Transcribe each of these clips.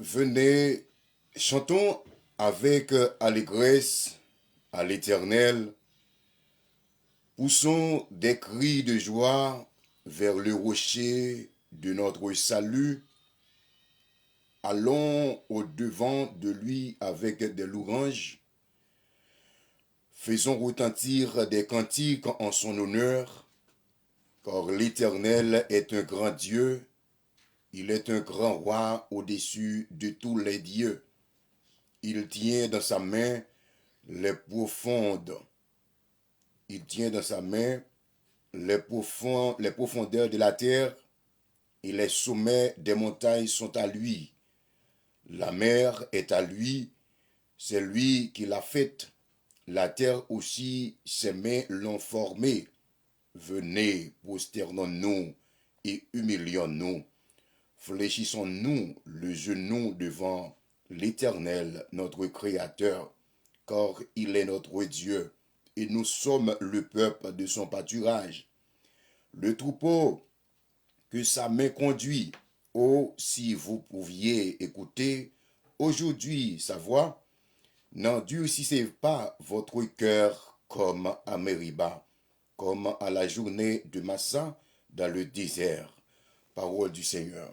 Venez, chantons avec allégresse à l'Éternel, poussons des cris de joie vers le rocher de notre salut, allons au-devant de lui avec des louanges, faisons retentir des cantiques en son honneur, car l'Éternel est un grand Dieu, il est un grand roi au-dessus de tous les dieux. Il tient dans sa main les profondes. Il tient dans sa main les profondeurs de la terre et les sommets des montagnes sont à lui. La mer est à lui, c'est lui qui l'a faite. La terre aussi, ses mains l'ont formée. Venez, prosternons-nous et humilions-nous. Fléchissons-nous le genou devant l'Éternel, notre Créateur, car il est notre Dieu, et nous sommes le peuple de son pâturage. Le troupeau que sa main conduit. Oh, si vous pouviez écouter aujourd'hui sa voix, n'endurcissez pas votre cœur comme à Mériba, comme à la journée de Massa dans le désert. Parole du Seigneur.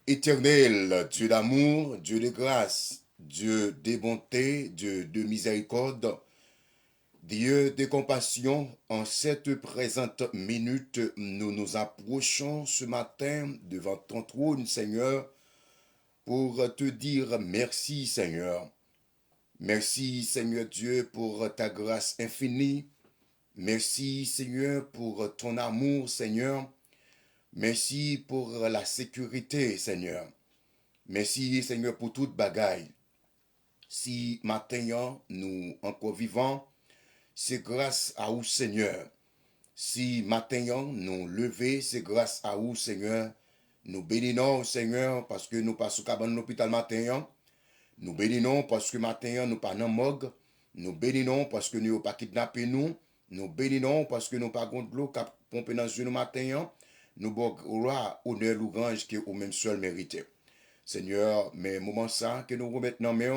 Éternel, Dieu d'amour, Dieu de grâce, Dieu de bonté, Dieu de miséricorde, Dieu de compassion, en cette présente minute, nous nous approchons ce matin devant ton trône, Seigneur, pour te dire merci, Seigneur. Merci, Seigneur Dieu, pour ta grâce infinie. Merci, Seigneur, pour ton amour, Seigneur. Merci pour la sécurité, Seigneur. Merci, Seigneur, pour toute bagaille. Si maintenant nous encore vivants, c'est grâce à vous, Seigneur. Si maintenant nous lever, c'est grâce à vous, Seigneur. Nous bénissons, Seigneur, parce que nous passons à l'hôpital matin. Nous bénissons parce que matin, nous pas dans morgue. Nous bénissons parce que nous pas kidnappé nous. Nous bénissons parce que nous pas de l'eau qui pompe dans nous matin. Nous bon roi, honneur, louange qui est au même seul mérité. Seigneur, mais moment ça que nous remettons mais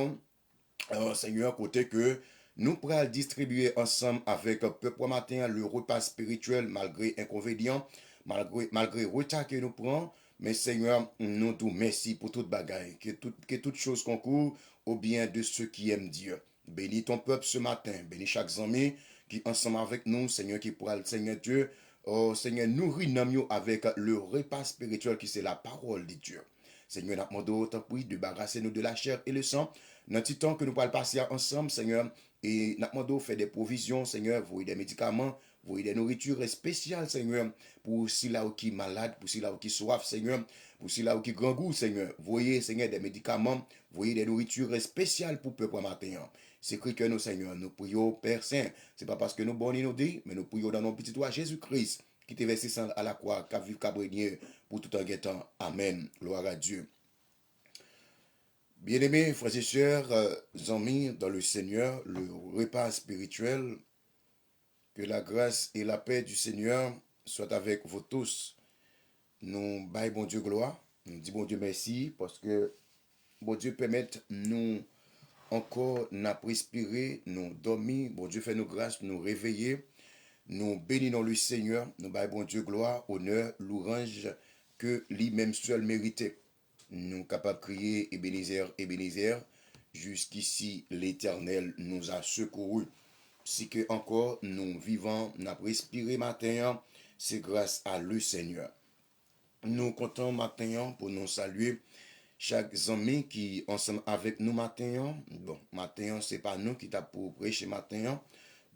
Seigneur, côté que nous pourrons distribuer ensemble avec le peuple matin le repas spirituel malgré inconvénients, malgré retard que nous prenons. Mais Seigneur, nous te merci pour toute bagaille, que toute chose concourt au bien de ceux qui aiment Dieu. Bénis ton peuple ce matin, bénis chaque ami qui ensemble avec nous, Seigneur, qui pourra, Seigneur Dieu, oh Seigneur, nourrir nous avec le repas spirituel qui c'est la parole de Dieu. Seigneur, nous demandons autant de barrasser nous de la chair et le sang. Dans le temps que nous allons passer ensemble, Seigneur, et nous demandons faire des provisions, Seigneur, vous des médicaments, vous des nourritures spéciales, Seigneur, pour ceux là qui sont malades, pour ceux là qui soif, Seigneur, pour ceux là qui grand goût, Seigneur. Voyez, Seigneur, des médicaments, voyez des nourritures spéciales pour le peuple matin. C'est écrit que nous, Seigneur, nous prions, Père Saint. Ce n'est pas parce que nous bonnons nous dit, mais nous prions dans nos petits doigts Jésus-Christ, qui t'est versé à la croix, qui a vécu, qui a brûlé pour tout en guettant. Amen. Gloire à Dieu. Bien-aimés, frères et sœurs, amis dans le Seigneur, le repas spirituel, que la grâce et la paix du Seigneur soient avec vous tous. Nous baillons bon Dieu gloire, nous disons bon Dieu merci, parce que bon Dieu permet nous encore nous respirer, nous dormir, bon Dieu fait nous grâce, nous réveiller, nous bénissons le Seigneur, nous baillons bon Dieu gloire, honneur, louange que lui-même seul méritait. Nous capables de crier Ebenezer, jusqu'ici l'Éternel nous a secourus. Si que encore nous vivons, nous avons respiré matin, c'est grâce à le Seigneur. Nous comptons matin pour nous saluer chaque ami qui ensemble avec nous matin. Bon, matin, c'est pas nous qui t'a pour prêcher matin.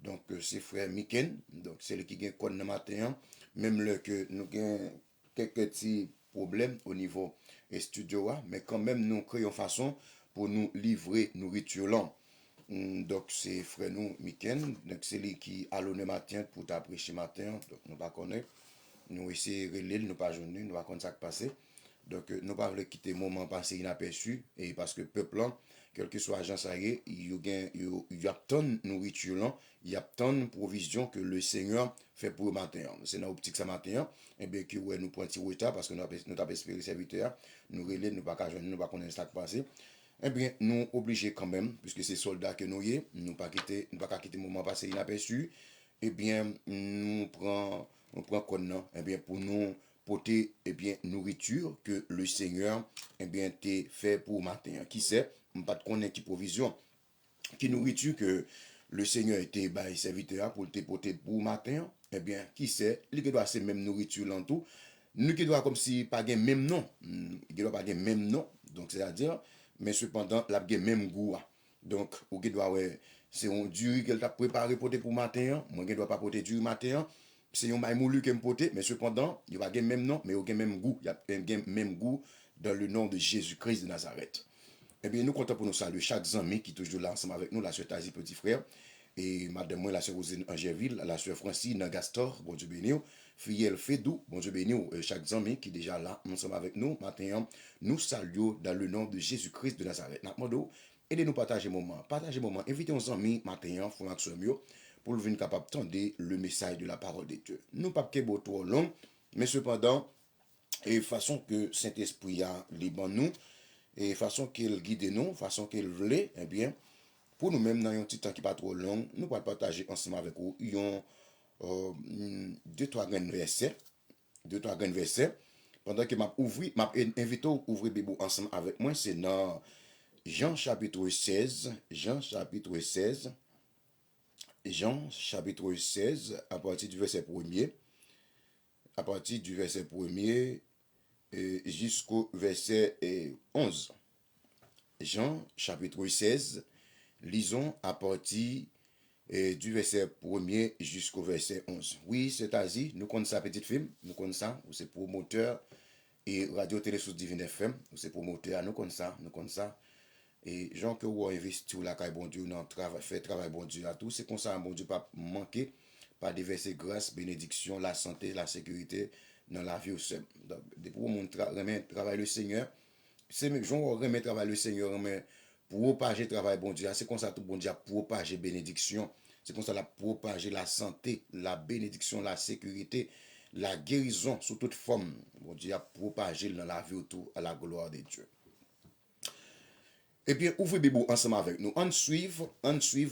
Donc, c'est frère Miken. Donc, c'est lui qui gagne quoi le matin. Même le que nous avons quelques petits problèmes au niveau des studios, mais quand même, nous créons façon pour nous livrer nourriture là. Donc, c'est frère nous, Miken. Donc, c'est lui qui a l'honneur matin pour t'apprécier matin. Donc, nous ne pas connaître. Nous essayons de relire, nous pas joindre, nous pas connaître ça qui passe. Donc, nous ne pouvons pas quitter le moment passé inaperçu. Et parce que le peuple, quel que soit l'agence, il y a tant de nourriture, il y a tant de provisions que le Seigneur fait pour le matin. C'est dans l'optique ce matin. Et bien, que nous prenons un petit retard parce que nous avons espéré serviteur. Nous relais, nous ne pouvons pas joindre, nous ne pouvons pas connaître ça qui passe. Eh bien, nous obligés quand même, puisque c'est soldats que nous y est, nous ne pouvons pas quitter le moment passé inaperçu. Eh bien, nous prenons qu'on eh bien, pour nous porter eh bien, nourriture que le Seigneur eh bien, t'a fait pour matin. Qui sait, on ne pas connaître qui provision, qui nourriture que le Seigneur était bah, serviteur pour te porter pour matin. Eh bien, qui sait, il doit c'est même nourriture là tout. Nous qui doit comme si pas gain même nom, il doit pas gain même nom. Donc c'est-à-dire mais cependant la gain même goût. Donc ou qui doit ouais, c'est un du qu'elle t'a préparé pour matin, moi qui dois pas porter du matin. C'est un maï moulu qui me porte, mais cependant, il va avoir même nom, mais il a même goût. Il a même goût dans le nom de Jésus-Christ de Nazareth. Eh bien, nous comptons pour nous saluer chaque ami qui est toujours là ensemble avec nous, la sœur Tazi, petit frère, et madame moi, la sœur Rosine Angéville, la sœur Francine Gastor, bon Dieu béni, fidèle, fait doux. Bon Dieu béni, chaque ami qui est déjà là, ensemble avec nous, matin, nous saluons dans le nom de Jésus-Christ de Nazareth. Aidez-nous partager moment. Partager moment. Invitez nos amis, matin, frères et sœurs, pour venir capable d'entendre le message de la parole de Dieu. Nous pas que trop long, mais cependant, et façon que Saint-Esprit a libre nous, et façon qu'il guide nous, façon qu'il voulait, eh bien, pour nous-mêmes, dans un petit temps qui n'est pas trop long, nous allons partager ensemble avec vous, deux, trois grands versets, pendant que m'a invité à ouvrir Bible ensemble avec moi, c'est dans Jean chapitre 16, à partir du verset 1er, jusqu'au verset 11. Jean chapitre 16, lisons à partir du verset 1er jusqu'au verset 11. Oui, c'est Asie, nous connaissons sa petite film, nous connaissons ça, c'est promoteur et Radio Télé Source Divine FM, c'est promoteur, nous connaissons ça. Et gens que vous investi la caille bon Dieu, dans fait travail bon Dieu à tout, c'est comme ça, bon Dieu, pas manquer, pas déverser grâce, bénédiction, la santé, la sécurité dans la vie au seul. Donc, depuis mon travail le Seigneur, c'est même gens remet travail le Seigneur, mais pour propager travail bon Dieu, c'est comme ça tout bon Dieu propager bénédiction, c'est comme ça la propager la santé, la bénédiction, la sécurité, la guérison sous toute forme. Bon Dieu a propagé dans la vie autour à la gloire de Dieu. Eh bien, ouvrez Bible ensemble avec nous. On suive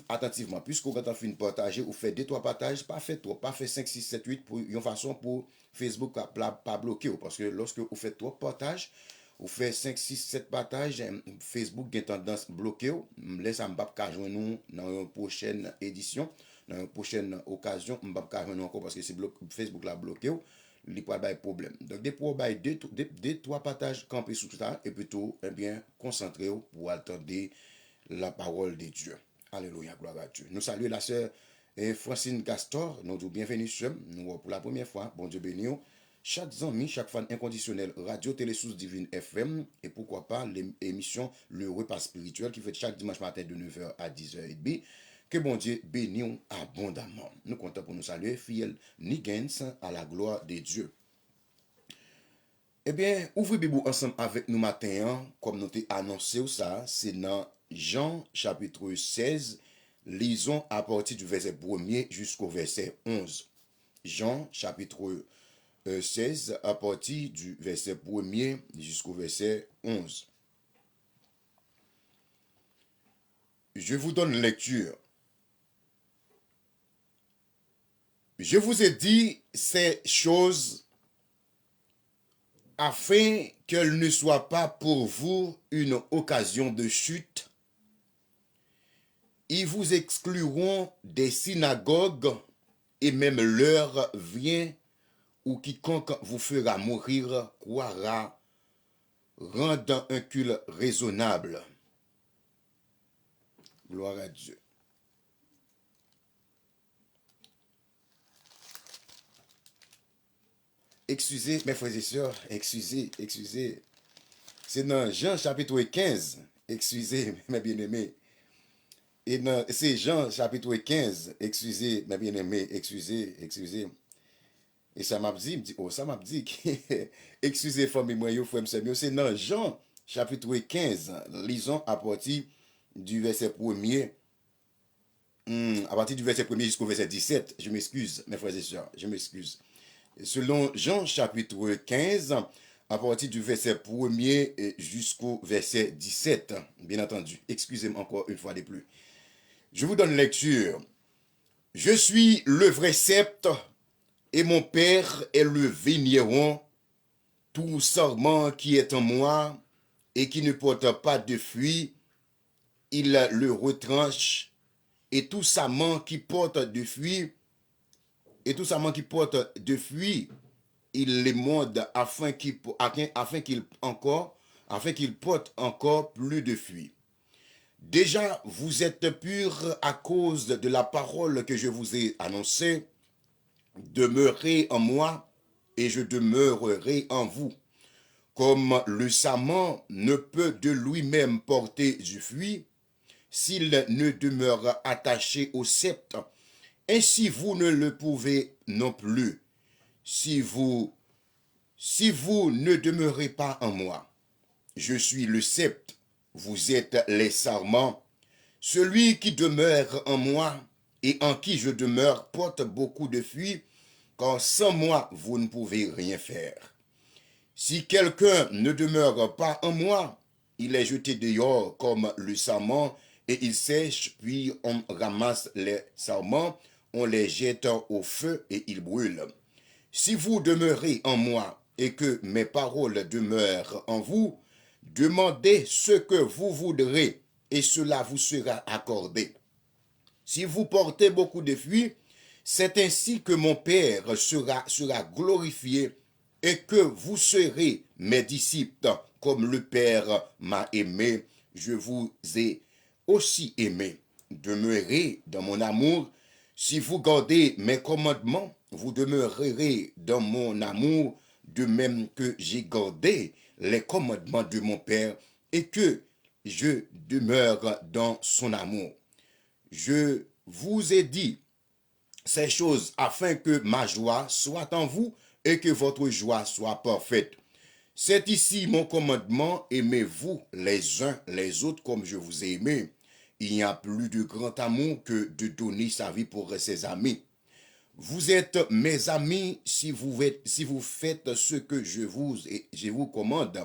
attentivement. Puisque vous avez fini de partager, vous faites 2-3 partages, pas fait 5, 6, 7, 8 pour une façon pour Facebook pas bloquer. Parce que lorsque vous faites 3 partages, vous faites 5, 6, 7 partages, Facebook a tendance à bloquer. Laissez un pas joindre nous dans une prochaine édition, dans une prochaine occasion, on va pas joindre encore parce que c'est Facebook l'a bloqué. Il n'y a pas de problème. Donc, des pour deux, trois partages campés sous ça et plutôt, eh bien, concentré pour attendre la parole de Dieu. Alléluia, gloire à Dieu. Nous saluons la sœur Francine Castor. Nous disons bienvenue, nous pour la première fois. Bon Dieu béni. Chaque ami, chaque fan inconditionnel, Radio Télé Source Divine FM et pourquoi pas l'émission Le Repas Spirituel qui fait chaque dimanche matin de 9h à 10h30. Que bon Dieu bénisse abondamment. Nous comptons pour nous saluer, fidèle Nigens, à la gloire de Dieu. Eh bien, ouvrez Bible ensemble avec nous matin, comme nous t'ai annoncé ça, c'est dans Jean chapitre 16, lisons à partir du verset 1er jusqu'au verset 11. Jean chapitre 16, à partir du verset 1er jusqu'au verset 11. Je vous donne lecture. Je vous ai dit ces choses afin qu'elles ne soient pas pour vous une occasion de chute. Ils vous excluront des synagogues et même l'heure vient où quiconque vous fera mourir croira, rendant un culte raisonnable. Gloire à Dieu. Excusez, mes frères et sœurs, excusez. C'est dans Jean chapitre 15. Excusez, mes bien-aimés. Et c'est Jean chapitre 15. Excusez, mes bien-aimés. Excusez. Et ça m'a dit, excusez, famille, moi, c'est dans Jean chapitre 15. Lisons à partir du verset 1er. À partir du verset 1er jusqu'au verset 17. Je m'excuse, mes frères et sœurs, je m'excuse. Selon Jean chapitre 15, à partir du verset 1er jusqu'au verset 17, bien entendu. Excusez-moi encore une fois de plus. Je vous donne lecture. Je suis le vrai sept et mon Père est le vigneron. Tout sarment qui est en moi et qui ne porte pas de fruit, il le retranche. Et tout sarment qui porte de fruit, il les monde afin qu'il porte encore plus de fruits. Déjà, vous êtes purs à cause de la parole que je vous ai annoncée. Demeurez en moi et je demeurerai en vous. Comme le sarment ne peut de lui-même porter du fruit, s'il ne demeure attaché au cep, ainsi vous ne le pouvez non plus, si vous, si vous ne demeurez pas en moi, je suis le sceptre, vous êtes les sarments. Celui qui demeure en moi et en qui je demeure porte beaucoup de fruits, car sans moi, vous ne pouvez rien faire. Si quelqu'un ne demeure pas en moi, il est jeté dehors comme le sarment et il sèche, puis on ramasse les sarments, on les jette au feu et ils brûlent. Si vous demeurez en moi et que mes paroles demeurent en vous, demandez ce que vous voudrez et cela vous sera accordé. Si vous portez beaucoup de fruits, c'est ainsi que mon Père sera glorifié et que vous serez mes disciples, comme le Père m'a aimé, je vous ai aussi aimé. Demeurez dans mon amour. Si vous gardez mes commandements, vous demeurerez dans mon amour, de même que j'ai gardé les commandements de mon Père et que je demeure dans son amour. Je vous ai dit ces choses afin que ma joie soit en vous et que votre joie soit parfaite. C'est ici mon commandement, aimez-vous les uns les autres comme je vous ai aimé. Il n'y a plus de grand amour que de donner sa vie pour ses amis. Vous êtes mes amis si vous faites ce que je vous commande.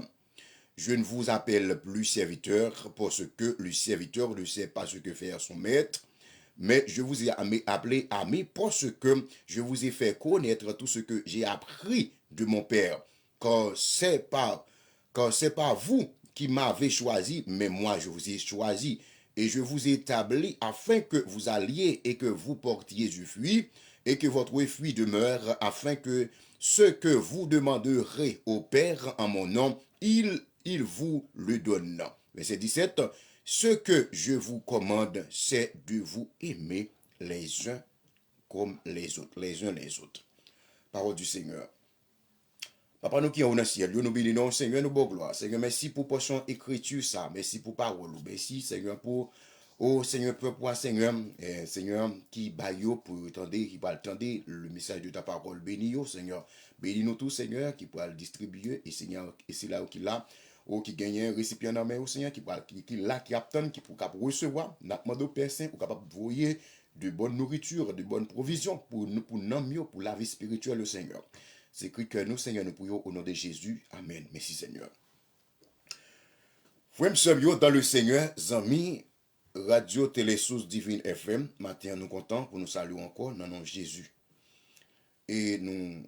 Je ne vous appelle plus serviteur parce que le serviteur ne sait pas ce que faire son maître, mais je vous ai appelé ami parce que je vous ai fait connaître tout ce que j'ai appris de mon Père. Car c'est pas vous qui m'avez choisi, mais moi je vous ai choisi. Et je vous ai établi afin que vous alliez et que vous portiez du fruit et que votre fruit demeure afin que ce que vous demanderez au Père en mon nom, il vous le donne. Verset 17. Ce que je vous commande, c'est de vous aimer les uns comme les autres, les uns les autres. Parole du Seigneur. Papa, nous qui sommes dans le ciel, nous bénissons, Seigneur, nous bon gloire. Seigneur, merci pour portion écriture, ça. Merci pour parole. Merci, Seigneur, pour, oh Seigneur, pour Seigneur, Seigneur, qui baillot pour entendre, qui va attendre le message de ta parole. Bénis-nous, Seigneur. Bénis-nous tous, Seigneur, qui pourra le distribuer. Et Seigneur, et c'est là où il a, ou qui gagne un récipient dans la main, Seigneur, qui là, qui attend, qui pourra recevoir. N'a pas de personne, ou capable de voyer de bonne nourriture, de bonnes provisions pour nous, pour mieux, pour la vie spirituelle, le Seigneur. C'est écrit que nous, Seigneur, nous prions au nom de Jésus. Amen. Merci, Seigneur. Frère, sommes dans le Seigneur, amis, Radio Télésource Divine FM. Matin, nous comptons pour nous saluer encore dans le nom de Jésus. Et nous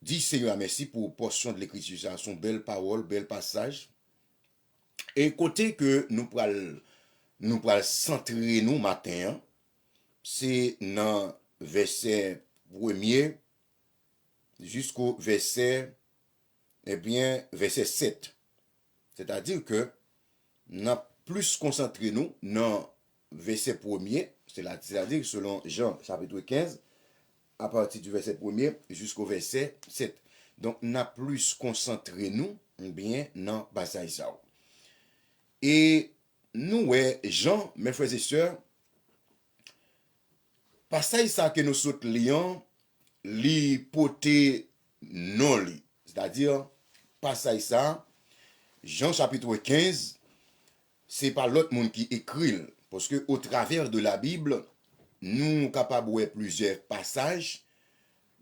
disons, Seigneur, merci pour portion de l'écriture, son belle parole, bel passage. Et côté que nous pourrons centrer nous matin, c'est dans verset premier jusqu'au verset, verset 7. C'est-à-dire que nous avons plus concentré nous dans verset premier, c'est-à-dire selon Jean chapitre 15, à partir du verset premier jusqu'au verset 7. Donc, nous avons plus concentré nous dans passage ça. Et nous, Jean, mes frères et sœurs, passage ça que nous sommes lions, li poté non li. C'est-à-dire, passage ça, Jean chapitre 15, c'est pas l'autre monde qui écrit. Parce que au travers de la Bible, nous sommes capables de voir plusieurs passages.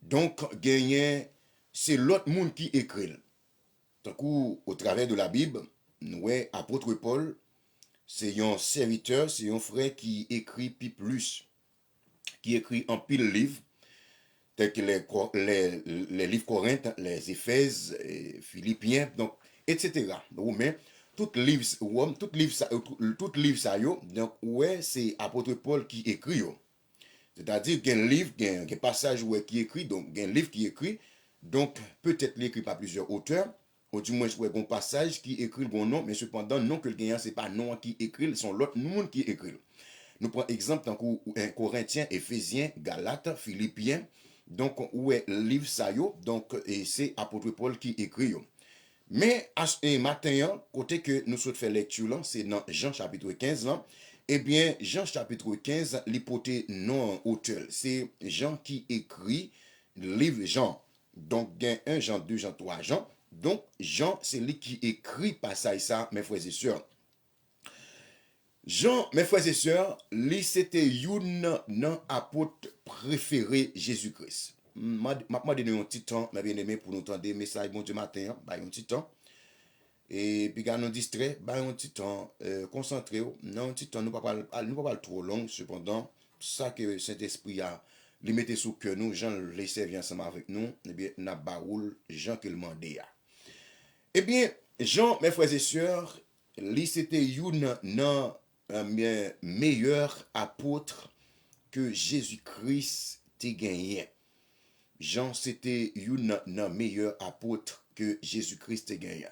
Donc, c'est l'autre monde qui écrit. Donc, au travers de la Bible, nous voyons apôtre Paul, c'est un serviteur, c'est un frère qui écrit plus, qui écrit en pile livre, tels que les livres Corinthiens, les Éphèses, Philippiens, donc, etc. Mais tout livre ça, donc, ouais, c'est apôtre Paul qui écrit. C'est-à-dire qu'il y a un livre, il y a un passage qui écrit, donc il y a un livre qui écrit, donc peut-être l'écrit par plusieurs auteurs, ou du moins il y a un passage qui écrit le bon nom, mais cependant, non que le gagnant, ce n'est pas non qui écrit, c'est l'autre monde qui écrit. Nous prenons exemple tant que Corinthiens, Éphésiens, Galates, Philippiens, donc où est le livre ça donc et c'est apôtre Paul qui écrit. Mais un matin, côté que nous souhaitons faire lecture, là, c'est dans Jean chapitre 15. Là, eh bien, Jean chapitre 15, l'hypothèse non auteur. C'est Jean qui écrit le livre Jean. Donc, il y a 1 Jean, 2 Jean, 3 Jean. Donc, Jean, c'est lui qui écrit passage ça, mes frères et sœurs. Jean, mes frères et sœurs, lui, c'était un apôtre préféré Jésus-Christ. M'a donné un petit temps, mes bien-aimés, pour nous entendre des messages, bon Dieu matin, un petit temps. Et puis, quand nous distrait, un petit temps, concentré, non, un petit temps, nous ne pouvons pas trop long, cependant, ça que Saint-Esprit a limité sous que nous, Jean les servi ensemble avec nous, eh bien, n'a baroul, Jean qui le mandé. Eh bien, Jean, mes frères et sœurs, lui, c'était un meilleur apôtre que Jésus-Christ t'a gagné. Jean, c'était un meilleur apôtre que Jésus-Christ t'a gagné.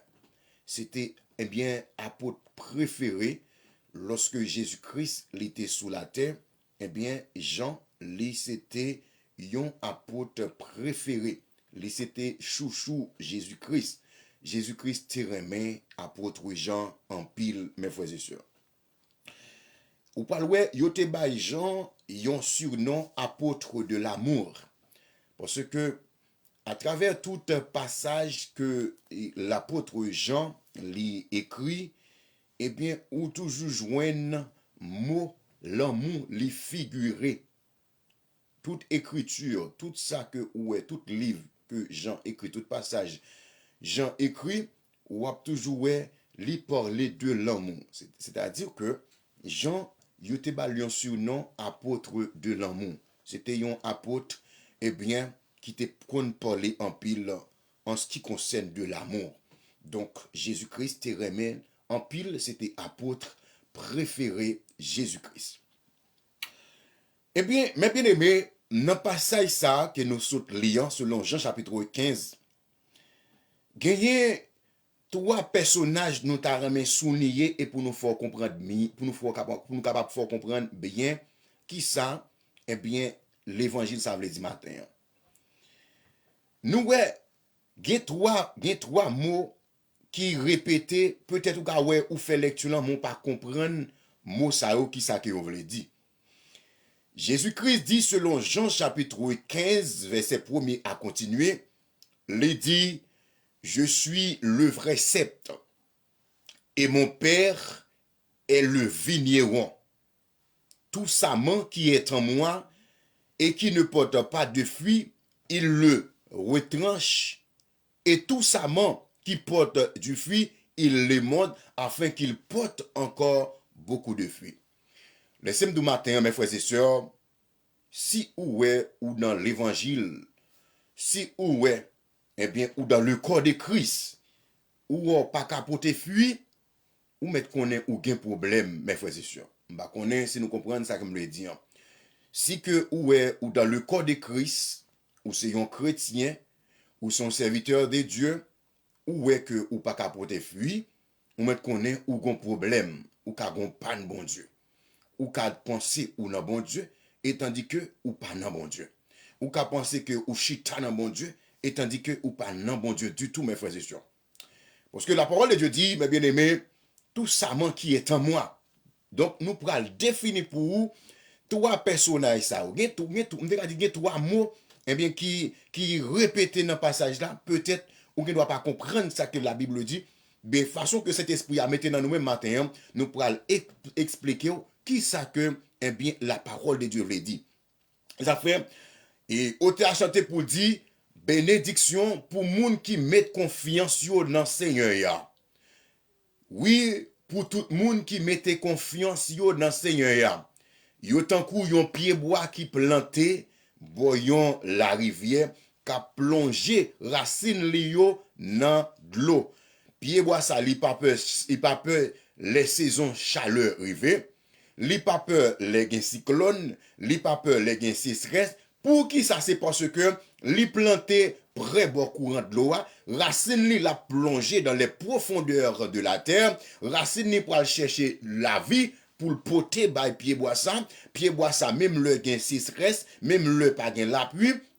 C'était, eh bien, apôtre préféré lorsque Jésus-Christ était sous la terre. Eh bien, Jean, lui, c'était un apôtre préféré. Lui, c'était chouchou Jésus-Christ. Jésus-Christ te remet apôtre Jean en pile, mes frères et sœurs. Ou pas ouais, yo te bay Jean, yon surnom apôtre de l'amour. Parce que à travers tout passage que l'apôtre Jean lui écrit, eh bien, ou toujours joignent mot l'amour lui figuré. Toute écriture, tout ça que ouais, tout livre que Jean écrit, tout passage Jean écrit, ou a toujours ouais, lui parler de l'amour. C'est-à-dire que Jean, il était un surnom apôtre de l'amour. C'était un apôtre, eh bien, qui te qu'on parler en pile en ce qui concerne de l'amour. Donc, Jésus-Christ te remet en pile, c'était apôtre préféré Jésus-Christ. Eh bien, mes bien-aimés, dans le passage ça que nous sommes liant selon Jean chapitre 15, gagné trois personnages nous t'a remis souligner et pour nous faire comprendre pour nous capable faire comprendre bien qui ça, eh bien, l'évangile ça veut dire matin. Nous ouais, gen trois mots qui répétés peut-être ou fait lecture là mon pas comprendre mot ça qui ça que on veut dire. Jésus-Christ dit selon Jean chapitre 15 verset 1er à continuer, il dit je suis le vrai cep et mon père est le vigneron. Tout sarment qui est en moi et qui ne porte pas de fruits, il le retranche et tout sarment qui porte du fruit, il le monte afin qu'il porte encore beaucoup de fruits. Laissez-moi du matin, mes frères et sœurs, si ou est ou dans l'évangile, si ou est, eh bien, ou dans le corps de Christ, ou pas qu'à porter fruit, ou mettre qu'on est ou gain problème, mes frères et sœurs. Bah, qu'on est, si nous comprenons ça comme le dit. Si que ou est ou dans le corps de Christ, ou c'est un chrétien, ou son serviteur de Dieu, ou est que ou pas qu'à porter fruit, ou mettre qu'on est ou gon problème, ou qu'à gon panne bon Dieu, ou qu'à penser ou non bon Dieu, et tandis que ou pas non bon Dieu, ou qu'à penser que ou chita non bon Dieu, et tandis que ou pas non bon Dieu du tout, mes frères et sœurs. Parce que la parole de Dieu dit, mes bien-aimés, tout ça qui est en moi. Donc, nous pourrons le définir pour vous, trois personnages, ça. Il y a trois mots eh bien, qui répétés dans le passage là. Peut-être, ou ne doit pas comprendre ça que la Bible dit. Mais façon que cet esprit a mis dans nous-mêmes matin, nous pourrons expliquer qui ça que eh bien, la parole de Dieu veut dire. Ça fait, et auteur a chanté pour dire, bénédiction pour moun qui met confiance dans le Seigneur. Oui, pour tout le monde qui mette confiance dans le Seigneur. Yo tant kou yon pied bois qui planté, boyon la rivière, qui a plongé racine li yo dans l'eau. Pied bois ça, li pas peur les saisons chaleur rive, li pas peur les gen cyclone, li pas peur les gen sécheresse. Pour qui ça c'est parce que li planté près bon courant de l'eau, racine li la plongé dans les profondeurs de la terre, racine li pour aller chercher la vie pour le poter by pied bois ça même le gen sécheresse, même le pas gen la pluie,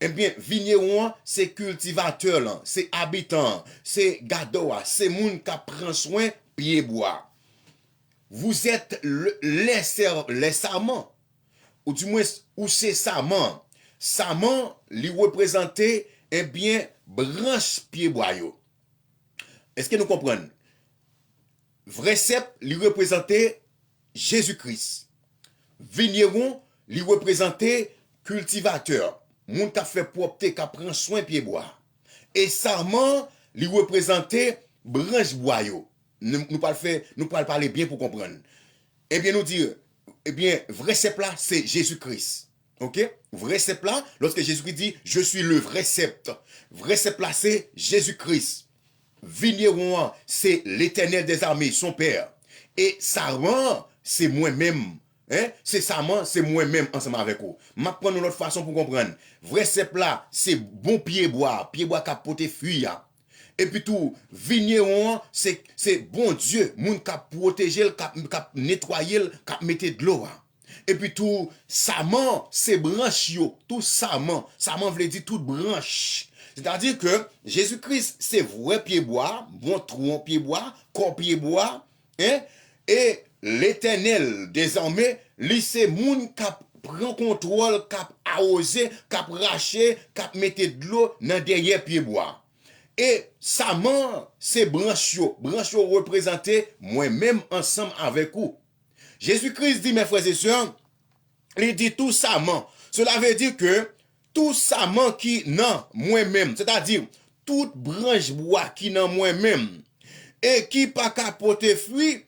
Eh bien, vigneron, c'est cultivateur, là, c'est habitant, c'est gado, c'est moun qui prend soin pied bois. Vous êtes les sarments, ou du moins, ou c'est sarment. Sarment, lui représenter, eh bien, branche pied bois. Est-ce que nous comprenons? Vrai cep, lui représenter Jésus-Christ. Vigneron, lui représenter cultivateur. Moun qui fait propreté, qui prend soin pied bois. Et sarment, lui représenter branche bois. Nous parlons parler bien pour comprendre. Eh bien, nous dire, eh bien, vrai cep là, c'est Jésus-Christ. Ok? Vrai cep là, lorsque Jésus-Christ dit, je suis le vrai cep. Vrai cep là, c'est Jésus-Christ. Vigneron, c'est l'Éternel des armées, son Père. Et sarment, c'est moi-même. Hein? C'est sarment, c'est moi-même ensemble avec vous. Je vais prendre une autre façon pour comprendre. Vrai cep là, c'est bon pied bois qui a porté fuir. Et puis tout, vigneron, c'est bon Dieu, moun qui a protégé, qui a nettoyé, qui a mis de l'eau. Et puis tout, sarment, c'est branche yo, tout sarment. Sarment veut dire toute branche. C'est-à-dire que Jésus-Christ, c'est vrai pied bois, bon tronc pied bois, corps pied bois, hein? Et l'Éternel, désormais, lui, c'est moun qui prend contrôle, qui a arrosé, qui a raché, qui a mis de l'eau dans derrière pied bois. Et sarment, c'est branche yo représenté moi-même ensemble avec vous. Jésus-Christ dit, mes frères et sœurs, il dit tout sarment. Cela veut dire que tout sarment qui nan moi-même, c'est-à-dire toute branche bois qui nan moi-même et qui pas qu'à porter fruit,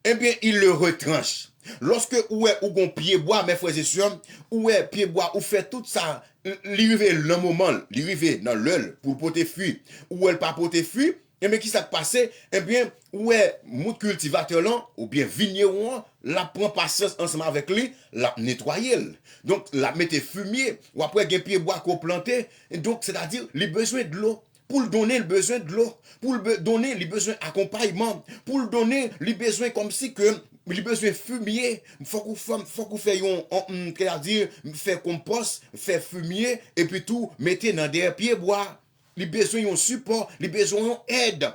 eh bien, il le retranche. Lorsque ou gon pied bois, mes frères et sœurs, ou pied bois, ou fait tout ça, l'arrivé le moment, l'arrivé dans l'œil pour porter fruit, ou elle pas porter fruit, eh bien, qui s'est passé, eh bien, mon cultivateur là, ou bien vigneron, la prend patience ensemble avec lui, la nettoyer. Donc, la mette fumier, ou après, un pied bois qu'on planté, donc, c'est-à-dire, les besoins de l'eau. Pour le donner le besoin de l'eau, pour le donner les besoins d'accompagnement, pour le donner les besoins comme si que les besoins fumier, faut qu'on faire compost, faire fumier et puis tout mettez dans des pieds bois. Les besoins ont support, les besoins ont aide.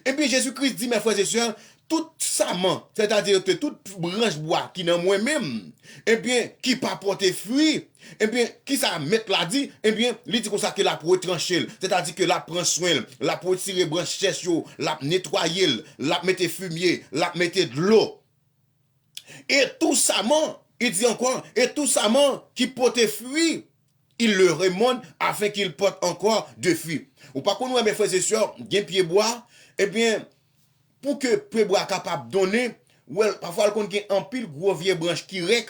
Et puis Jésus-Christ dit mes frères et sœurs, tout sarment, c'est-à-dire que toute branche bois qui dans moi-même, eh bien, qui pas porter fruit, eh bien, qui ça mettre là dit, eh bien, il dit comme ça que la pour trancher, c'est-à-dire que la prend soin, la pour tirer branche chèche, la nettoyer, la mettre fumier, la mettre de l'eau. Et tout sarment, il dit encore, et tout sarment qui porte fruit, il le remonte afin qu'il porte encore de fruits. Ou pas qu'on mes frères et sœurs, bien pied bois, eh bien, pour que pied bois capable de donner, ouais, parfois qu'on a un pile gros vieux branche qui rec,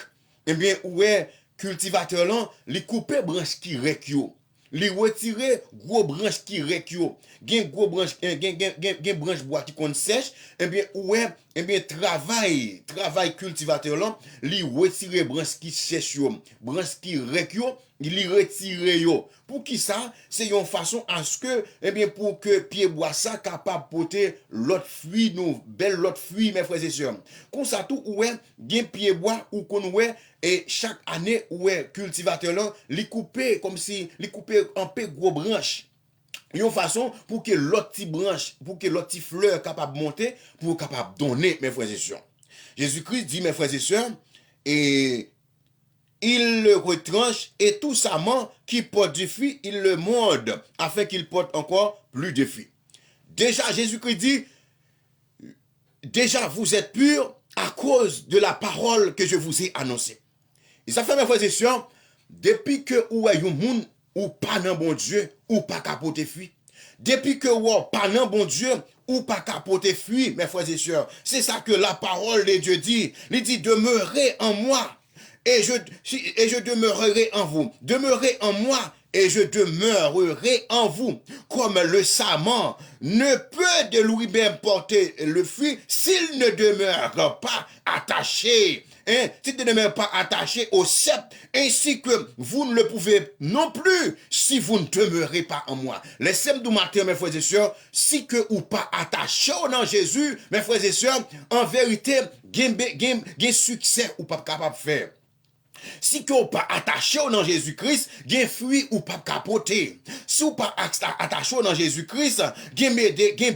eh bien, ouais, cultivateur là, les couper branche qui rec yo. Les retirer gros branche qui rec yo. Gen gros branche, gen branche bois qui kon sèche, eh bien, ouais, eh bien, travail cultivateur là, les retirer branche qui sèche yo, branche qui rec yo, il retire yo. Pour qui ça? C'est une façon à ce que, eh bien, pour que pied bois ça capable porter l'autre fruit, nous, belle l'autre fruit, mes frères et sœurs. Comme ça tout, ouais, gen pied bois, ou qu'on ouais, et chaque année, ouais, cultivateur là, li couper, comme si, li couper un peu gros branche. Une façon pour que l'autre petite branche, pour que l'autre petite fleur capable monter, pour capable donner, mes frères et sœurs. Jésus-Christ dit, mes frères et sœurs, et il le retranche et tout sarment qui porte du fruit, il le morde afin qu'il porte encore plus de fruits. Déjà, Jésus-Christ dit, déjà vous êtes purs à cause de la parole que je vous ai annoncée. Et ça fait, mes frères et sœurs, depuis que ou est un monde ou pas dans bon Dieu, ou pas capoter fruit. Depuis que ou pas dans bon Dieu, ou pas capoter fruit, mes frères et sœurs. C'est ça que la parole de Dieu dit. Il dit, demeurez en moi. Et je demeurerai en vous. Demeurez en moi et je demeurerai en vous. Comme le sarment ne peut de lui-même porter le fruit s'il ne demeure pas attaché. Hein, s'il ne demeure pas attaché au cep, ainsi que vous ne le pouvez non plus si vous ne demeurez pas en moi. Les sèmes du matin, mes frères et sœurs, si que ou pas attaché dans Jésus, mes frères et sœurs, en vérité, gain succès ou pas capable de faire. Si que ou pas attaché dans Jésus-Christ, gen fruit ou pas capoter. Si ou pas attaché dans Jésus-Christ, gen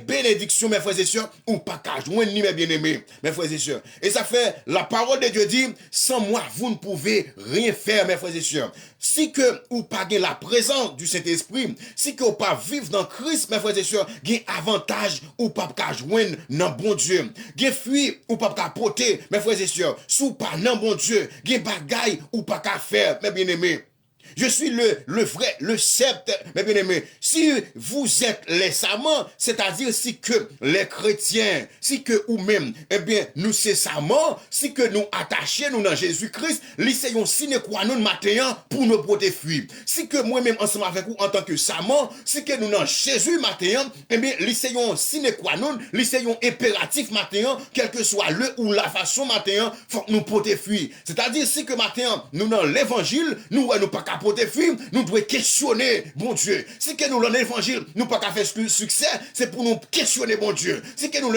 bénédiction, mes frères et sœurs, ou pas qu'à joindre ni mes bien-aimés, mes frères et sœurs. Et ça fait, la parole de Dieu dit, sans moi, vous ne pouvez rien faire, mes frères et sœurs. Si que ou pas gen la présence du Saint-Esprit, si que ou pas vivre dans Christ, mes frères et sœurs, gen avantage ou pas qu'à joindre dans bon Dieu. Gen fruit ou pas qu'à porter, mes frères et sœurs, sous pas dans bon Dieu, gen bagay ou pas qu'à faire, mes bien-aimés. Je suis le vrai, le sceptre, mes bien-aimés. Si vous êtes les savants, c'est-à-dire si que les chrétiens, si que ou même, eh bien, nous c'est savants, si que nous attachés, nous dans Jésus-Christ, l'essayons sine qua non matin pour nous porter fruit. Si que moi-même, ensemble avec vous, en tant que savants, si que nous dans Jésus matin, eh bien, l'essayons sine qua non, l'essayons impératif matin, quel que soit le ou la façon matin, faut que nous porter fruit. C'est-à-dire si que matin, nous dans l'évangile, nous pas qu'à porter fruit, nous devons questionner, bon Dieu. Si que nous dans l'évangile, nous pas qu'à faire succès, c'est pour nous questionner, bon Dieu. Si que nous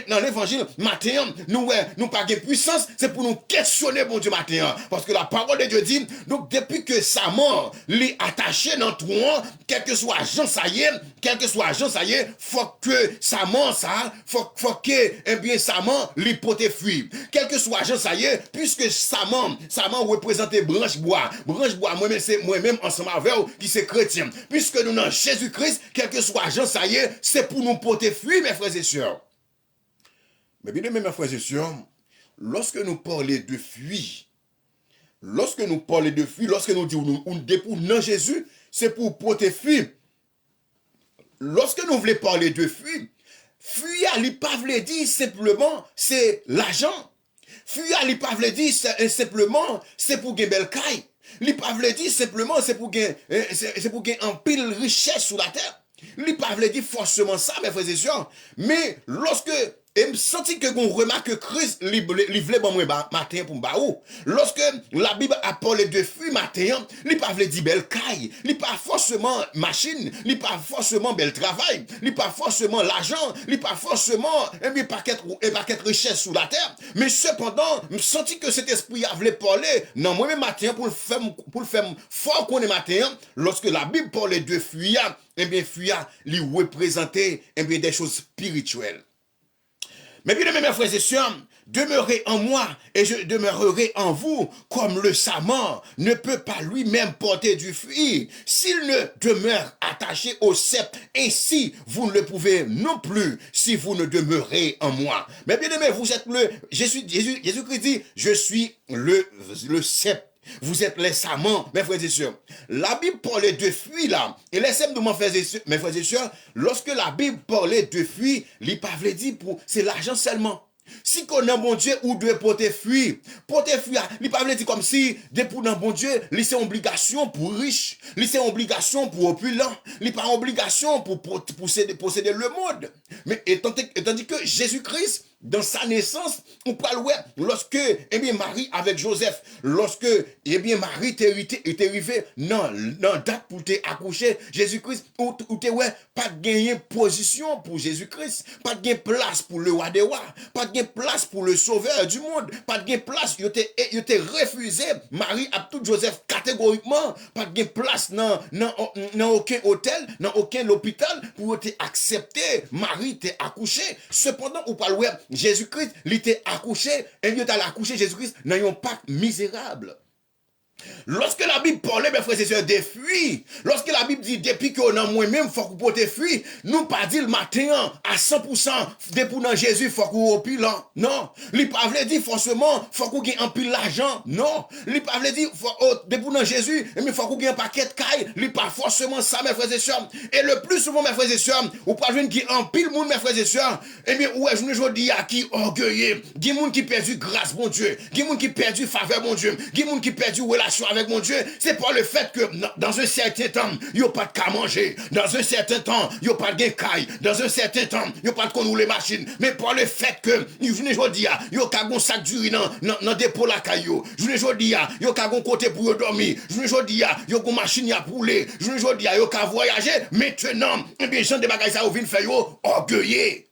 dans l'évangile, matin, nous pas de puissance, c'est pour nous questionner, bon Dieu, matin. Parce que la parole de Dieu dit, donc depuis que sa mort l'est attaché dans tout, quel que soit Jean ça y est, faut que sa mort ça, faut que, eh bien, sa mort l'est porter fruit. Quel que soit Jean ça y est, puisque sa mort représente branche bois, moi-même, c'est moi-même ensemble avec vous qui c'est chrétien. Puisque nous dans Jésus-Christ, quel que soit Jean ça y est, c'est pour nous porter fruit, mes frères et sœurs. Mais bien aimés, mes frères et sœurs, lorsque nous parlons de fruit, lorsque nous disons nous dépôt dans Jésus, c'est pour porter fruit. Lorsque nous voulons parler de fruit, fruit à pas veut dire simplement c'est l'argent. Fruit à pas veut dire simplement c'est pour gagner belle caille. Li pa vle di simplement c'est pour gagner un pile richesse sur la terre. Li pa vle di forcément ça, mes frères et sœurs. Mais lorsque et me senti que qu'on remarque que Christ li vle bon moi matin pour baou. Lorsque la Bible a parlé de fruits matin, li pas vle di belle caille, li pas forcément machine, li pas forcément bel travail, li pas forcément l'argent, li pas forcément paquet richesse sur la terre. Mais cependant, me senti que cet esprit a voulu parler non moi même matin pour le faire fort qu'on est matin lorsque la Bible parle de fruits, fruits li représenter des choses spirituelles. Mais bien mes frères et sœurs, demeurez en moi et je demeurerai en vous, comme le sarment ne peut pas lui-même porter du fruit s'il ne demeure attaché au sceptre. Ainsi, vous ne le pouvez non plus si vous ne demeurez en moi. Mais bien aimé, vous êtes Jésus-Christ dit, je suis le sceptre. Vous êtes les sarments, mes frères et sœurs. La Bible parlait de fruits là. Et laissez-moi mes frères et sœurs, lorsque la Bible parlait de fruits, il pas veut dire c'est l'argent seulement. Si qu'on a bon Dieu ou doit porter fruit, il pas veut dire comme si pour un bon Dieu, c'est obligation pour riche, c'est obligation pour opulent, il pas obligation pour posséder le monde. Mais étant dit que Jésus-Christ dans sa naissance, on parle lorsque Marie avec Joseph, lorsque Marie était arrivée dans date pour accoucher Jésus-Christ, où pas de gagner position pour Jésus-Christ, pas de gagner place pour le roi des rois, pas de gagner place pour le sauveur du monde, pas de gagner place, il était refusé Marie à tout Joseph catégoriquement, pas de gagner place dans aucun hôtel, dans aucun hôpital pour te accepter Marie t'est accouché. Cependant, on parle Jésus-Christ, il était accouché, et il est allé accoucher Jésus-Christ dans un pacte misérable. Lorsque la Bible parlait, mes frères et sœurs, des fruits, lorsque la Bible dit, depuis qu'on a moi-même, il faut qu'on porte des fruits, nous pas dit le matin, à 100%, depuis dans Jésus, il faut qu'on opile, non. Il pas veut dire forcément, il faut qu'on gagne un pile l'argent, non. Il pas veut dire, depuis dans Jésus, il faut qu'on gagne un paquet de cailles, il pas forcément ça, mes frères et sœurs. Et le plus souvent, mes frères et sœurs, ou pas veut dire un pile monde, mes frères et sœurs, ouais, je dis à qui orgueilleux, qui monde qui perdu grâce, mon Dieu, qui monde qui perdu faveur, mon Dieu, qui monde qui perdu relation avec mon Dieu, c'est pas le fait que dans un certain temps, il n'y a pas de cas manger, dans un certain temps, il n'y a pas de caille, dans un certain temps, il n'y a pas de qu'on les machines, mais pas le fait que, je ne dis pas, il y a un sac d'urine dans dépôt la caillou, je ne dis pas, il y a un côté pour dormir, je ne dis pas, il y a une machine à pouler, je ne dis pas, il y a un voyager, maintenant, eh bien, gens de bagages ça, vous venez faire orgueilleux.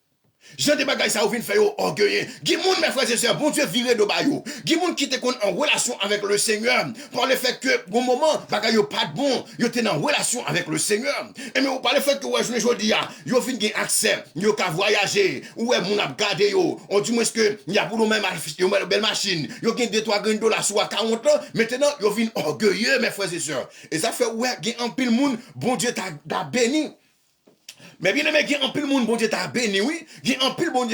Jean de bagay ça ou vin fait orgueilleux. Gi moun mes frères et sœurs, bon Dieu viré de bayou. Gi moun qui te kon en relation avec le Seigneur par le fait que au moment bagay yo pas de bon, yo te en relation avec le Seigneur. Et mais par le fait que ouais je dis yo fin gen accès, yo ka voyager, ouais moun a garder yo. On dit moins que y a pour nous même yo belle machine, yo gen 2-3 grains de la soit 40 ans, maintenant yo vin orgueilleux mes frères et sœurs. Et ça fait ouais gen en pile moun, bon Dieu t'a béni. Mais bien aimé, il y a un pile monde, bon Dieu t'a béni, oui. Il y a un pile monde,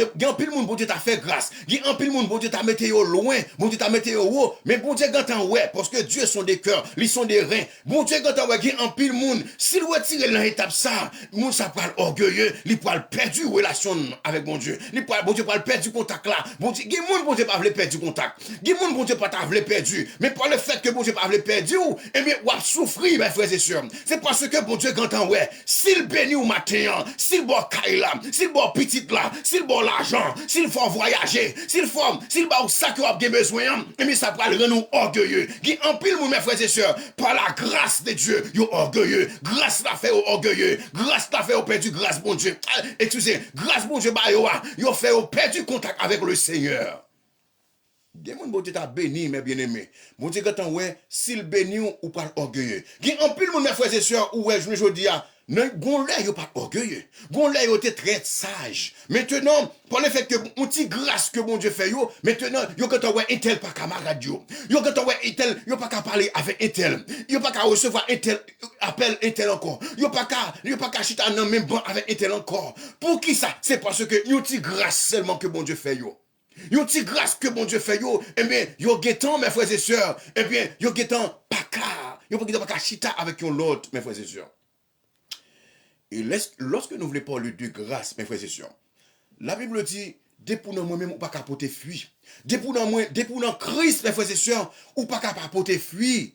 bon Dieu t'a fait grâce. Il y a un pile monde, bon Dieu t'a mis loin, bon Dieu t'a mis haut. Mais bon Dieu quand ouais, parce que Dieu sont des cœurs, ils sont des reins. Bon Dieu quand ouais, il y a un pile monde, s'il retire dans l'étape ça, monde ça parle orgueilleux, il parle perdu relation avec bon Dieu. Bon Dieu parle perdu contact là. Bon Dieu, il y a monde bon Dieu pas veut perdre contact. Il y a monde bon Dieu pas t'a veut perdu. Mais par le fait que bon Dieu pas veut perdre, eh bien, ou a souffrir mes frères et sœurs. C'est parce que bon Dieu quand ouais, s'il bénit au matin, s'il bon caille là, s'il bon petit là, s'il bon l'argent, s'il faut voyager, s'il bon ça que vous avez besoin, et bien ça va le rendre nous orgueilleux. Qui en pile mes frères et sœurs, par la grâce de Dieu, yo orgueilleux, grâce la fait au orgueilleux, grâce la fait au perdu, grâce bon Dieu. Excusez, grâce bon Dieu, yo fait au perdu contact avec le Seigneur. Des gens bon Dieu t'a béni, mes bien-aimés. Bon Dieu quand ouais, s'il bénit ou pas orgueilleux. Qui en pile mes frères et sœurs, ouais, je dis non, gon là yo pas orgueilleux. Gon là yo était très sage. Maintenant, pour le fait que on petit grâce que bon Dieu fait yo, maintenant yo quand ouais un tel pas camarade yo. Yo quand ouais un tel, yo pas qu'à parler avec un tel. Yo pas qu'à recevoir un tel appel un tel encore. Yo pas qu'à chita dans même banc avec un tel encore. Pour qui ça? C'est parce que yo petit grâce seulement que bon Dieu fait yo. Yo petit grâce que bon Dieu fait yo, eh bien, yo guettant mes frères et sœurs, eh bien, yo guettant pas qu'à, yo pas qu'à chita avec yon l'autre mes frères et sœurs. Et lorsque nous voulons parler de grâce, mes frères et sœurs, la Bible dit, depuis moi-même, ou pas qu'à porter fuir. Depuis Christ, mes frères et sœurs, ou pas qu'à porter fuir.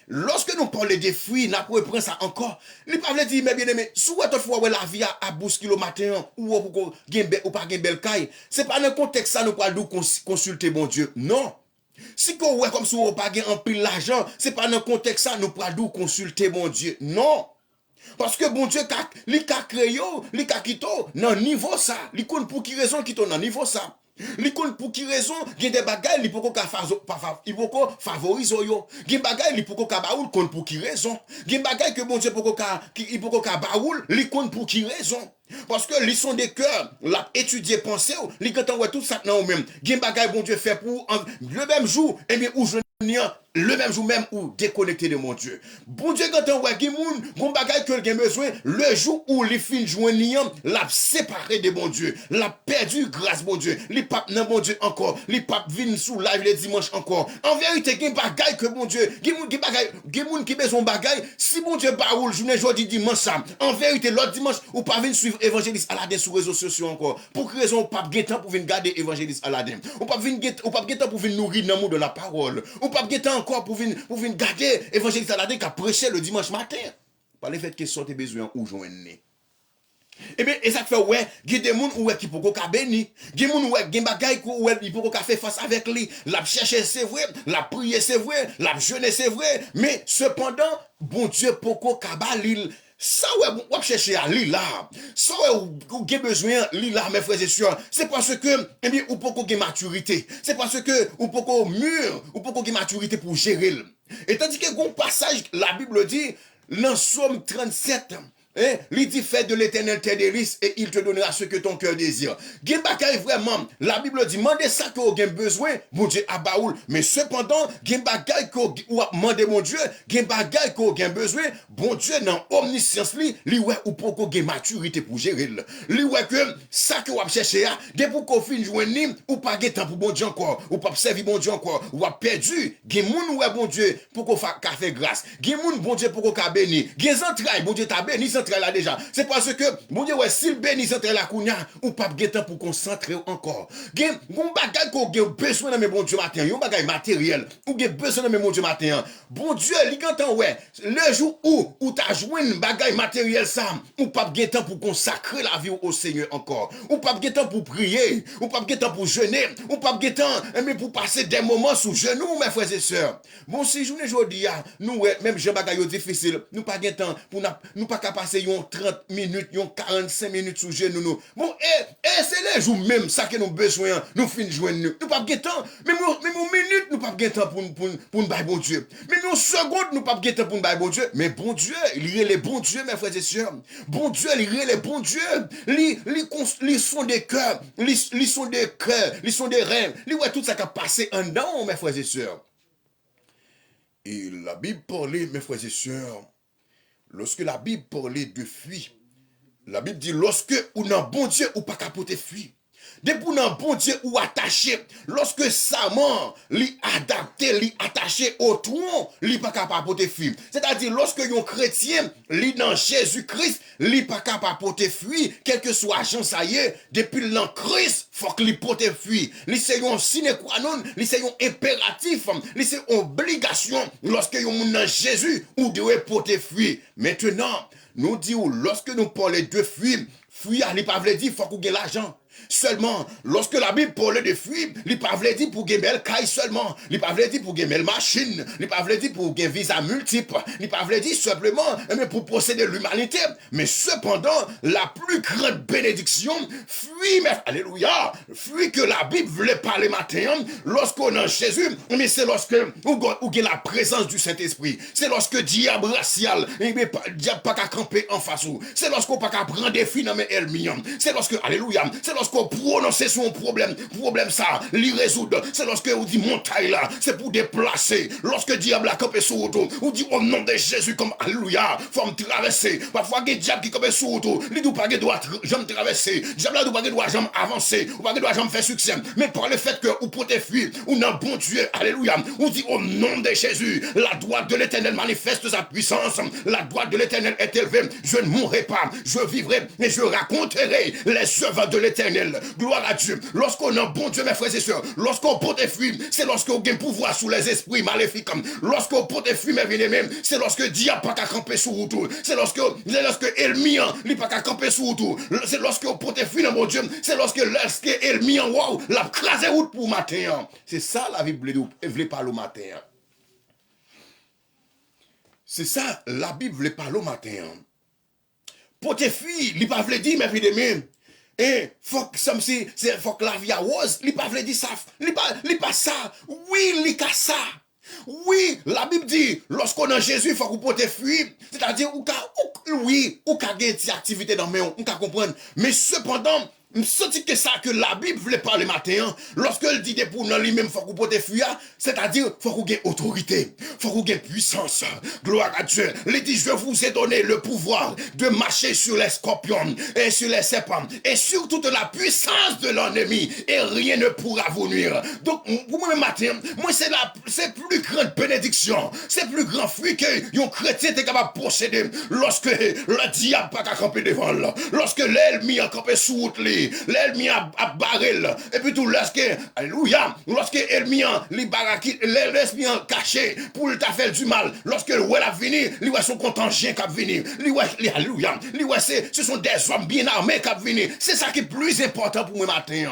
Lorsque nous parlons de fruits, nous pouvons prendre ça encore. Nous ne pouvons pas dire, mais bien aimé, si vous la vie à bousculer le matin, ou pas une belle caille, ce n'est pas dans le contexte ça, nous pouvons consulter mon Dieu. Non. Si vous avez comme si vous n'avez pas un pile d'argent, ce n'est pas dans le contexte ça, nous pouvons consulter mon Dieu. Non. Parce que bon Dieu, il a créé, il a quitté dans niveau ça. Il connaît pour qui raison qu'il est dans niveau ça. Il connaît pour qui raison, il y a des bagages, il peut favoriser yo. Il y a des bagages, il peut baoul, connaît pour qui raison. Il y a des bagages que bon Dieu peut baoul, il connaît pour qui raison. Parce que ils sont des cœurs, l'a étudier, penser, ils quand tout ça dans eux-mêmes. Il y a des bagages bon Dieu fait pour le même jour, et bien où je le même jour même ou déconnecté de mon Dieu. Bon Dieu quand on voit moun, bon bagay que le besoin, le jour où les fins joignant, l'a séparé de mon Dieu, l'a perdu grâce mon Dieu. Les papes nan bon Dieu encore, les papes viennent sous live les dimanches encore. En vérité, gen bagay que mon Dieu, gen moun qui besoin bagay, si mon Dieu baoul journée jeudi dimanche ça. En vérité l'autre dimanche ou pas venir suivre évangéliste Aladin sur réseaux sociaux encore. Pour quelle raison pas temps pour venir garder évangéliste Aladin. Ou pas temps pour venir nourrir l'amour de la parole. Ou pas temps encore pour venir garder évangéliste Aladin qui a prêché le dimanche matin. Par le fait que sortent besoin ou joindre. Eh bien, et ça fait ouais, il y a des gens qui peuvent pas bénir. Il y a des gens qui peuvent pas faire face avec lui. La chercher c'est vrai, la prier c'est vrai, la jeûner c'est vrai, mais cependant, bon Dieu peut pas l'île. Ça ouais, on chercher à l'île là. Ça ouais, ou avez besoin l'île là mes frères et sœurs. C'est parce que eh bien ou pas de maturité. C'est parce que ou pas mûr, ou pas de maturité pour gérer. Et tandis que un passage la Bible dit dans Somme 37 il dit fait de l'Éternel tes délices et il te donnera ce que ton cœur désire. Gen bagay vraiment, la Bible dit mandez ça que vous avez besoin, mon Dieu a baoul, mais cependant gen bagay que vous demandez mon Dieu, gen bagay que vous avez besoin, bon Dieu dans omniscience li ouais ou pour qu'on ait maturité pour gérer li ouais que ça que vous cherchez dès pour qu'on fin joindre ou pas gen temps pour bon Dieu encore, ou pas servir bon Dieu encore, ou a perdu, gen moun ouais bon Dieu pour qu'on fasse grâce, gen moun bon Dieu pour qu'on béni, gen entrailles bon Dieu t'a béni là déjà. C'est parce que, mon Dieu, ouais, s'il bénit centre la kounya, ou pas de pour concentrer encore. Gen, bon bagay qu'on a besoin de mes bon Dieu matin, yon bagay matériel, ou gen besoin de mes bon Dieu matin. Bon Dieu, li gantan, ouais, le jour où t'as joué un bagay matériel ça, ou pas de temps pour consacrer la vie au Seigneur encore. Ou pas de temps pour prier, ou pas de temps pour jeûner, ou pas de temps, mais pour passer des moments sous genoux, mes frères et sœurs. Bon, si journée aujourd'hui, nous, même j'ai bagay difficile, nous pas de temps pour nous pas passer passer 30 minutes, 45 minutes sous genou nous. Bon, c'est les jours même ça que nous besoin, nous fin joindre nous. Nous pas de temps, même une minute nous pas de temps pour nous bailler bon Dieu. Même une seconde nous pas de temps pour nous bailler bon Dieu, mais bon Dieu, il est les bons Dieu mes frères et sœurs. Bon Dieu, il est les bons Dieu. Ils sont des cœurs, ils sont des cœurs, ils sont des rêves. Ils voient tout ça qui a passé en dedans mes frères et sœurs. Et la Bible parlait, mes frères et sœurs, lorsque la Bible parlait de fuir, la Bible dit, lorsque ou non bon Dieu ou pas capoter fuir. Depuis non bon Dieu ou attaché, lorsque Saman li adapté, li attaché au tronc, li pas capable de fuir. C'est-à-dire, lorsque un chrétien li dans Jésus-Christ, li pas capable de fuir, quel que soit agent ça y est, depuis l'an Christ, faut que li pote fuir. Li c'est un sine qua non, li c'est un impératif, li c'est une obligation, lorsque yon moun dans Jésus, ou doit pote fuir. Maintenant, nous disons, lorsque nous parlons de fuir, fuir, li pas veut dire faut qu'on ait l'argent. Seulement, lorsque la Bible parle de fuir, il pas veut dire pour gagner caille seulement, il pas veut dire pour gagner machine, il pas veut dire pour gagner visa multiple, il pas veut dire simplement mais pour posséder l'humanité. Mais cependant, la plus grande bénédiction, fuit, mais alléluia, fuit que la Bible voulait parler matin, lorsqu'on a Jésus, mais c'est lorsque on a la présence du Saint-Esprit. C'est lorsque diable racial, diable pas qu'à camper en face ou. C'est lorsqu'on pas qu'à prendre des filles dans mes elmiens. C'est lorsque, alléluia, c'est lorsqu'on prononce son problème ça, l'y résoudre. C'est lorsque on dit montagne là, c'est pour déplacer. Lorsque diable a campé sur auto, on dit au nom de Jésus comme alléluia, faut me traverser. Parfois il y a diable qui campé sur auto, il dit pas que doit jamais traverser. Diable là doit pas doit jamais avancer, ou pas doit jamais faire succès. Mais par le fait que ou pour te fuir, ou non bon Dieu, alléluia, on dit au nom de Jésus, la droite de l'Éternel manifeste sa puissance. La droite de l'Éternel est élevée. Je ne mourrai pas, je vivrai et je raconterai les œuvres de l'Éternel. Gloire à Dieu. Lorsqu'on a bon Dieu, mes frères et sœurs, lorsqu'on peut te fuir, c'est lorsqu'on a un pouvoir sous les esprits maléfiques. Lorsqu'on peut te fuir, mes bien-aimés, c'est lorsque diable pas qu'à camper sur autour. C'est lorsque ennemi, il pas qu'à camper sur autour. C'est lorsqu'on peut te fuir, mon Dieu. C'est lorsque ennemi, wow, la crasé route pour matin. C'est ça la Bible voulait parler au matin. C'est ça la Bible voulait parler au matin. Pour te fuir, il pas voulait dire, mes bien-aimés. Et faut que la vie a rose, il pas veut dire ça, il pas ça. Oui, il a ça. Oui, la Bible dit, lorsqu'on a Jésus, il faut qu'on peut fuir. C'est-à-dire, oui, ou qu'a des activités dans le monde, on peut comprendre. Mais cependant, c'est que ça que la Bible voulait parler matin, lorsqu'elle dit pour nous lui-même, faut qu'on peut fuir, c'est-à-dire, faut qu'on ait autorité, faut qu'on ait puissance. Gloire à Dieu. Il dit, je vous ai donné le pouvoir de marcher sur les scorpions et sur les serpents et sur toute la puissance de l'ennemi et rien ne pourra vous nuire. Donc, pour moi, matin, moi, c'est plus grande bénédiction, c'est plus grand fruit que un chrétien est capable de posséder lorsque le diable pas qu'à camper devant là, lorsque l'ennemi a campé sous lui. L'ennemi a barré et puis tout lorsque alléluia lorsque l'ennemi les baraki l'ennemi caché pour t'a faire du mal lorsque le a venu lui voit son contingent qui a venu lui voit alléluia lui voit ce sont des hommes bien armés qui a venu c'est ça qui est plus important pour moi matin.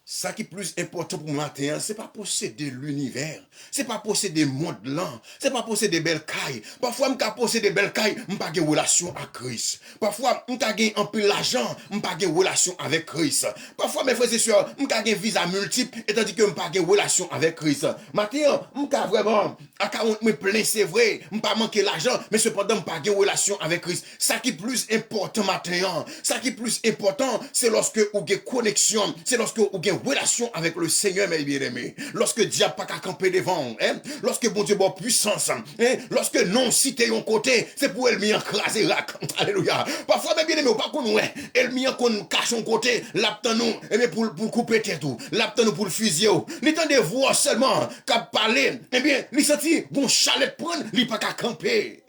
Ça qui est plus important pour moi, c'est pas posséder l'univers, c'est pas posséder le monde là, c'est pas posséder belles cailles. Parfois, je posséder belles cailles, je n'ai pas de relation avec Christ. Parfois, je gagne un peu l'argent, je n'ai pas de relation avec Christ. Parfois, mes frères et sœurs, je gagne un visa multiple, et tandis que je n'ai pas de relation avec Christ. Maintenant, je vraiment, me plein, c'est vrai, je n'ai pas manqué l'argent, mais cependant, je n'ai pas de relation avec Christ. Ça qui est plus important maintenant, ça qui est plus important, c'est lorsque vous avez connexion, c'est lorsque vous avez relation avec le Seigneur, mes bien-aimés. Lorsque Dieu pas qu'à camper devant, hein? Lorsque bon Dieu a puissance, hein? Lorsque non cité un côté, c'est pour elle m'y écraser. Alléluia. Parfois, mes bien-aimés, pas qu'on ouais, elle m'y qu'on cache un côté, l'aptan nous, et pour couper tête tout, l'aptan nous pour le fusiller. Les temps de voir seulement, qu'à parler, eh bien, les senti, bon chalet prendre, li pas qu'à camper.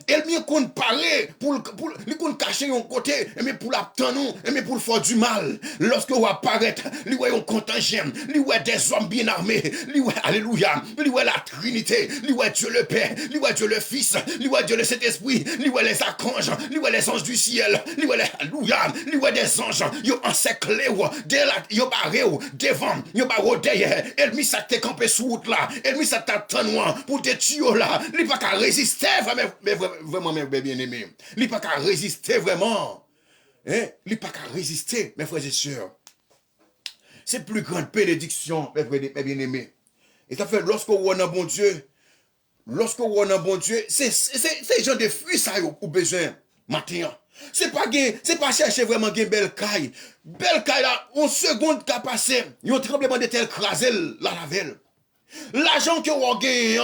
Elle m'y qu'on parler, pour li qu'on cacher un côté, et pour l'aptan nous, et pour le faire du mal. Lorsque vous apparaît, li voit un contingent, li ouais des hommes bien armés, li ouais alléluia, li ouais la Trinité, li ouais Dieu le Père, li ouais Dieu le Fils, li ouais Dieu le Saint-Esprit, li ouais les archanges, li ouais les anges du ciel, li ouais les alléluia, li ouais des anges, yo encerclé ou, yo barré ou, devant, yo barré derrière, elle mis sa tête campé sous route là, elle mis sa tête noire pour te tuer là, li pas qu'à résister vraiment mes bien aimés, li pas qu'à résister vraiment, hein, li pas qu'à résister mes frères et sœurs. C'est plus grande bénédiction mes bien aimés. Et ça fait lorsqu'on a un bon Dieu, c'est genre de fruits ça ou besoin matin. C'est pas chercher vraiment une belle caille. Belle caille là, en seconde qu'a passé, un tremblement de terre crasé la lavelle. L'argent que vous gagnez,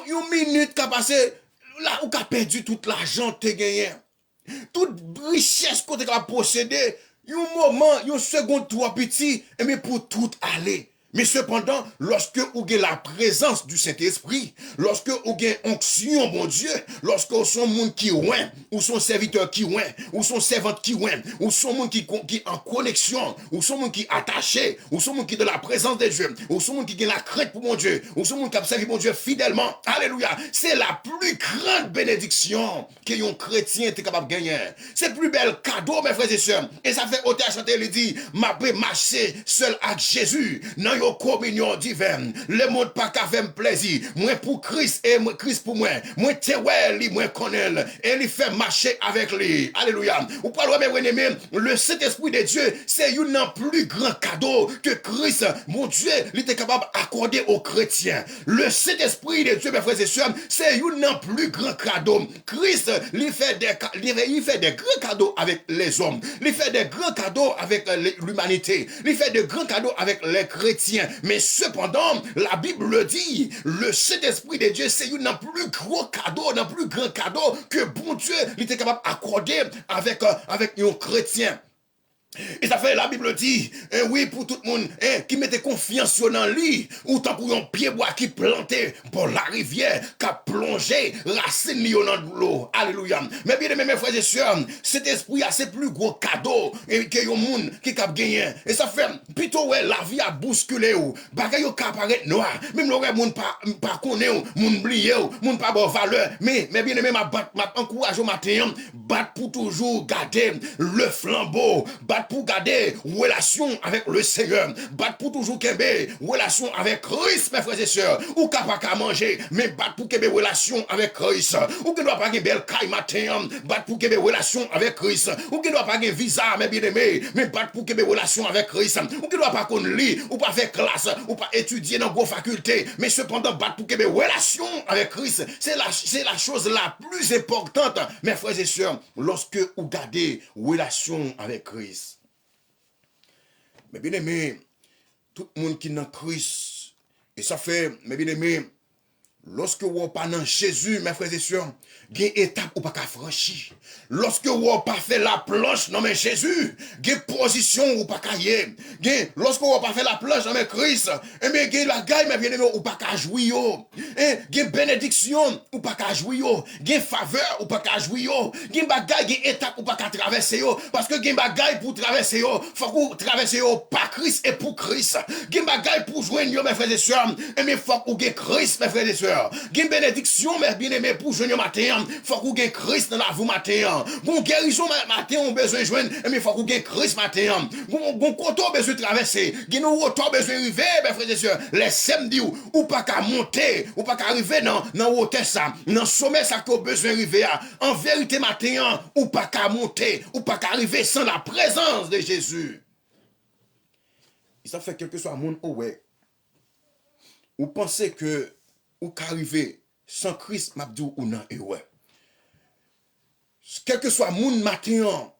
une minute qu'a passé, là où qu'a perdu tout l'argent que tu gagné. Toute richesse que tu as possédé, un moment, une seconde trop petit, mais pour tout aller. Mais cependant, lorsque vous avez la présence du Saint-Esprit, lorsque vous avez onction, bon Dieu, lorsque vous sont monde qui ouin, ou son serviteur qui ouin, ou son servante qui ouin, ou son monde qui en connexion, ou son monde qui attaché, ou son monde qui de la présence de Dieu, ou son monde qui a la crainte pour mon Dieu, ou son monde qui a servi mon Dieu fidèlement. Alléluia. C'est la plus grande bénédiction qu'un chrétien est capable de gagner. C'est le plus bel cadeau, mes frères et sœurs. Et ça fait ôter à chanter, il dit, m'a marché seul avec Jésus. Non, communion divine, le monde pas qu'à faire plaisir, moi pour Christ et moi Christ pour moi, moi terre lui, moi connais, et il fait marcher avec lui, alléluia. Ou pas loin, mes amis, le Saint-Esprit de Dieu, c'est un plus grand cadeau que Christ, mon Dieu, il était capable d'accorder aux chrétiens. Le Saint-Esprit de Dieu, mes frères et sœurs, c'est un plus grand cadeau. Christ, il fait des grands cadeaux avec les hommes, il fait des grands cadeaux avec l'humanité, il fait de grands cadeaux avec les chrétiens. Mais cependant, la Bible le dit, le Saint-Esprit de Dieu, c'est un plus gros cadeau, un plus grand cadeau que bon Dieu était capable d'accorder avec un chrétien. Et ça fait, la Bible dit, oui, pour tout le monde qui mettait confiance dans lui, ou tant pour un pied bois qui plantait pour la rivière, qui a plongé, racine dans l'eau. Alléluia. Mais bien, mes frères et sœurs, cet esprit a ses plus gros cadeaux que le monde qui a gagné. Et ça fait, plutôt, ouais, la vie a bousculé, ou, bagay yo ka paraître noir, même le monde pas connaît, monde oublié, monde pas bon valeur, mais bien, m'a encourage au matin, battre pour toujours garder le flambeau, battre pour garder relation avec le Seigneur, battre pour toujours qu'aimer relation avec Christ, mes frères et sœurs, ou capable à manger, mais battre pour qu'aimer relation avec Christ, ou que doit pas une belle caille matin, battre pour qu'aimer relation avec Christ, ou que doit pas un visa, mais bien aimé, mais battre pour qu'aimer relation avec Christ, ou que doit pas qu'on lit, ou pas faire classe, ou pas étudier dans vos facultés, mais cependant battre pour qu'aimer relation avec Christ, c'est la chose la plus importante, mes frères et sœurs, lorsque vous gardez relation avec Christ. Mais bien aimé, tout le monde qui est dans Christ, et ça fait, mais bien aimé, lorsque vous n'êtes pas dans Jésus, mes frères et sœurs, il y a une étape où vous pas franchir. Lorsque vous n'avez pas fait la planche dans Jésus, il y a une position où vous pas cailler. Lorsque vous n'avez pas fait la planche dans Christ, il y a la gaille, mais bien aimé, où pas jouir. Il y a une bénédiction où pas jouir. Il y a une faveur où pas jouir. Il y a une bagaille, il y a une étape où pas traverser. Parce que il y a une bagaille pour traverser. Il faut que vous traversiez par Christ et pour Christ. Il y a une bagaille pour joindre, mes frères et sœurs. Mais il faut que vous ayez Christ, mes frères et sœurs. Il y a une bénédiction, mes bien-aimés, pour joindre matin. Il faut que vous ayez Christ dans la vie matin. Bon guérison matin, on besoin de joindre, mais il faut que vous ayez Christ matin. Bon côté, on besoin de traverser. Il y a besoin d'arriver, mes frères et sœurs. Les samedis, ou pas qu'à monter, ou pas qu'à arriver dans hauteur ça, dans sommet ça que vous besoin d'arriver. En vérité matin, ou pas qu'à monter, ou pas qu'à arriver sans la présence de Jésus. Et ça fait quelque chose à mon ouais. Vous pensez que ou qu'arriver sans Christ m'abdou ou non et ouais. Quel que soit moun matin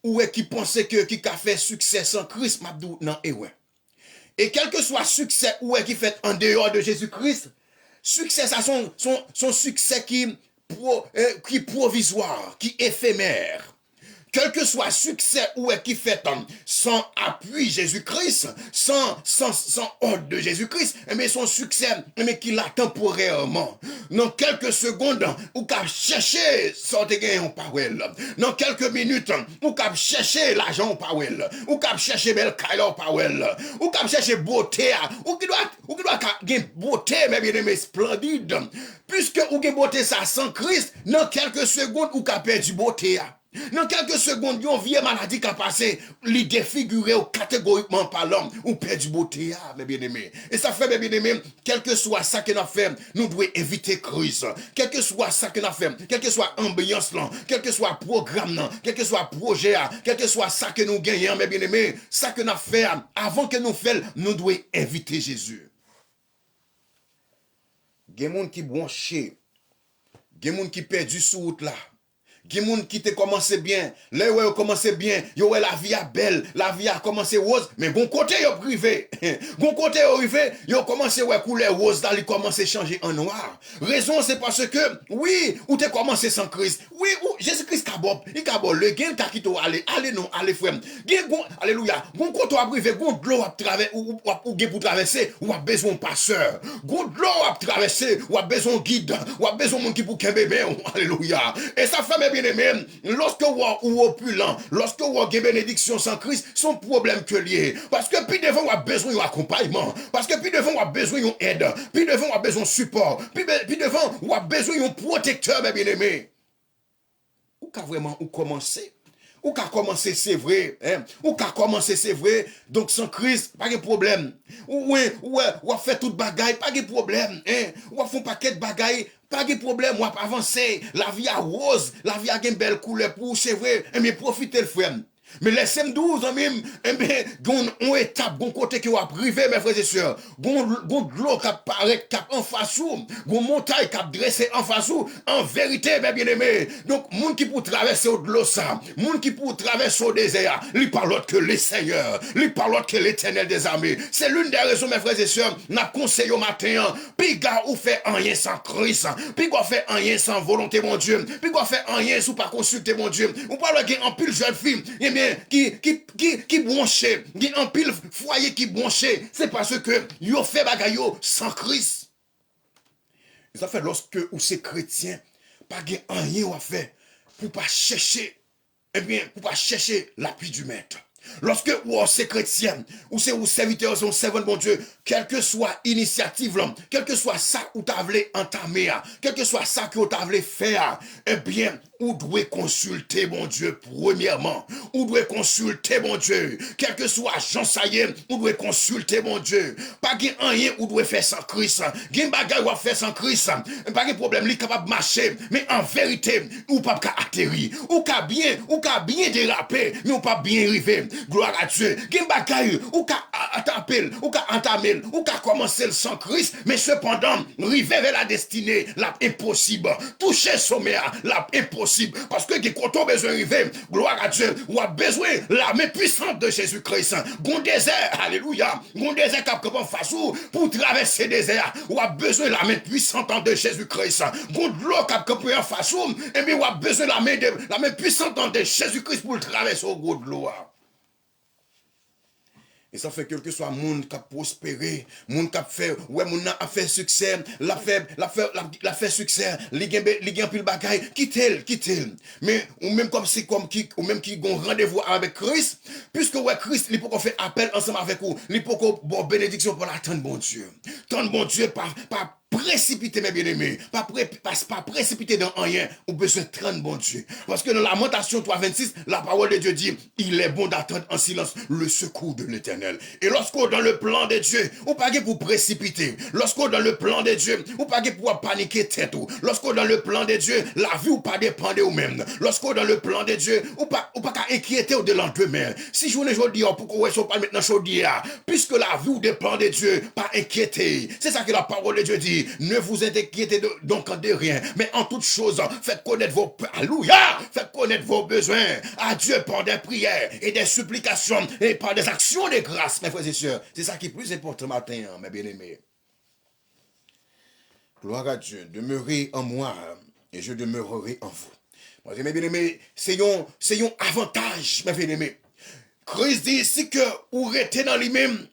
ou qui pensait que qui a fait succès sans Christ m'abdou non et ouais. Et quel que soit succès ou qui fait en dehors de Jésus-Christ, succès ça son succès qui provisoire, qui éphémère, quel que soit succès ou est qui fait sans appui Jésus-Christ, sans ordre de Jésus-Christ, mais son succès, mais qu'il a temporairement. Dans quelques secondes, ou qu'à chercher sortir gain en parole. Dans quelques minutes, ou qu'à chercher l'argent en parole. Ou qu'à chercher belle caille en parole. Ou qu'à chercher beauté, ou qui doit gagner beauté, mais bien aimé splendide. Puisque ou gagne beauté ça sans Christ, dans quelques secondes, ou qu'à perdre du beauté. Dans quelques secondes, yon vieille maladie qui a passé, li défiguré catégoriquement par l'homme, ou perdu beauté, mes bien-aimés. Et ça fait, mes bien-aimés, quel que soit ça que nous fait, nous devons éviter crise. Quel que soit ça que nous fait, quel que soit ambiance là, quel que soit programme là, quel que soit projet, quel que soit ça que nous gagnons, mes bien-aimés, ça que nous fait, avant que nous fassions, nous devons éviter Jésus. Il y a des gens qui branchent, il y a des gens qui perdent sous route là. Gen moun qui te commencé bien, là où yo commencé bien, yo la vie a belle, la vie a commencé rose, mais bon côté yo privé. Bon côté yo privé, yo commencé ouais couleur rose, là il commencé changer en noir. Raison c'est parce que oui, ou te commencé sans Christ. Oui, ou Jésus-Christ kabob, il kabob le gen ka kito aller non, aller frère. Gen bon alléluia. Bon côté a privé, gon de l'eau a traverser ou gen pour traverser, ou a besoin pasteur. Gon de l'eau a traverser, ou a besoin guide, ou a besoin moun qui pour kembe ben. Alléluia. Et ça fait bien-aimé, lorsque ou opulent, lorsque vous avez bénédiction sans Christ, son problème que lié. Parce que puis devant, vous avez besoin d'accompagnement. Parce que puis devant, vous avez besoin d'aide. Puis devant, vous avez besoin de support. Puis devant, vous avez besoin d'un protecteur, mes bien-aimés. Ou qu'a vraiment ou commencer? Ou qu'a commencer, c'est vrai. Hein? Ou qu'a commencer, c'est vrai. Donc sans Christ, pas de problème. Ou a fait toute bagaille, pas de problème. Hein? Ou a fait un paquet de bagaille. Pas de problème, on va avancer. La vie a rose, la vie a une belle couleur pour c'est vrai. Mais profitez le frère. Mais laissez-moi 12 ans même, on étape, on côté qui va priver, mes frères et sœurs. Gon de l'eau qui apparaît, qui en face ou, gon montagne qui a dressé en face ou, en vérité, mes bien-aimés. Donc, moun qui pour traverser au de l'eau ça, moun qui pour traverser au désert, lui parle autre que les seigneurs, lui parle autre que l'éternel des armées. C'est l'une des raisons, mes frères et sœurs, n'a conseillé au matin, puis gars ou fait rien sans Christ, puis gars fait rien sans volonté, mon Dieu, puis gars fait rien sous pas consulter, mon Dieu. On parle qu'il y a un pile jeune fille, eh bien, qui branché, qui en pile foyer qui branché, c'est parce que yo fait bagayo sans Christ. Ça fait lorsque ou c'est chrétien, pas rien à faire pour pas chercher, eh bien, pour pas chercher l'appui du maître. Lorsque vous c'est chrétien, ou c'est ou serviteur, son servant bon Dieu, quelle que soit initiative, quel que soit ça où tu as voulu entamer, quel que soit ça que tu as voulu faire, eh bien, ou doit consulter mon Dieu premièrement, ou doit consulter mon Dieu, quel que soit Jean Sayem, ou doit consulter mon Dieu, pas qu'il rien ou doit faire sans Christ, gen bagay ou faire sans Christ, pas de problème, il est capable de marcher, mais en vérité, ou pas atterrir, ou bien déraper, mais ou pas bien arriver. Gloire à Dieu. Gen bagay ou ka atapel, ou ka entamel, ou ka commencer sans Christ, mais cependant, river vers la destinée, la impossible. Toucher sommet, la impossible. Parce que quand on a besoin d'arriver, gloire à Dieu, ou a besoin la main puissante de Jésus-Christ. Gon désert, alléluia. Gon désert qui a face pour traverser le désert, ou a besoin la main puissante de Jésus-Christ. Gon de l'eau qui a face et bien ou a besoin la main puissante de Jésus-Christ pour traverser au gros de l'eau. Et ça fait quel que soit monde qui a prospéré, monde qui a fait, ouais, monde a fait succès, la fait succès, les gain pile bagaille, quitte. Mais, ou même comme c'est comme qui, ou même qui ont rendez-vous avec Christ, puisque ouais, Christ, il peut qu'on fait appel ensemble avec vous, il peut qu'on bon bénédiction pour l'attendre bon Dieu. Tant bon Dieu, pas précipiter mes bien-aimés, pas précipiter dans rien, ou besoin de 30 bon Dieu. Parce que dans Lamentation 3:26, la parole de Dieu dit, il est bon d'attendre en silence le secours de l'Éternel. Et lorsqu'on dans le plan de Dieu, ou pas pour précipiter, lorsqu'on dans le plan de Dieu, ou pas pour paniquer tête, lorsqu'on dans le plan de Dieu, la vie ou pas dépend de vous-même. Lorsqu'on dans le plan de Dieu, ou pas inquiéter au lendemain. Si je vous dis, pourquoi vous ne pas maintenant chaudière, puisque la vie ou dépend de Dieu, pas inquiéter. C'est ça que la parole de Dieu dit. Ne vous inquiétez donc de rien, mais en toute chose, faites connaître vos alléluia, faites connaître vos besoins à Dieu par des prières et des supplications et par des actions de grâce, mes frères et sœurs. C'est ça qui est plus important matin, mes bien-aimés. Gloire à Dieu, demeurez en moi et je demeurerai en vous. Parce que, mes bien-aimés, c'est un avantage, mes bien-aimés. Christ dit ici que vous restez dans lui-même,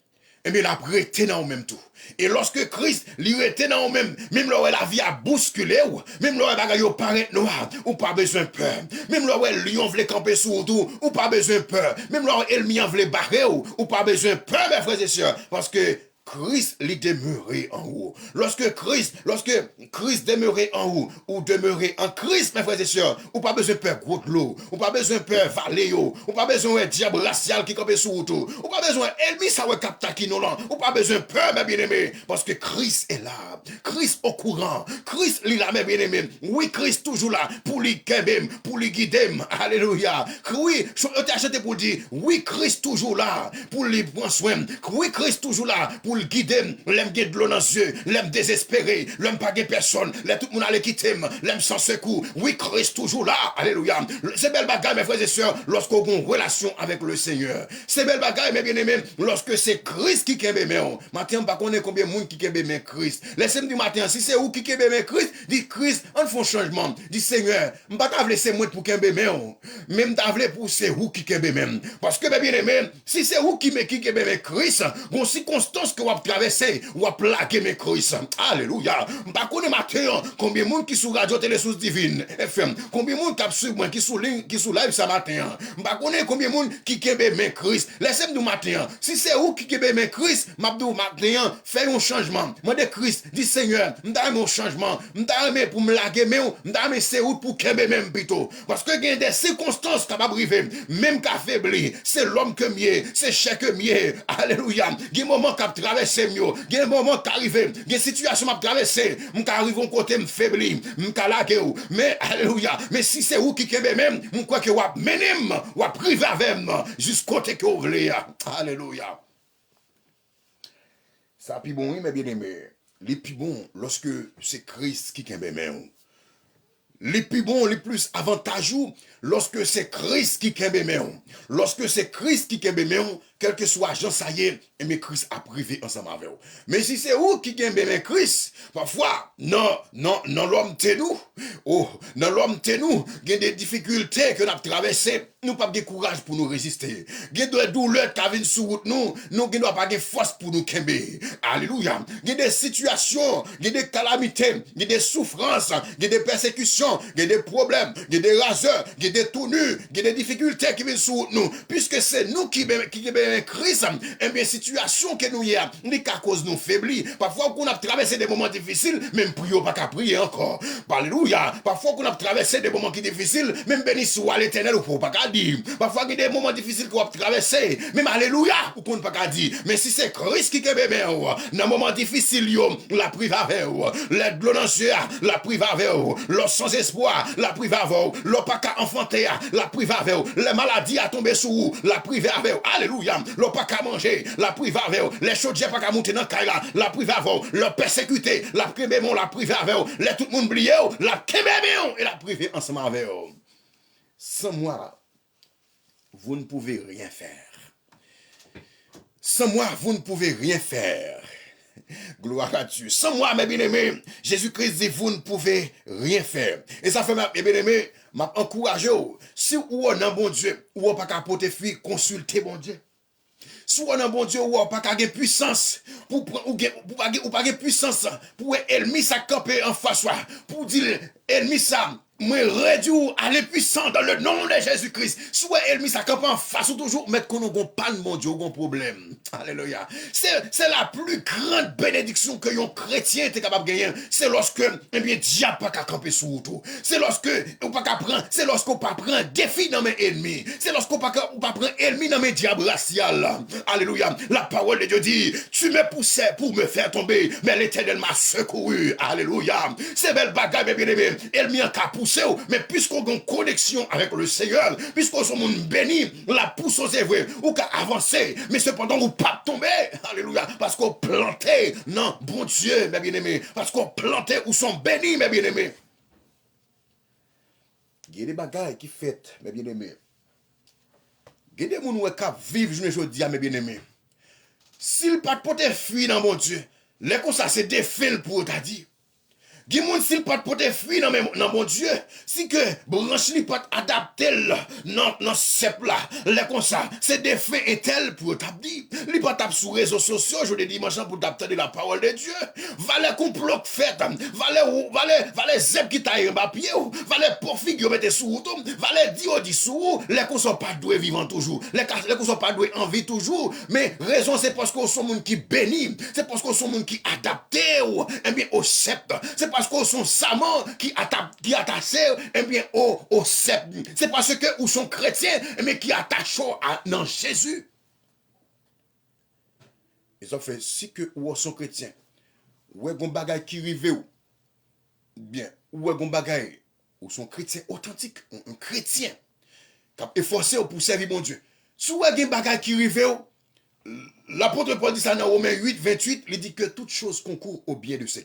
et bien, il a rester dans vous-même tout. Et lorsque Christ lui reste dans vous-même, même là où la vie a bousculé, même là où la bagaille paraît noir, ou pas besoin de peur. Même là où le lion voulait camper sur tout, ou pas besoin de peur. Même là où l'ennemi voulait barrer, ou pas besoin de peur, mes frères et sœurs. Parce que Christ lui demeurait en haut. Lorsque Christ demeurait en haut, ou demeurait en Christ, mes frères et sœurs, ou pas besoin de peur gros de l'eau, ou pas besoin de peur valéo, ou pas besoin de diable racial qui campe sur tout, ou pas besoin d'ennemi ça va capter qui nous là, ou pas besoin de peur, mes bien-aimés, parce que Christ est là. Christ au courant. Christ, il là, mes bien-aimés. Oui, Christ toujours là, pour lui guider, pour lui guider. Alléluia. Oui, je t'ai acheté pour dire, oui, Christ toujours là, pour lui prendre soin. Oui, Christ toujours là, pour le guider, l'aime guider de l'eau dans les yeux, l'aime désespéré, l'aime pas de personne, l'aime tout le monde aller quitter, l'aime sans secours. Oui, Christ toujours là, alléluia. C'est belle bagarre, mes frères et sœurs, lorsqu'on a une relation avec le Seigneur. C'est belle bagarre, mes bien-aimés, lorsque c'est Christ qui kembe men. Maintenant, on ne sait pas combien de monde qui kembe men Christ. Laissez-moi dire matin, si c'est où qui kembe men Christ, dit Christ, on fait un changement. Dit Seigneur, je ne vais pas laisser moi pour kembe men. Même t'avler pour c'est où qui kembe men. Parce que, mes bien-aimés, si c'est où qui kembe men Christ, bon circonstance que vous avez traversé, vous avez plaqué mes Christ. Alléluia. Je ne sais pas matin, combien de monde qui sous radio télé sous divine FM, combien de monde qui suivent moi, qui sous ligne, qui sous live ce matin. Je ne sais pas combien de monde qui kembe men Christ. Laissez-moi dire matin, si c'est où qui kembe men Christ, m'abdou matin, fait un changement. Moi de Christ, dit Seigneur, m'da un changement, m'da pour me laguer mais m'da c'est où pour kembe même plutôt. Parce que il y a des circonstances qui peuvent arriver, même qu'à faibli, c'est l'homme que mieux, c'est chèque mieux. Alléluia. Il y a des moments qui traversé mieux, il y a des moments qui arrivent, il y a des situations qui traversé, m'ka arrive un côté m'faibli, m'ka laguer ou. Mais alléluia, mais si c'est où qui kembe même, m'kwa que wap menem, wap privé avec jusqu'au côté que vous voulez. Alléluia. Ça puis bon, oui, mes bien-aimés. Les plus bons, lorsque c'est Christ qui kembe men. Les plus bons, les plus avantageux, lorsque c'est Christ qui kembe men. Lorsque c'est Christ qui kembe men, quel que soit Jean ça y est, et mais Christ a privé ensemble avec vous. Mais si c'est vous qui kembe men Christ, parfois, non, l'homme t'es nous. Oh, non, l'homme t'es nous. Il y a des difficultés que nous avons traversées. Nous pas de courage pour nous résister. Il y a des douleurs qui viennent sur route nous n'avons pas de force pour nous kembe. Alléluia. Il y a des situations, il y a des calamités, il y a des souffrances, il y a des persécutions, il y a des problèmes, il y a des raseurs, il y a des tournures, il y a des difficultés qui viennent sur route nous. Puisque c'est nous qui Christ, et bien situation que nous y a, ni qu'à cause nous faiblis. Parfois qu'on a traversé des moments difficiles, même prier pas qu'à prier encore. Alléluia. Parfois qu'on a traversé des moments qui difficiles, même béni soit l'éternel ou pas qu'à dire. Parfois qu'il y a des moments difficiles qu'on a traversé, même alléluia ou qu'on pas qu'à dire. Mais si c'est Christ qui est bien, dans moment difficile, la prive avec vous. L'aide de l'anxieux, la prive avec vous. L'or sans espoir, la prive avec vous. L'or pas qu'à enfanter, la prive avec vous. Les maladies à tomber sur vous, la prive avec vous. Alléluia. L'on pas qu'à manger, la prive avec vous. Les chaudières pas qu'à monter dans le caille là, la prive avec vous. Le persécuté, la prive avec vous, la prive avec vous. Les tout le monde oublié, la prive et la prive ensemble avec vous. Sans moi, vous ne pouvez rien faire. Sans moi, vous ne pouvez rien faire. Gloire à Dieu. Sans moi, mes bien-aimés, Jésus-Christ dit, vous ne pouvez rien faire. Et ça fait, mes bien-aimés, m'a encouragé. Si vous êtes un bon Dieu, ou pas qu'à porter fuir, consultez bon Dieu. Si vous êtes un bon Dieu, ou pas qu'à puissance, ou pas de puissance, pour ennemi ça camper en face, pour dire, ennemi ça, moi réduire à l'impuissant dans le nom de Jésus-Christ. Soit ennemi ça campe en face ou toujours mettre qu'on n'a pas de mon Dieu, un problème. Alléluia. C'est la plus grande bénédiction que un chrétien est capable de gagner. C'est lorsque, eh bien, diable pas qu'à camper sur tout. C'est lorsque, on pas qu'à prendre, c'est lorsqu'on pas prend défi dans mes ennemis. C'est lorsqu'on pas prend ennemi dans mes diables raciales. Alléluia. La parole de Dieu dit, tu me poussais pour me faire tomber, mais l'Éternel m'a secouru. Alléluia. C'est belle bagarre, mes bien-aimés. Ennemi en cas poussé, mais puisqu'on a une connexion avec le Seigneur, puisqu'on sommes béni, la pousse aux œuvres, ou qu'à avancer, mais cependant, ou pas tomber. Alléluia. Parce qu'on plantait, non, bon Dieu, mes bien-aimés. Parce qu'on plantait ou sont bénis, mes bien-aimés. Il y a des bagailles qui font, mes bien-aimés. Il y a des gens qui vivent, je dis à mes bien-aimés. S'il pas de fuir dans mon Dieu, les comme ça, c'est des faits pour t'a dit. Gen moun s'il pas pote fui dans mon Dieu, si que branche li pas adapter dans sep là, les comme ça, c'est des faits et tels pour tap dit, li pas tap sur réseaux sociaux, je dis machin pour tap de la parole de Dieu. Valait complot fait, valait zeb qui taille en pied, valait profit qui mette sous ou valait di sous, les qu'on sont pas doués vivant toujours, les qu'on sont pas doués en vie toujours, mais raison c'est parce qu'on sont monde qui béni, c'est parce qu'on sont monde qui adapté ou eh bien au sceptre, c'est parce qu'on sont savants qui attachés eh bien au sceptre, c'est parce que ou sont chrétiens eh bien qui attachent dans Jésus. Ils ont fait si que ou sont chrétiens, ou est gon bagay qui rive ou bien ou est gon bagay ou sont chrétiens authentiques, un chrétien qui a efforcé pour servir mon Dieu. Si ou est gon bagay qui rive ou, l'apôtre Paul dit ça dans Romains 8, 28, il dit que toute chose concourt au bien de ceux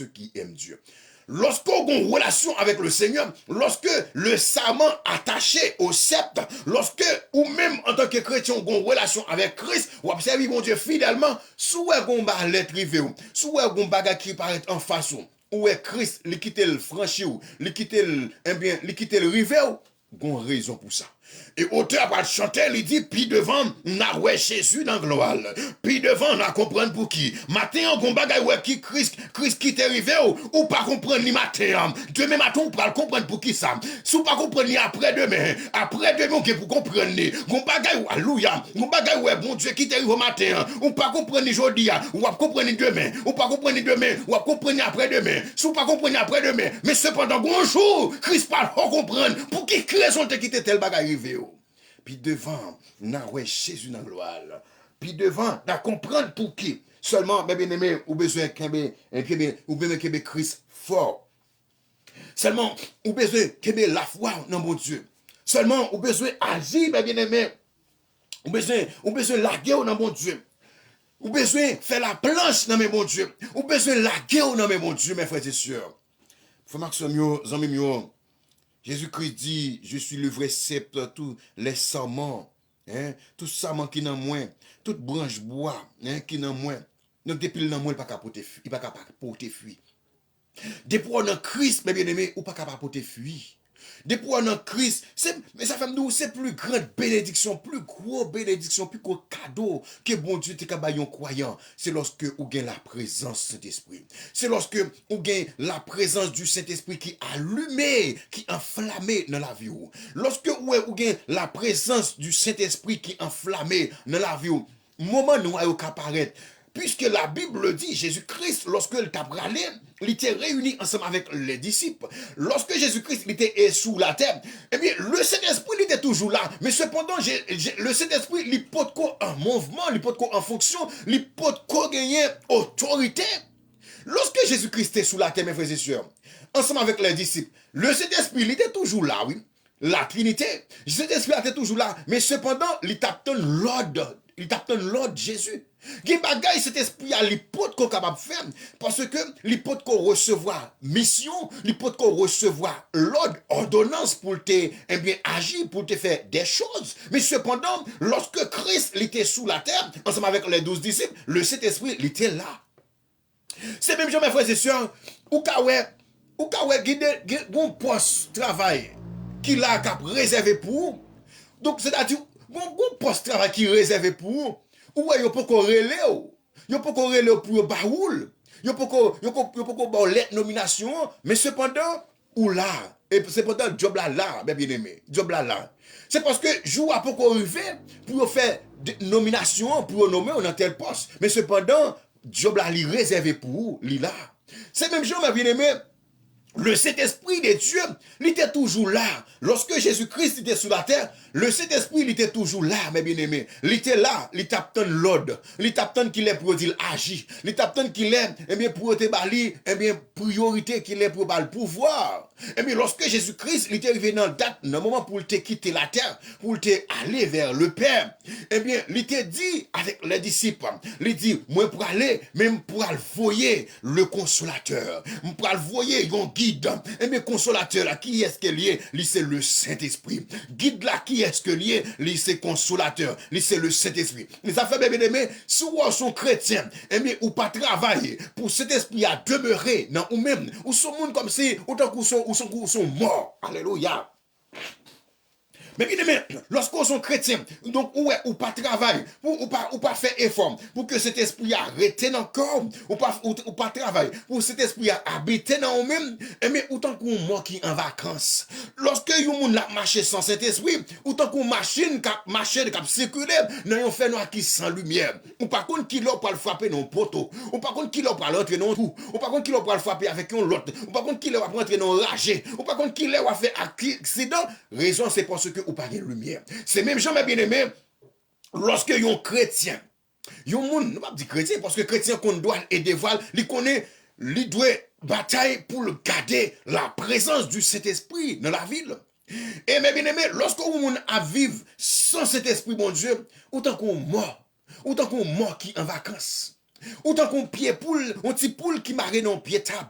qui aiment Dieu. Lorsqu'on a une relation avec le Seigneur, lorsque le serment attaché au sceptre, lorsque, ou même en tant que chrétien, on a une relation avec Christ, ou observe mon Dieu fidèlement, sous on va l'être rivé, sous on bagage qui paraît en façon, ou est Christ, il quitte le franchi, il quitte le rivé, on a raison pour ça. Et auteur va chanter, il dit, puis devant, n'a ouais Jésus dans gloire. Puis devant, n'a comprendre pour qui. Matin, on bagay ouais qui Christ qui t'est arrivé ou pas comprendre ni matin. Demain matin, on peut comprendre pour qui ça. Si on pas comprendre ni après-demain, on peut pour comprendre ni. On bagay alléluia. On bagay ouais bon Dieu qui t'est arrivé au matin. On pas comprendre ni aujourd'hui, ou pas comprendre ni demain. On pas comprendre ni demain, ou pas comprendre ni après-demain. Si on pas comprendre après-demain, mais cependant bonjour, Christ parle pour comprendre pour qui raison te quitter tel bagay arrivé. Puis devant, n'a ouais Jésus dans gloire. Puis devant, n'a comprendre pour qui. Seulement, mes bien-aimés, ou besoin de Christ fort. Seulement, ou besoin de la foi dans mon Dieu. Seulement, ou besoin d'agir, mes bien-aimés. Ou besoin de laguer dans mon Dieu. Ou besoin de faire la planche dans mon Dieu. Ou besoin de laguer dans mon Dieu, mes frères et sœurs. Faut maximum, amis mieux. Jésus-Christ dit, je suis le vrai sceptre, tous les sarments, tout sarment qui n'en moins, toute branche bois qui n'en moins. Donc depuis le moins, il pas capable porter fuir. Depuis on a Christ, mes bien-aimés, ou pas capable porter fuir. Depuis on a Christ, mais ça fait nous c'est plus grande bénédiction, plus gros bénédiction, plus gros cadeau que bon Dieu te capable yon croyant. C'est lorsque ou gain la présence du Saint-Esprit. C'est lorsque ou gain la présence du Saint-Esprit qui allumé, qui enflammé dans la vie. Lorsque ou gain la présence du Saint-Esprit qui enflammé dans la vie. Moment nous a apparaître. Puisque la Bible dit, Jésus-Christ, lorsqu'il t'a bralé, il était réuni ensemble avec les disciples. Lorsque Jésus-Christ était sous la terre, eh bien, le Saint-Esprit était toujours là. Mais cependant, le Saint-Esprit, il peut en mouvement, il peut en fonction, il peut gagner autorité. Lorsque Jésus-Christ était sous la terre, mes frères et sœurs, ensemble avec les disciples, le Saint-Esprit, il était toujours là, oui. La Trinité, le Saint-Esprit était toujours là. Mais cependant, il tape l'ordre. Il tape l'ordre Jésus. Qui bagaille cet esprit à l'hypothèse qu'on est capable de faire parce que l'hypothèse qu'on recevoir mission, l'hypothèse qu'on recevoir l'ordre, ordonnance pour te agir, pour te faire des choses. Mais cependant, lorsque Christ était sous la terre, ensemble avec les 12 disciples, le Saint-Esprit était là. C'est même, mes frères et sœurs, ou guide bon poste travail qui l'a réservé pour. Donc, c'est-à-dire, bon poste travail qui est réservé pour. Ou yo pas corrélé yo pas corrélé pour baoul yo pas lettre nomination mais cependant ou là et cependant job là bien aimé job là c'est parce que jour a pas arrivé pour faire nomination pour nommer dans tel poste mais cependant job là li réservé pour li là c'est même jour bien aimé. Le Saint-Esprit de Dieu, il était toujours là. Lorsque Jésus-Christ était sur la terre, le Saint-Esprit, il était toujours là, mes bien-aimés. Il était là, il tape l'ordre. Il tape qu'il est pour dire agir. Il tape qu'il est, pour te bali, priorité qu'il est pour le pouvoir. Et bien, lorsque Jésus-Christ, il était arrivé dans le moment pour te quitter la terre, pour te aller vers le Père, eh bien, il était dit avec les disciples, il dit, moi pour aller, même pour aller voyer le consolateur, pour aller voyer, yon guide guide. Et bien, consolateur là, qui est-ce qu'il est? Lui, c'est le Saint-Esprit. Guide là, qui est-ce que lui est? Lui, c'est consolateur. Lui, c'est le Saint-Esprit. Mais ça fait bien aimé, si vous sont chrétiens, et bien, ou pas travailler pour cet esprit à demeurer dans ou même, ou sont monde comme si, autant qu'ils sont morts. Alléluia. Mais bien aimé, lorsqu'on sont chrétiens, donc ou pas travail, ou pas faire effort pour que cet esprit arrête dans le corps, ou pas travail, pour cet esprit habiter dans nous-mêmes, mais autant qu'on mort qui en vacances. Lorsque yon moun la marche sans cet esprit, autant qu'on machine qui circuler, dans yon fait noir qui sans lumière. Ou par contre qui l'ont pas le frapper dans poteau, ou par contre qui l'ont pas l'entrer dans tout, ou par contre qui l'ont pas le frapper avec un l'autre, ou par contre qui l'ont pas rentrer dans ragé, ou par contre qui l'ont fait accident, raison c'est parce que ou pas de lumière. C'est même jamais bien aimé lorsque yon chrétien, yon moun, ne pas dire chrétien parce que chrétien qu'on doit aider voile, il connaît, il doit bataille pour le garder la présence du Saint-Esprit dans la ville. Et mais bien aimé, lorsque on a vivre sans cet esprit bon Dieu, autant qu'on mort qui en vacances, autant qu'on pied poule, un petit poule qui marre dans pied table.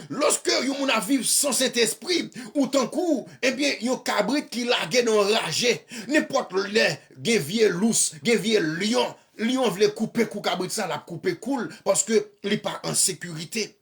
Lorsque yon a vivre sans cet esprit, ou tant coup, eh bien, yon cabrit qui lague dans ragé, n'importe les vieux lousse, vieux lion vle couper kou cabrit ça, la couper cool, parce que il n'est pas en sécurité.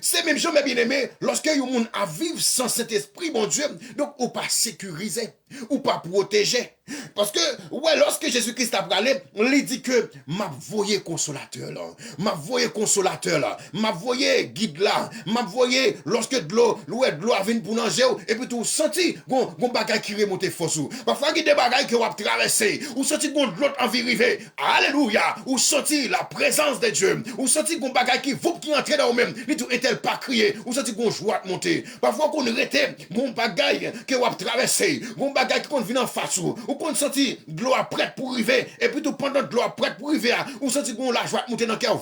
C'est même jamais bien aimé, lorsque yon a vivre sans cet esprit, mon Dieu, donc ou pas sécurisé, ou pas protégé. Parce que, ouais, lorsque Jésus-Christ a parlé, il dit que m'a voyé consolateur là, m'a voyé consolateur là, m'a voyé guide là, m'a voyé lorsque de l'eau a venu pour nager, et puis tout senti, gon bagay qui remonte force ou. Parfois, il y a des bagailles que vous avez traversé, ou senti gon de l'autre envie river, alléluia, ou senti la présence de Dieu, ou senti gon bagay qui entre dans vous-même, il tout est-elle pas crié, ou senti gon joie de monter. Parfois, qu'on rete, gon bagay que vous avez traversé, gon bagay qui vient en face ou qu'on senti de l'eau prête pour arriver, et puis tout pendant de l'eau prête pour arriver, ou senti qu'on la joie monter dans le cœur,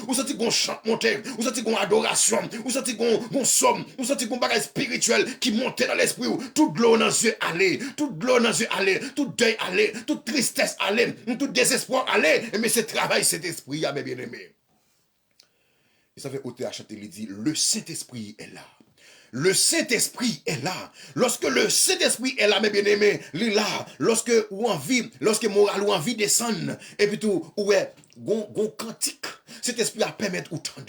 ou senti qu'on chante monter, ou senti qu'on adoration, ou senti qu'on somme, ou senti qu'on bagage spirituel qui montait dans l'esprit, toute l'eau dans les yeux aller, toute l'eau dans les yeux aller, tout deuil aller, toute tristesse aller, tout désespoir aller, mais ce travail, cet esprit, mes bien-aimés. Et ça fait ôter à chanter, il dit, le Saint-Esprit est là. Le Saint-Esprit est là. Lorsque le Saint-Esprit est là, mes bien-aimés, il est là. Lorsque ou envie, lorsque moral ou envie descend, et puis tout, ouais, gon cantique, cet esprit a permettre ou tendre.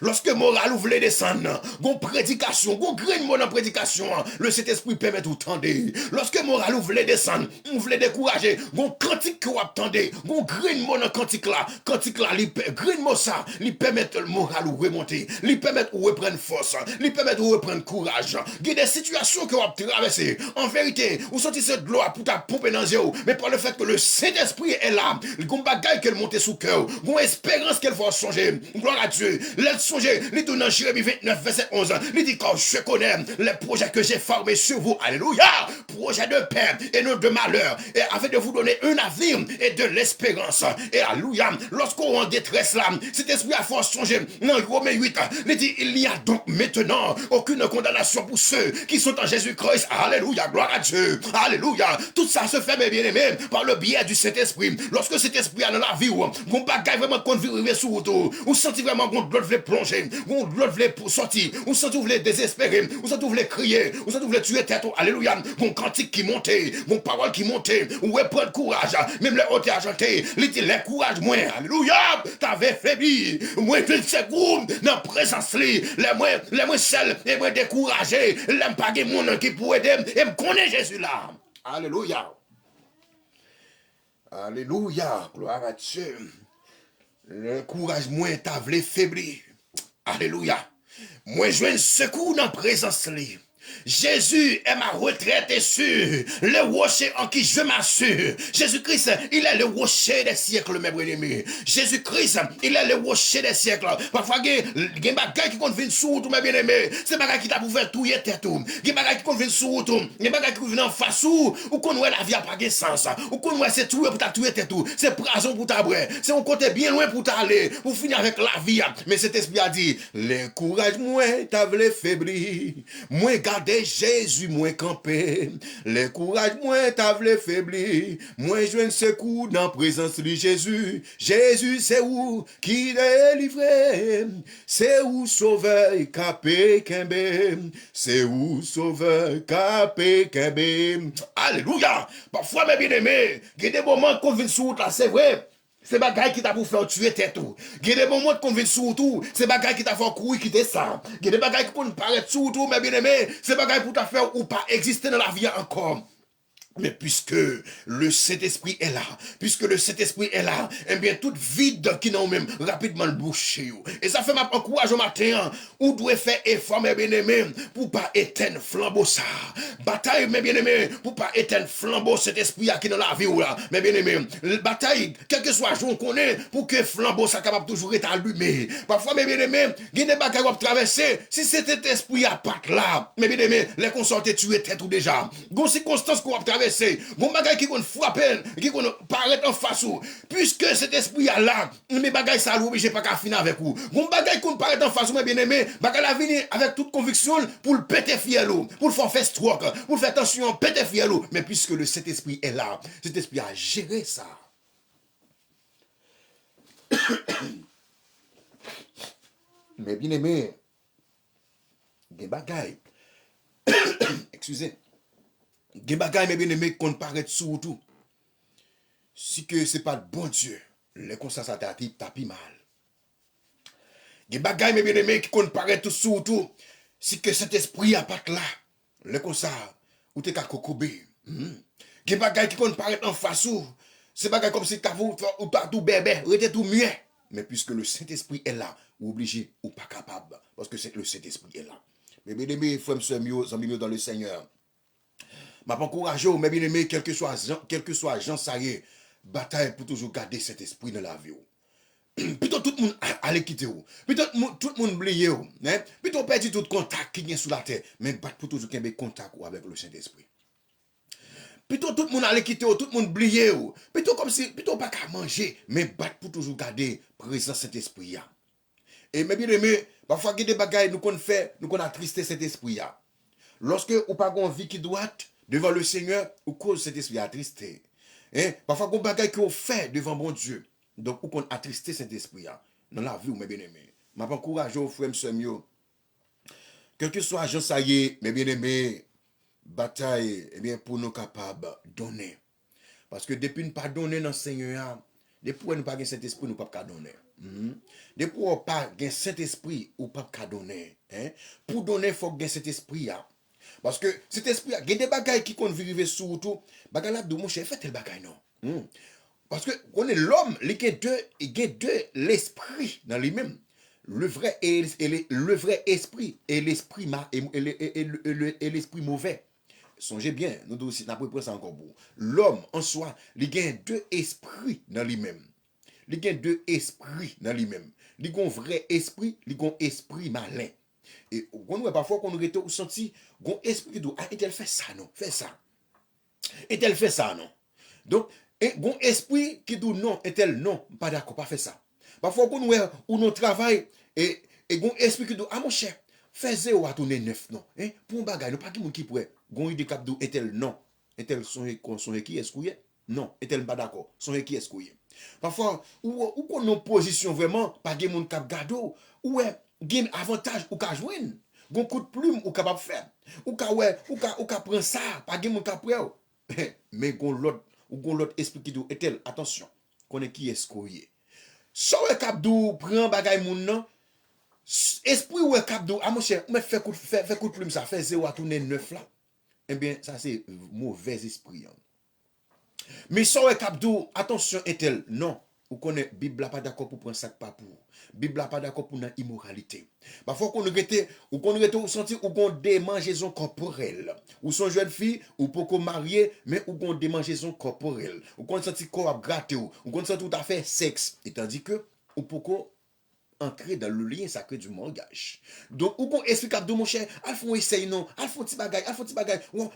Lorsque moral ou voulait descendre, gon prédication, gon grain mot dans prédication, le Saint-Esprit permet ou tendre. Lorsque moral ou voulait descendre, ou voulait décourager, gon cantique que ou attendez, gon grain mot dans cantique là, grain mot ça, lui permet le moral ou remonter, lui permet ou reprendre force, lui permet ou reprendre courage. Il y a des situations que vous avez traversées. En vérité, vous sentez cette gloire pour ta pompe dans les yeux, mais par le fait que le Saint-Esprit est là, il y a un bagage qu'elle monte sous cœur, il y a une espérance qu'elle va songer. Gloire à Dieu. Elle songer, il dit dans Jérémie 29, verset 11, il dit quand je connais les projets que j'ai formés sur vous, alléluia, projets de paix et non de malheur, et afin de vous donner un avenir et de l'espérance. Et alléluia, lorsqu'on est en détresse là, cet esprit a fait songer. Dans Romains 8, il dit il n'y a donc maintenant aucune condamnation pour ceux qui sont en Jésus-Christ. Alléluia, gloire à Dieu. Alléluia. Tout ça se fait, mes bien-aimés, par le biais du Saint-Esprit. Lorsque cet esprit a dans la vie, on bagaille vraiment qu'on vit sur vous, on sentit vraiment qu'on doit plonger, qu'on doit sortir, on sent vous voulez désespérer, on sent vous voulez crier, on sent vous voulez tuer tête. Alléluia. Mon cantique qui montait, mon parole qui montait, on est prendre courage, même les hautes argentés, les courage moins. Alléluia. T'avais faibli, moins 20 secondes dans la présence, les moins seuls, et moins découragé, l'aime pas de monde qui pourrait aider, et me connaît Jésus là. Alléluia. Alléluia. Gloire à Dieu. Le courage moins t'avais faibli. Alléluia. Moi je un secours dans la présence là. Jésus est ma retraite sûre, le rocher en qui je m'assure. Jésus-Christ, il est le rocher des siècles, mes bien-aimés. Jésus-Christ, il est le rocher des siècles. Parfois, il y a des bagages qui viennent sous tout, mes bien-aimés. C'est des bagages qui t'a pour faire tout, il y a tout. Il y a des bagages qui viennent sous tout. Il y a des bagages qui viennent en face ou qu'on voit la vie à pas de sens. Ou qu'on voit c'est tout pour ta tuer tout. C'est prison pour ta bré. C'est un côté bien loin pour t'aller. Pour finir avec la vie. Mais cet esprit a dit, le courage, moi, t'as faibli. Moi, gardé Jésus moins campé. Les courage moins t'avle faibli. Moins joindre secours dans présence de Jésus. Jésus c'est où qui délivré. C'est où sauveur capé kembe. C'est où sauveur capé kembe. Alléluia. Parfois mes bien-aimés, il y a des moments qu'on vient sur là, c'est vrai. C'est bagaille qui t'a pour faire tuer tête tout. Il y a des moments qu'on vient sur tout, c'est bagaille qui t'a fait courir quitter ça. Il y a des bagailles qui pour nous paraître sur tout, mais bien aimé, c'est bagaille pour t'a faire ou pas exister dans la vie encore. Mais puisque le Saint-Esprit est là, puisque le Saint-Esprit est là, eh bien, tout vide qui n'a même rapidement le boucher. Et ça fait ma encourage au matin, ou doit faire effort, mes bien-aimés, pour pas éteindre flambeau ça. Bataille, mes bien-aimés, pour pas éteindre flambeau cet esprit qui dans la vie ou là. Mes bien-aimés, bataille, quel que soit jour qu'on est, pour que flambeau ça capable toujours être allumé. Parfois, mes bien-aimés, il y a des bagages à traverser, si cet esprit à pas là, mes bien-aimés, les consortés tuer tête ou déjà. Gon circonstance qu'on va traverser. Bon bagay qui qu'on frappe, qui qu'on paraît en face ou, puisque cet esprit est là, mes bagages ça l'oblige pas qu'à finir avec vous. Bon bagay qu'on paraît en face ou, mes bien-aimés, bagay la venir avec toute conviction pour le péter fiel ou, pour le faire stroke, pour le faire tension, péter fiel ou. Mais puisque le Saint-Esprit est là, cet esprit a géré ça. Mais bien-aimés, des bagailles, excusez, des bagailles, mes bien-aimés, qu'on paraît sous tout. Si que c'est pas de bon Dieu, les constats ça tapis mal. Des bagailles, mes bien-aimés, qu'on paraît tout sous tout. Si que cet esprit a pas là, les constats, ou t'es qu'à cocobé. Des bagailles qui qu'on paraît en face ou, c'est bagaille comme si t'avais ou pas tout bébé, ou était tout mieux. Mais puisque le Saint-Esprit est là, ou obligé ou pas capable, parce que le Saint-Esprit est là. Mais bien aimé, frère, mieux dans le Seigneur. M'a pas encouragé, mais bien aimé, quel que soit Jean Saillé, bataille pour toujours garder cet esprit dans la vie. Plutôt tout le monde allait quitter. Plutôt tout le monde oublié. Plutôt perdu tout contact qui vient sous la terre. Mais battre pour toujours qu'il y ait contact avec le Saint-Esprit. Plutôt tout le monde allait quitter, tout le monde oublié. Plutôt comme si, plutôt pas qu'à manger, mais battre pour toujours garder présent cet esprit. Et mais bien aimé, parfois il y a des bagailles nous qu'on fait, nous qu'on attristé cet esprit. Lorsque ou pas une vie qui doit devant le Seigneur, ou cause cet esprit attristé. Parfois il y a des bagailles qu'on fait devant mon Dieu. Donc ou qu'on attristé cet esprit dans la vie ou mes bien aimés. M'a pas encouragé aux frères mieux. Quel que soit Jean Saillé, mes bien aimés, bataille, eh bien, pour nous capables de donner. Parce que depuis nous pas donner dans le Seigneur, depuis nous pas cet esprit, nous pas donner. Depuis nous pas cet esprit, ou pas donner. Pour donner, il faut gagner cet esprit. Parce que cet esprit, il y a des bagailles qui qu'on vivre surtout. Bagaille là, de mon chef, fait tel bagaille non. Parce que on est l'homme, il y a deux l'esprit dans lui-même. Le vrai esprit et l'esprit et l'esprit mauvais. Songez bien, nous devons prendre ça encore pour. L'homme en soi, il y a deux esprits dans lui-même. Il y a deux esprits dans lui-même. Il y a un vrai esprit, il y a un esprit malin. Et parfois qu'on aurait senti un esprit qui dit ah, et elle fait ça non, fait ça. Et elle fait ça non. Donc un esprit qui dit non, et elle non, pas d'accord, pas fait ça. Parfois qu'on ou nous travaille et un esprit qui dit ah mon cher, fais-y ou à tourner neuf non. Pour un bagage, nous pas qui moun qui pourrait. Gon idée cap do est-elle non. Est-elle son qui est couillé? Non, est-elle pas d'accord. Son qui est couillé. Parfois ou qu'on en position vraiment pas gen moun cap gado ou gen avantage ou ka joindre. Gon coup de plume ou capable faire. Ou ka prend ça, pas gen moun cap près. Mais gon l'autre esprit qui dit est-elle attention, connaît qui est couillé. So cap do prend bagay moun nan. Esprit ou cap do ah mon cher, mais fait coup de plume ça fait 0 à tourner 9 là. Eh bien, ça c'est mauvais esprit. Mais ça, attention, est-elle? Non. Vous connaissez, Bible n'a pas d'accord pour prendre ça pas pour. Bible n'a pas d'accord pour une immoralité. Parfois, qu'on rete, ou qu'on rete, ou senti, ou qu'on démangeaison corporelle. Ou son jeune fille, ou pour qu'on marie, mais ou qu'on démangeaison corporelle. Ou qu'on senti corps gratté, ou qu'on senti tout à fait sexe. Et tandis que, ou pour qu'on entrer dans le lien sacré du mariage. Donc, ou qu'on explique à mon cher, al font essayer non, al font petit bagay, ou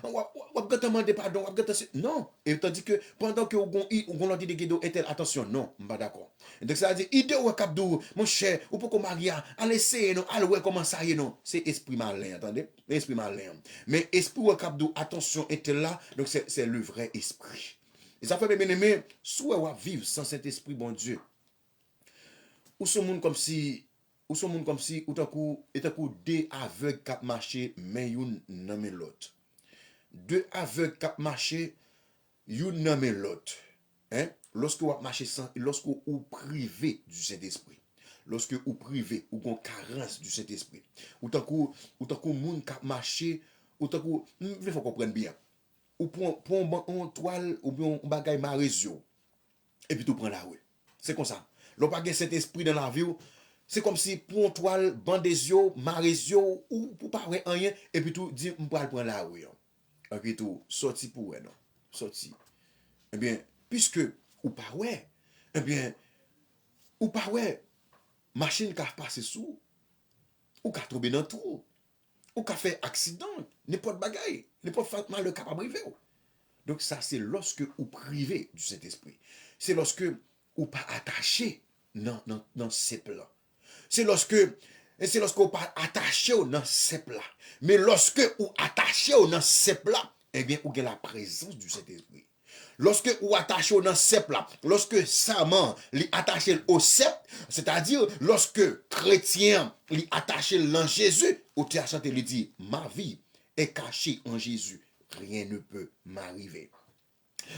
gâte demander pardon, ou gâte non. Et tandis que pendant que ou gon leur dit de guido etel, attention, non, pas d'accord. Donc ça veut dire idée ou cap dou, mon cher, ou pour qu'on marie, al essayer non, al ouais comment ça y est non, c'est esprit malin, attendez, esprit malin. Mais esprit ou cap dou, attention était là, donc c'est le vrai esprit. Et ça fait bien aimer, soit ou vivre sans cet esprit bon Dieu. Ou son monde comme si ou tant coup deux aveugles qui marché mais yon nan men l'autre. Deux aveugles qui marché yon nan men l'autre. Hein? Lorsque vous marchez sans lorsque vous privé du Saint-Esprit. Lorsque vous privé ou gon carence du Saint-Esprit. Ou tant coup monde qui marché ou tant coup il faut comprendre bien. Ou pour un toile ou bien un bagay marézio et puis tout prend la rue. C'est comme ça. L'on pas cet esprit dans la vie, c'est comme si pour un toile, bandésio, marésio, ou pour pas rien, et puis tout, dit, on peut prendre la rue. Et puis tout, sorti pour ouais, non. Sorti. Eh bien, puisque, ou pas ouais, eh bien, ou pas ouais, machine qui a passé sous, ou qui a tombé dans tout, ou qui a fait accident, n'importe bagaille, n'importe mal le capable arriver. Donc ça, c'est lorsque ou privé du Saint-Esprit. C'est lorsque ou pas attaché dans ces plans. C'est lorsque ou pas attaché dans ces plans. Mais lorsque ou attaché dans ces plans, eh bien, ou a la présence du Saint-Esprit. Lorsque ou attaché dans ces plans, lorsque Saman li attaché au sceptre, c'est-à-dire lorsque chrétien li attaché dans Jésus, ou tu as chanté lui dit, ma vie est cachée en Jésus. Rien ne peut m'arriver.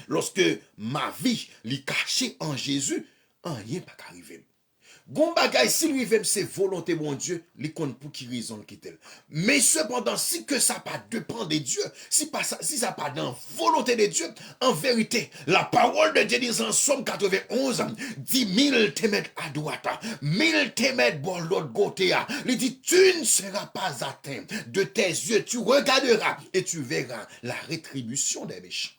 Lorsque ma vie est cachée en Jésus, rien ne peut arriver. Gon bagay si lui même c'est volonté mon Dieu, li compte pour qui raison le quitte. Mais cependant si que ça pas dépend de Dieu, si ça pas dans volonté de Dieu, en vérité, la parole de Dieu dit en Somme 91, 10 000 te mettent à droite, 1000 te mettent bon l'autre côté. Il dit tu ne seras pas atteint de tes yeux, tu regarderas et tu verras la rétribution des méchants.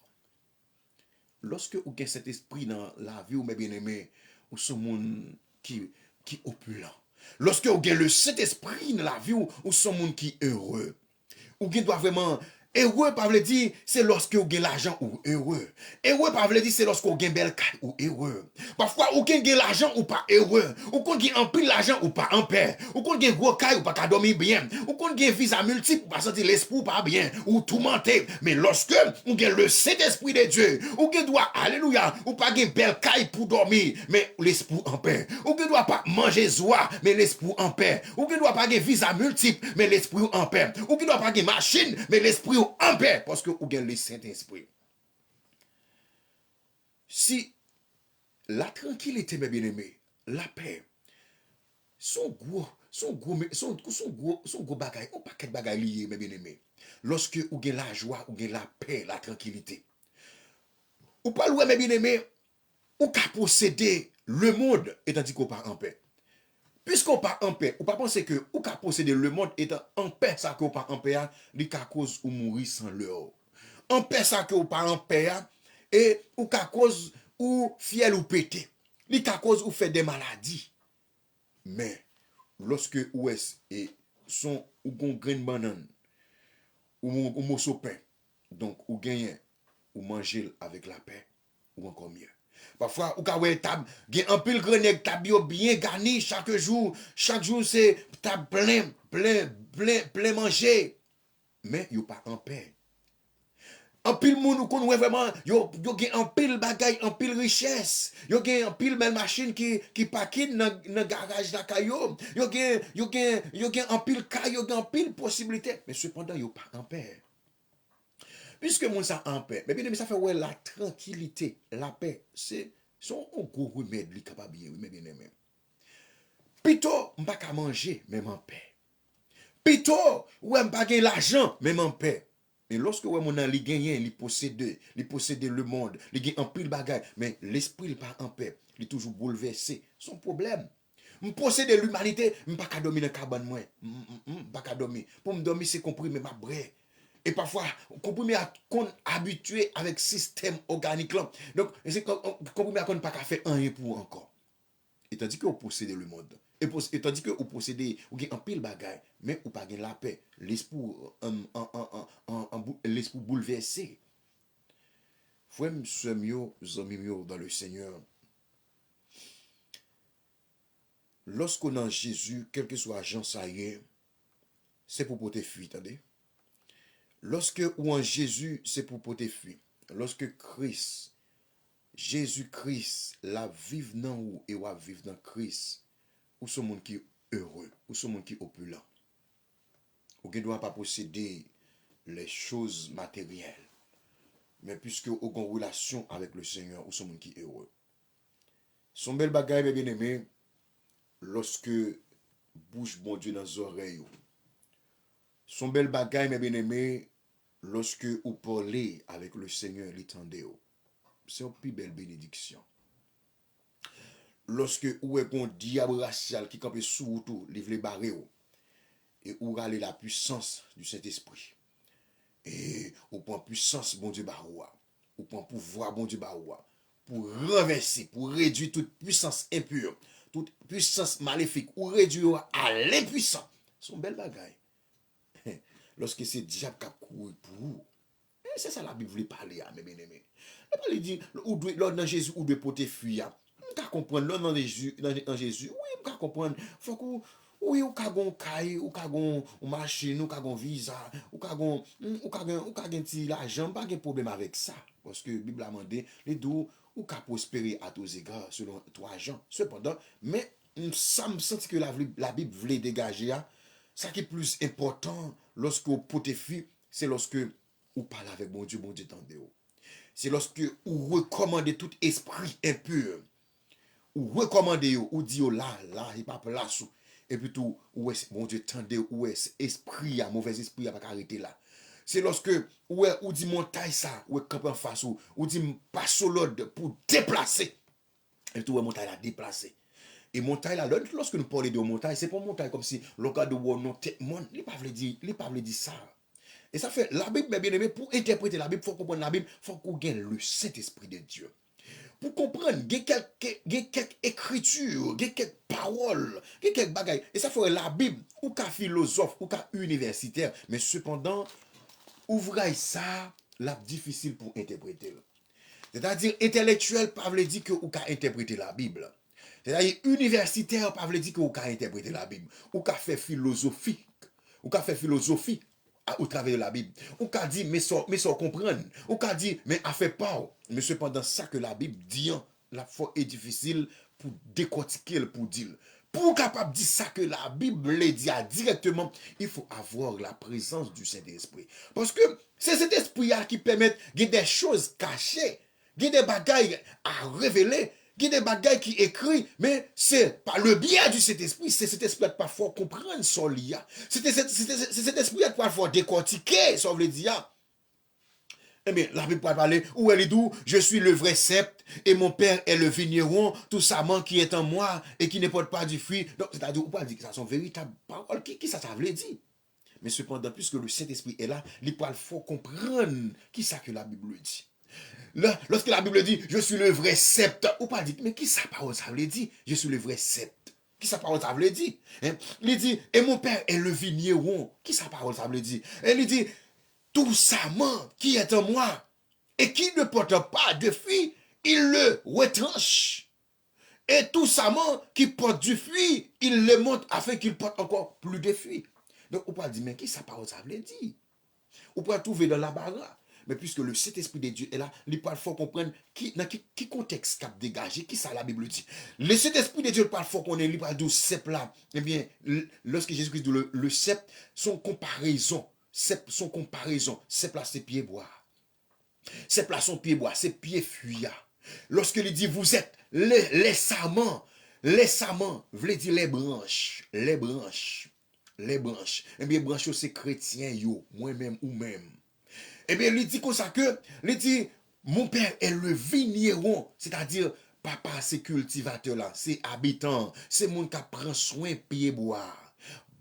Lorsque vous avez cet esprit dans la vie, ou mes bien-aimés, ou ce monde qui opulent. Lorsque vous avez le Saint-Esprit dans la vie, ou ce monde qui est heureux. Ou qui doit vraiment heureux, pas veut dire c'est lorsque vous avez l'argent ou heureux. Heureux, pas veut dire c'est lorsque vous avez belle caille ou heureux. Parfois, vous avez l'argent ou pas heureux. Ou qu'on avez un peu l'argent ou pas en paix. Ou qu'on avez gros caille ou pas qu'à dormir bien. Ou qu'on avez visa multiple ou pas sentir l'esprit ou pas bien. Ou tout mentir. Mais lorsque vous avez le Saint-Esprit de Dieu, ou qui doit, alléluia, ou pas avez belle caille pour dormir, mais l'esprit en paix. Ou qui doit pas manger joie, mais l'esprit en paix. Ou qui doit pas avoir visa multiple, mais l'esprit en paix. Ou qui doit pas avoir machine, mais l'esprit en paix, parce que vous avez le Saint-Esprit. Si la tranquillité, mes bien-aimés, la paix, son gros bagay, on paquet de bagay lié, mes bien-aimés. Lorsque vous avez la joie, vous avez la paix, la tranquillité. Ou pas loin, mes bien-aimés, ou qu'à posséder le monde, étant dit qu'on pas en paix. Puisqu'on pas en paix, ou pas penser que ou qu'à posséder le monde étant en paix, ça qu'on pas en paix, li ka cause ou mourir sans l'heure. En paix, ça qu'on pas en paix, et ou qu'à cause ou fiel ou pété. Li ka cause ou fait des maladies. Mais, lorsque ou est et son ou gon grain banane, ou morceau pain, donc ou gagne, ou manger avec la paix, ou encore mieux. Parfois, ou ka wè tab, gen un pile grenèk, tab yo bien garni chaque jour c'est tab plein manger. Mais yo pas en paix. En pile moun ou kon wè vraiment, yo gen en pile bagay, en pile richesse. Yo gen en pile belle machine qui pakin dans garage la kayo. Yo gen en pile kay, yo gen en pile possibilité. Mais cependant, yo pas en paix. Puisque moun ça en paix, mais bien aimé, ça fait ouais la tranquillité, la paix, c'est son gros remède li capable bien, mais bien aimé. Plutôt m'pa ka manger même en paix. Plutôt ouais m'pa gen l'argent même en paix. Mais lorsque ouais mon li gagné, li possède le monde, li gagne en pile bagay, mais l'esprit il pas en paix, il toujours bouleversé, son problème. M'possède l'humanité, m'pa ka dormir dans cabane moi. M'pa ka dormir. Pour me dormir c'est compris mais ma bré. Et parfois, comprimé à qu'on habitué avec système organique là. Donc, c'est comprimé à qu'on pas faire rien pour encore. Et tandis que vous possédez le monde. Et tandis que vous possédez, vous avez un pile bagaille, mais vous pas la paix. L'esprit l'esprit bouleversé. Frère, sœur, amis dans le Seigneur. Lorsqu'on a Jésus, quel que soit Jean ça y est, c'est pour porter fuite, attendez. Lorsque ou en Jésus, c'est pour porter fuite. Lorsque Christ, Jésus-Christ, la vive dans ou et wa vive dans Christ, ou ce monde qui est heureux, ou ce monde qui est opulent. Ou qui ne doit pas posséder les choses matérielles. Mais puisque vous avez une relation avec le Seigneur, ou ce monde qui est heureux. Son bel bagaille, bien aimé, lorsque bouche bon Dieu dans les oreilles. Son bel bagaille, mes bien-aimés, lorsque vous parlez avec le Seigneur, l'étendez. C'est une plus belle bénédiction. Lorsque vous avez un diable racial qui campe sous tout, livre les barreaux, et vous avez la puissance du Saint-Esprit. Et vous prenez puissance, bon Dieu, baroua. Vous prenez pouvoir, bon Dieu, baroua. Pour renverser, pour réduire toute puissance impure, toute puissance maléfique, ou réduire à l'impuissant. C'est une belle bagaille. Lorsque c'est diable qui a couru pour vous. C'est ça la Bible voulait parler, mes bien-aimés. La Bible dit, dans Jésus, ou de porter fuir. Vous pouvez comprendre, là, dans Jésus, oui, vous pouvez comprendre. Faut que, oui, ou kagon caille, ou kagon machine, ou kagon visa, ou kagon ti l'argent, pas de problème avec ça. Parce que la Bible a demandé, les deux, ou ka prospérer à tous égards, selon 3 gens. Cependant, mais, ça me sent que la Bible voulait dégager, ça qui est plus important, lorsque vous portez fuir, c'est lorsque vous parlez avec mon Dieu tendez. C'est lorsque vous recommandez tout esprit impur. Ou recommandez, ou dit là, il pas place. Et puis tout, où est mon Dieu tendez, où est esprit, mauvais esprit, pas arrêter là. C'est lorsque, ou dit montagne ça, ou camp en face, ou dit passe l'autre pour déplacer. Et tout, montagne la déplacer. Et montagne là, lorsque nous parlons de montagne, c'est pas montagne comme si le cas de non, il pas veut dire ça. Et ça fait, la Bible, bien aimé, pour interpréter la Bible, il faut comprendre la Bible, il faut qu'on gagne le Saint-Esprit de Dieu. Pour comprendre, il y a quelques écritures, il y a quelques paroles, il y a quelques bagailles. Et ça fait la Bible, ou qu'un philosophe, ou qu'un universitaire, mais cependant, ouvrage ça, là, difficile pour interpréter. C'est-à-dire, intellectuel, pas veut dire que ou qu'à interpréter la Bible. C'est-à-dire, universitaire, pas veut dire que ou qu'à interpréter la Bible. Ou qu'à faire philosophie. Ou qu'à faire philosophie au travers de la Bible. Ou qu'à dire, mais sans comprendre. Ou qu'à dire, mais à fait pas. Mais cependant, ça que la Bible dit, la foi est difficile pour décortiquer, pour dire. Pour capable de dire ça que la Bible dit directement, il faut avoir la présence du Saint-Esprit. Parce que c'est cet esprit-là qui permet de des choses cachées, de des bagailles à révéler, il y a des bagailles qui écrit, mais c'est par le biais du Saint-Esprit, c'est cet esprit qui parfois comprendre son lien. C'est cet esprit qui parfois décortiquer, ça veut dire. Eh bien, la Bible peut parler, où elle est d'où, je suis le vrai sceptre, et mon père est le vigneron, tout ça qui est en moi, et qui ne porte pas du fruit. Donc, c'est-à-dire, on peut dire que ça sont véritables paroles, qui ça veut dire. Mais cependant, puisque le Saint-Esprit est là, il faut comprendre qui ça que la Bible dit. Lorsque la Bible dit, je suis le vrai sceptre, ou pas dit, mais qui sa parole ça veut dire, je suis le vrai sceptre. Qui sa parole ça veut dire? Il dit, et mon père est le vigneron. Qui sa parole ça veut dire? Et il dit, tout ça qui est en moi, et qui ne porte pas de fruit, il le retranche. Et tout ça qui porte du fruit, il le monte afin qu'il porte encore plus de fruits. Donc, on peut dire, mais qui sa parole ça veut dire? On peut trouver dans la barre. Mais puisque le Saint-Esprit de Dieu est là, il faut comprendre dans qui contexte qu'a dégagé, qui ça la Bible dit. Le Saint-Esprit de Dieu parle fort qu'on est libre de cep là. Eh bien, lorsque Jésus-Christ dit le cep, son comparaison, cep là c'est pied bois. Cep là son pied bois, c'est pied fuyard. Lorsque il dit vous êtes les samans, veut dire les branches. Eh bien, branches c'est chrétien yo, moi-même ou même. Eh bien, il dit comme ça que, il dit, mon père est le vigneron, c'est-à-dire, papa, c'est cultivateur là, c'est habitant, c'est mon qui prend soin pied bois.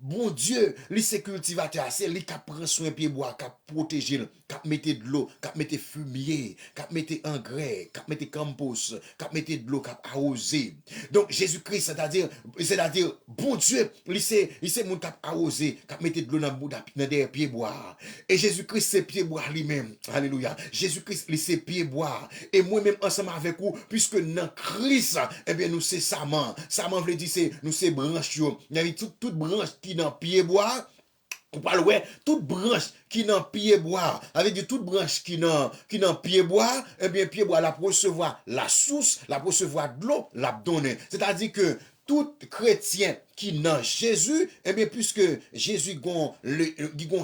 bon Dieu, lui c'est cultivateur, c'est lui qui prend soin pied bois, qui protège, qui mette de l'eau, qui mette fumier, qui mette engrais, qui mette compost, qui mette de l'eau, qui arroser. Donc Jésus-Christ, c'est-à-dire bon Dieu, lui c'est mon qui arroser, qui mette de l'eau dans des pieds bois. Et Jésus-Christ c'est pied bois lui-même. Alléluia. Jésus-Christ lui c'est pied bois. Et moi-même ensemble avec vous, puisque dans Christ, eh bien nous c'est saman. Saman veut dire c'est nous c'est branche yo. Il y a toute branche qui dans pied bois. On parle ouais, toute branche qui dans pied bois, avec dit toute branche qui dans pied bois, eh bien pied bois la recevoir la source, la recevoir de l'eau, la donner. C'est-à-dire que tout chrétien qui dans Jésus, eh bien puisque Jésus gon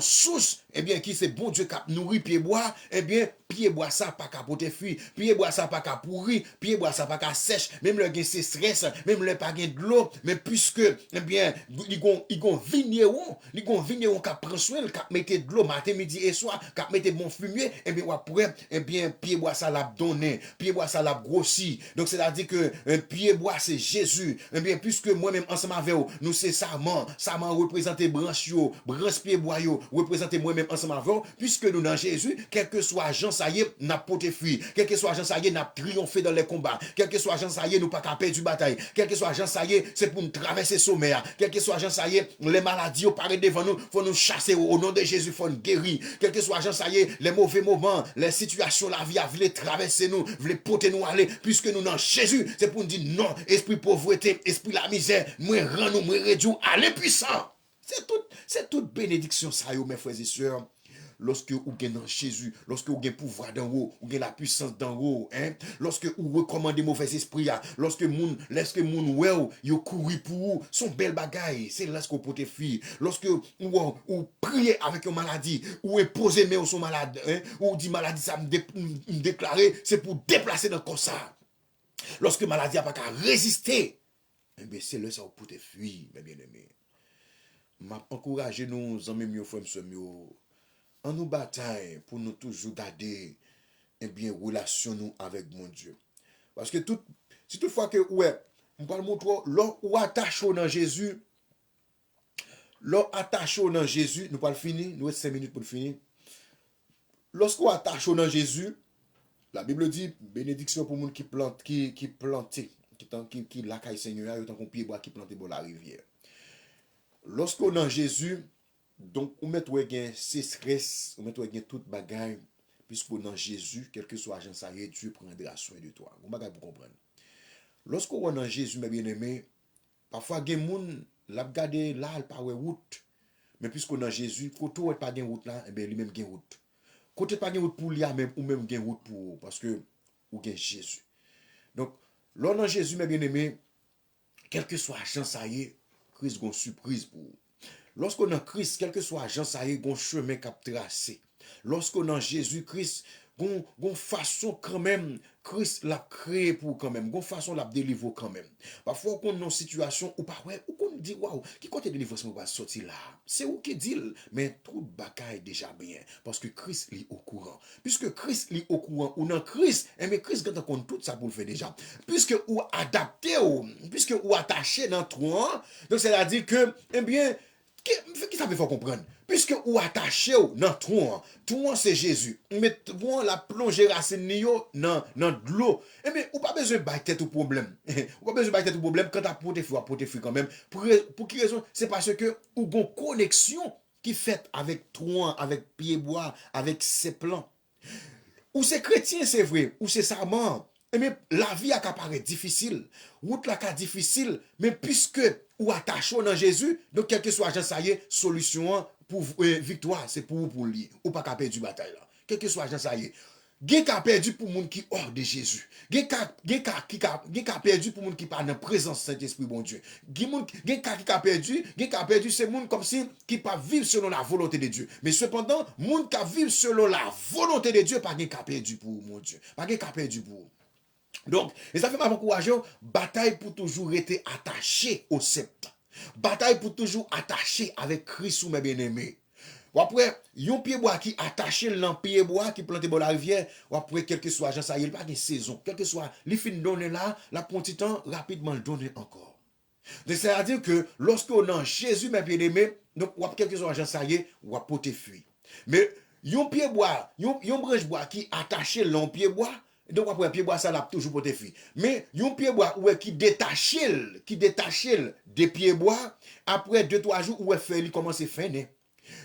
source, eh bien qui c'est bon Dieu qui nourrit pied bois, eh bien pied bois ça pas qu'à porter fruit, pied bois ça pas qu'à pourrir, pied bois ça pas qu'à sèche, même le gain c'est stress, même le pas gain de l'eau, mais puisque eh bien il gon vigneron qui prend soin, qui mette de l'eau matin, midi et soir, qui mette bon fumier, eh bien après eh bien pied bois ça l'a donné, pied bois ça l'a grossi. Donc c'est-à-dire que pied bois c'est Jésus. Eh bien puisque moi-même ensemble avec vous, nous c'est Saman représente branche yo, branche pied bois yo, représente moi-même ensemble avec vous, puisque nous dans Jésus, quel que soit Jean ça y est, n'a porté fruit, quel que soit Jean ça y est, n'a triomphé dans les combats, quel que soit Jean ça y est, nous pas qu'à perdre du bataille, quel que soit Jean ça y est, c'est pour nous traverser sommet, quel que soit Jean ça y est, les maladies au paraît devant nous, faut nous chasser au nom de Jésus, faut nous guérir, quel que soit Jean ça y est, les mauvais moments, les situations la vie a voulu traverser nous, voulu porter nous aller, puisque nous dans Jésus, c'est pour nous dire non, esprit pauvreté, esprit la misère, moi rend nous, moi réduit à l'impuissant. C'est toute bénédiction ça yo mes frères et sœurs. Lorsque vous avez dans Jésus, lorsque vous avez pouvoir d'en haut, vous avez la puissance d'en haut, hein? Lorsque vous recommandez mauvais esprit, lorsque moun well, yo couru pour vous, son bel bagaille, c'est là ce qu'on peut te faire. Lorsque vous priez avec une maladie, ou imposez mais son malade, hein? Ou dit maladie ça me déclarer, c'est pour déplacer dans le corps ça. Lorsque maladie n'a pas qu'à résister, eh bien c'est là ça vous peut te fuir, mes bien-aimés. M'a encouragé nous amis mieux frères mieux en nous bataille pour nous toujours garder eh bien relation nous avec mon Dieu. Parce que si toutefois que ouais, on parle montrer l'on ou attaché dans Jésus, nous pas finir, nous reste 5 minutes pour finir. Lorsqu'on attache dans Jésus, la Bible dit bénédiction pour monde qui plante qui planté, qui la caille Seigneur, autant qu'on pied bois qui planté dans la rivière. Lorsqu'on dans Jésus, donc on met gain sécheresse, on met gain toute bagaille puisqu'on dans Jésus, quel que soit agent ça Dieu prendra soin de toi. On bagaille pour comprendre. Lorsqu'on dans Jésus mes bien-aimés, parfois gen moun l'a regarder là il pas route, mais puisqu'on dans Jésus, côté ou pas gen route là, et bien lui même gen route. Côté pas gen route pour lui même ou même gen route pour parce que ou gen Jésus. Donc là dans Jésus mes bien-aimés, quel que soit agent ça Christ gon surprise pour vous. Lorsqu'on a Christ, quel que soit agent ça gon chemin cap tracé. Lorsqu'on a Jésus-Christ, gon façon quand même Christ l'a créé pour quand même, gon façon l'a délivrer quand même. Parfois qu'on dans situation ou pas ouais, ou qu'on dit waouh, qui côté délivrance va sortir là. C'est où qui dit mais tout bagaille déjà bien parce que Christ est au courant. Puisque Christ est au courant ou dans Christ, et mais Christ quand on tout ça pour le faire déjà. Puisque ou adapté puisque ou attaché dans toi, donc c'est-à-dire que eh bien qui ça veut faire comprendre? Puisque ou attaché dans toi c'est Jésus. Mais toi la plongée racine dans de l'eau. Eh bien, ou pas besoin de battre tout problème. Ou pas besoin de battre tout problème quand tu as porté fruit quand même. Pour qui raison? C'est parce que ou gon connexion qui fait avec toi, avec pied bois, avec ses plans. Ou c'est chrétien, c'est vrai, ou c'est sarment. Mais la vie a paraît difficile, route la ka difficile, mais puisque ou attaché dans Jésus, donc quel que soit agent ça y est, solution pour victoire, c'est pour lui, ou pas qu'à perdre du bataille là. Quel que soit agent ça y est. Gen ka perdu pour moun qui hors de Jésus. Gen ka perdu pour moun qui pas dans présence Saint-Esprit bon Dieu. Gen ka perdu c'est moun comme si qui pas vivre selon la volonté de Dieu. Mais cependant, moun qui vivre selon la volonté de Dieu pas gen ka perdu pour mon Dieu. Pas gen ka perdu pour. Donc, et ça fait m'a encourager bataille pour toujours être attaché au sceptre. Bataille pour toujours attaché avec Christ ou mes bien-aimés. Ou après, yon pied bois qui attaché l'an pied bois qui planté dans la rivière, ou après, quel que soit, ça y est, pas de saison, quel que soit, les fins donné là, la petit temps, rapidement le donner encore. Donc, c'est-à-dire que lorsque on a Jésus, mes bien-aimés, donc, ou quelque chose en ça y est, ou à poter fuir. Mais, yon pied bois, yon branche bois qui attaché l'on pied bois, donc après pied bois ça l'a toujours poter fuir. Mais yon pied bois ouais qui détache des pieds bois après 2-3 jours où fait il commence à finir.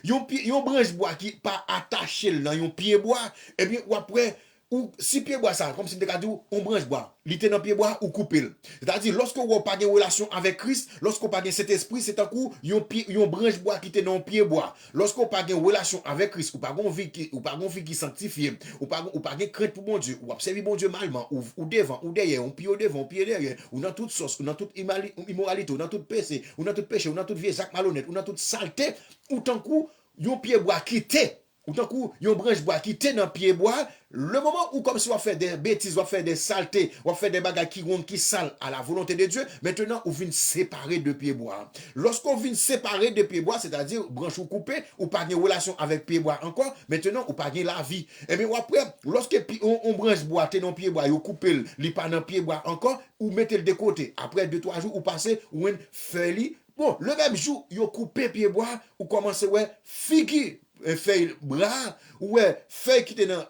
Yon branche bois qui pas attaché dans yon pied bois, et bien ou après ou si pied bois ça comme si te dit on branche bois, li te dans pied bois ou couper. C'est-à-dire lorsque vous pas de relation avec Christ, lorsque pas de cet esprit, c'est un coup yon branche bois qui te dans pied bois. Lorsque pas de relation avec Christ, ou pas gon vie qui sanctifié, ou pas de crainte pour bon Dieu, ou observer bon Dieu malement ou devant ou derrière, on pied au devant, on pied derrière, ou dans toute sauce, ou dans toute immoralité, ou dans tout péché, ou dans tout péché, ou dans toute vieille sac malhonnête, ou dans toute saleté, ou tant coup yon pied bois quitté. Ou tant coup, yon branche bois qui te dans pied bois, le moment où comme si on fait des bêtises, on fait des saletés, on fait des bagages qui sale à la volonté de Dieu, maintenant on vient séparer de pied bois. Lorsqu'on vient séparer de pied bois, c'est-à-dire branche ou coupé, ou pas de relation avec pied bois encore, maintenant ou pas de la vie. Et bien après, lorsque on branche bois, te dans pied bois, ou coupé, li pas dans pied bois encore, ou mettez le de côté. Après 2-3 jours, ou passez, ou une feuille. Bon, le même jour, yo coupé pied bois, ou commencez ouais, figue feuille bras, ouais, feuille qui était dans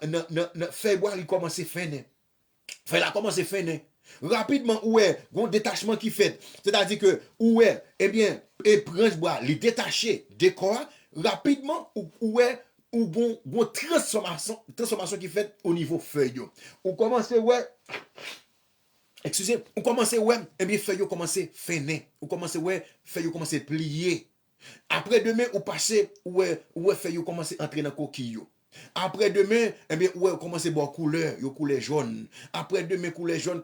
feuille bois, il commence à finir. Feuille là commence à finir. Rapidement, ouais, un détachement qui fait. C'est-à-dire que, ouais, eh bien, et branche bois, les détacher des corps, rapidement, ouais, ou bon transformation qui fait au niveau feuille. On commence, ouais, excusez, on commence, ouais, eh bien, feuille commence à finir. On commence, ouais, feuille commence à plier. Après demain, ou passez, ouais, fait, vous commencez à entrer dans le coquille. Après demain, eh bien, ouais, commencez à boire couleur, yo couleur jaune. Après demain, couleur jaune,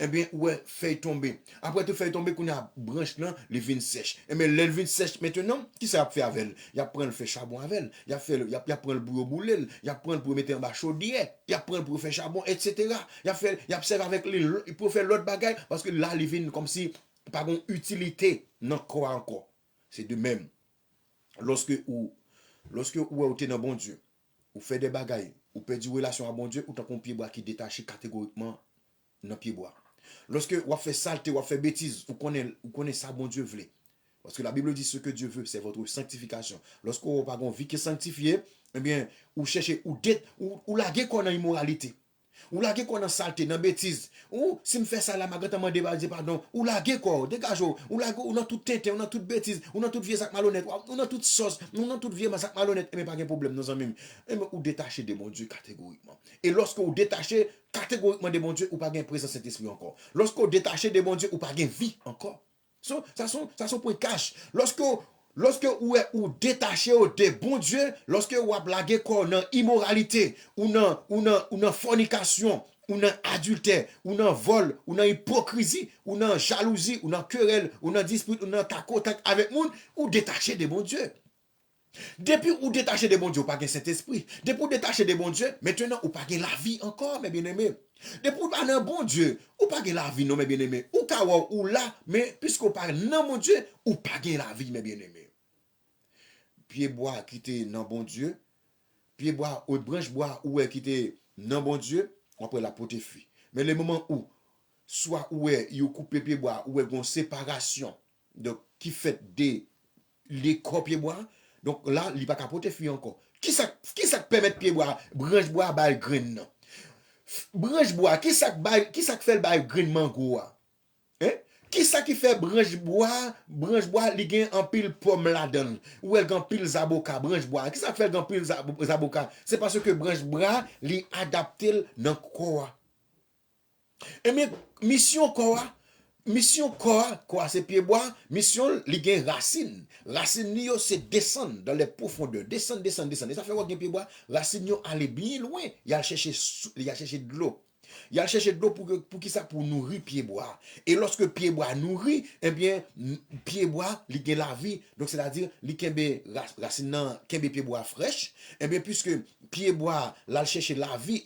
eh bien, ouais, fait tomber. Après tout fait tomber, qu'on a branche là, les vins sèches. Eh bien, les vins sèches, maintenant, qui ça fait avec elle? Il a pris le fait charbon avec elle. Il a pris le boulot bouler, il a pris pour mettre en bas chaudière, il a pris pour faire charbon, etc. Il a servi avec lui, pour faire l'autre bagaille, parce que là, les vins, comme si, pas une utilité, non, quoi encore. C'est de même. Lorsque ou êtes dans bon Dieu, ou fait des bagailles, ou perdu relation à bon Dieu, ou t'as un pied bois qui détaché catégoriquement dans pied bois. Lorsque vous fait saleté, vous fait bêtise, vous connaissez ça bon Dieu veut. Parce que la Bible dit ce que Dieu veut, c'est votre sanctification. Lorsque vous n'avez pas vie qui est sanctifiée, eh bien, vous cherchez ou laguer qu'on a immoralité. Ou laguer qu'on a saleté, dans bêtise. Ou si me fait ça là, ma grand m'a débarqué pardon. Ou laguer quoi, dégage. Ou laguer, on a tout tête, on a toute bêtise, on a toute vieille sac malhonnête, on a toute sauce, on a toute vieille sac malhonnête. Mais pas de problème, nos amis. Et ou détacher de mon Dieu catégoriquement. Et lorsque vous détachez catégoriquement de mon Dieu, ou pas de présence de Saint-Esprit encore. Lorsque vous détachez de mon Dieu, ou pas de vie encore. So, ça sont point cash. Lorsque ou détaché de bon Dieu, lorsque vous blaguez qu'on a immoralité, ou non fornication, ou non adultère, ou non vol, ou non hypocrisie, ou non jalousie, ou non querelle, ou non dispute, ou non contact avec monde, ou détaché de bon Dieu. Depuis ou détaché de bon Dieu, ou pas de Saint-Esprit. Depuis ou détaché de bon Dieu, maintenant ou pas de la vie encore, mes bien-aimés. Depuis ou pas de bon Dieu, ou pas de la vie, non, mes bien-aimés. Ou kawa ou là, mais puisqu'on parle non, mon Dieu, ou pas de la vie, mes bien-aimés. Pied bois qui était non bon Dieu, pied bois ou branche bois ou qui était non bon Dieu, on peut la porter fuir. Mais le moment où, soit où il coupe pied bois, ou une séparation, donc qui fait les corps pied bois, donc là, il n'y a pas qu'à porter fuir encore. Qui ça permet pied bois, branche bois, bail grain? Branche bois, qui ça fait le bail grain mango? Hein? Qui ça qui fait branche bois, li gen en pile pomme là-dedans, ou elle gen pile zaboka, branche bois. Qui ça fait gen pile zaboka? C'est parce que branche bois li adapté dans quoi. Et mais mission quoi c'est pied bois, mission li gen racine. Racine yo c'est descendre dans les profondeurs, descendre. Et ça fait quoi gen pied bois? Racine yo aller bien loin, il a cherché de l'eau. Il a cherché de l'eau pour qui ça? Pour nourrir pied bois. Et lorsque pied bois nourrit, eh bien, pied bois, il gagne la vie. Donc, c'est-à-dire, il kembe racine, kembe pied bois fraîche. Eh bien, puisque pied bois, là, chercher la vie,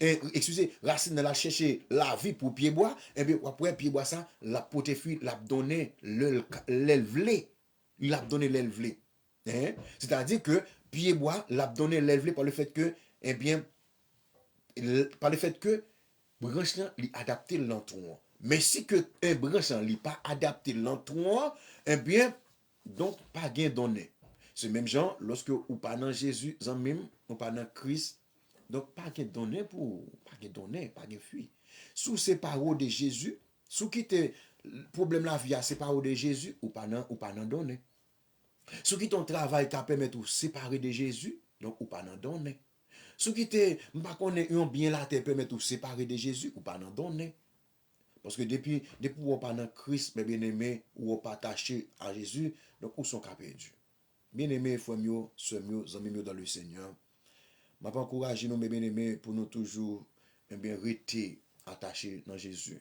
racine, là, chercher la vie pour pied bois, eh bien, après, pied bois, ça, la pote fuit, l'a donné l'élevlé. Il a donné l'élevlé. Hein? C'est-à-dire que pied bois, l'a donné l'élevlé par le fait que, eh bien, par le fait que, branche là, li adapté l'entour. Mais si que un branche n'est pas adapté l'entour, eh bien, donc pas gain donné. C'est même genre, lorsque ou pas dans Jésus, en même, ou pas dans Christ, donc pas gain donné pour, pas gain donné, pas gain fuir. Sous ces paroles de Jésus, sous qui te problème la vie à ces paroles de Jésus, ou pas dans donné. Sous qui ton travail qui permet de séparer de Jésus, donc ou pas dans donné. Sous qui te, pas connaît un bien là, te permet de séparer de Jésus, ou pas dans donné. Parce que depuis ou pas dans Christ, mes bien-aimés, ou pas attaché à Jésus, donc où sont perdus. Bien-aimés, frères mieux, sœurs mieux, amis mieux dans le Seigneur. Je vais encourager nous, mes bien-aimés, pour nous toujours rester attachés dans Jésus.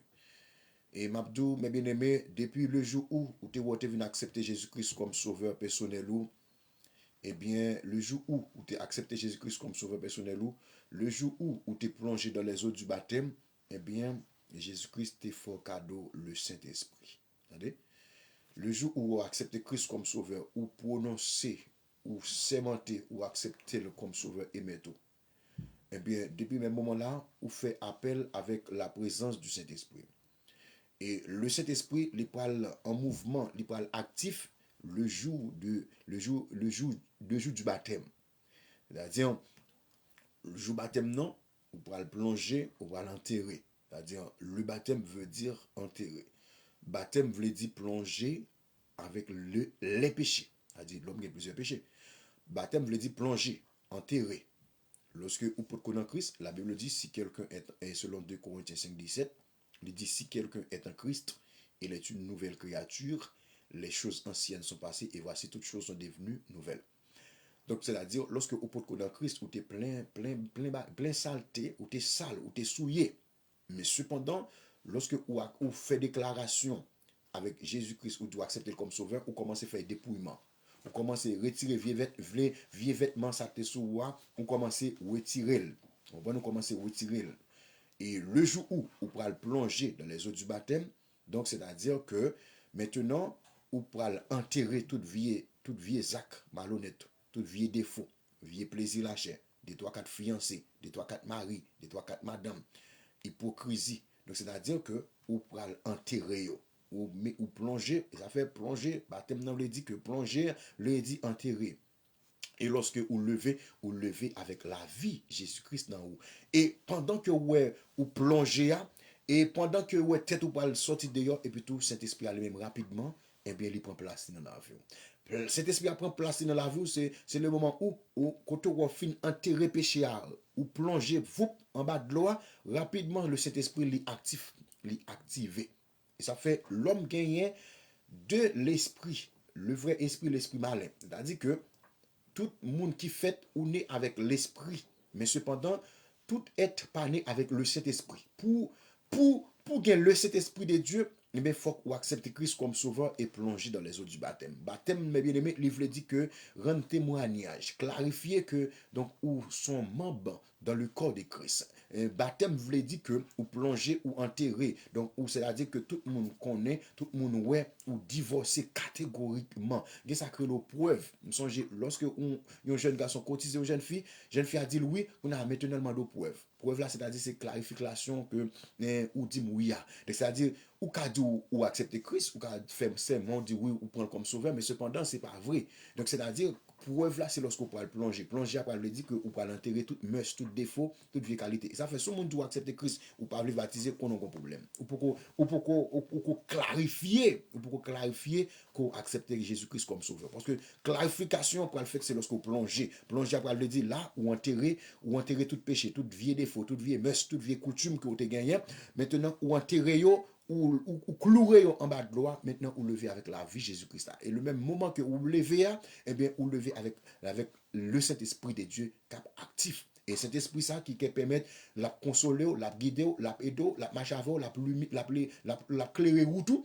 Et Mabdou, mes bien-aimés, depuis le jour où tu es venu accepter Jésus-Christ comme sauveur personnel, eh bien, le jour où tu as accepté Jésus-Christ comme sauveur personnel, le jour où tu es plongé dans les eaux du baptême, eh bien, Jésus-Christ t'a fait cadeau le Saint-Esprit. Attendez? Le jour où vous acceptez Christ comme sauveur, ou prononcez, ou sémenter, ou acceptez le comme sauveur et méthode, eh bien, depuis ce moment-là, vous faites appel avec la présence du Saint-Esprit. Et le Saint-Esprit, il parle en mouvement, il parle actif le jour du baptême. C'est-à-dire, le jour du baptême, non, on va le plonger, on va l'enterrer. C'est-à-dire, le baptême veut dire enterrer. Baptême veut dire plonger avec les péchés. C'est-à-dire, l'homme a plusieurs péchés. Baptême veut dire plonger, enterrer. Lorsque vous pouvez connaître Christ, la Bible dit, si quelqu'un est, selon 2 Corinthiens 5, 17, il dit, si quelqu'un est en Christ, il est une nouvelle créature, les choses anciennes sont passées et voici toutes choses sont devenues nouvelles. Donc, c'est-à-dire, lorsque vous pouvez connaître Christ, où tu es plein saleté, où tu es sale, où tu es souillé. Mais cependant, lorsque vous faites déclaration avec Jésus-Christ, où tu acceptes comme sauveur, vous commencez à faire dépouillement. Vous commencez à retirer vieux vêtements, ça te sous vous commencez à retirer. Vous commencez à retirer. Et le jour où vous pourrez le plonger dans les eaux du baptême, donc c'est-à-dire que maintenant, vous pourrez enterrer toute vie acte malhonnête, tout vieux défaut, vieux plaisir la chair, des 3-4 fiancés, des 3-4 maris, des 3-4 madames, hypocrisie. Donc c'est-à-dire que vous pourrez enterrer, ou plonger, ça fait plonger, baptême non le dit que plonger, le dit enterrer. Et lorsque vous levez avec la vie, Jésus-Christ dans vous. Et pendant que vous plongez, et pendant que vous tête ou pas sortir dehors, et puis tout, Saint-Esprit lui-même rapidement, eh bien, il prend place dans la vie. Saint-Esprit prend place dans la vie, c'est le moment où quand on finit enterrer péché, ou plonger en bas de l'eau, rapidement, le Saint-Esprit activé. Et ça fait l'homme gagné de l'esprit, le vrai esprit, l'esprit malin. C'est-à-dire que tout le monde qui fait ou né avec l'esprit, mais cependant, tout être pas né avec le Saint-Esprit. Pour gagner le Saint-Esprit de Dieu, il faut qu'on accepte Christ comme sauveur et plonger dans les eaux du baptême. Baptême, mes bien-aimés, il veut dire que rendre témoignage, clarifier que, donc, où sont membres dans le corps de Christ. Un baptême veut dire que ou plonger ou enterrer. Donc, c'est-à-dire que tout le monde connaît, tout le monde ouais, ou divorcer catégoriquement. Il y a ça que le preuve. Lorsque un jeune garçon cotise une jeune fille a dit oui, on a maintenant de preuve. Preuve là, c'est-à-dire c'est clarification que ou dit oui. C'est-à-dire ou qu'a dit ou accepter Christ, ou qu'a fait seulement dit oui ou prendre comme sauveur, mais cependant c'est pas vrai. Donc c'est-à-dire preuve là, c'est lorsqu'on peut plonger. Plonger après le dit que on peut enterrer toute mœurs, tout défaut, toute vieille qualité. Et ça fait ce monde doit accepter Christ ou pas le baptiser qu'on a un problème. Ou pour clarifier qu'on accepte Jésus-Christ comme sauveur. Parce que clarification pour le fait c'est lorsqu'on plonge. Plonger après le dit là ou enterrer tout péché, tout vieux défaut, toute vieille mœurs, toute vieille coutume que vous avez gagné. Maintenant ou enterrer ou clouer en bas de l'eau, maintenant vous levez avec la vie Jésus-Christ. Et le même moment que vous levez, eh bien, vous levez avec le Saint-Esprit de Dieu cap actif. Et cet esprit ça qui permet la consoler, la guider, la aider, la marcher avant, la clairer ou tout.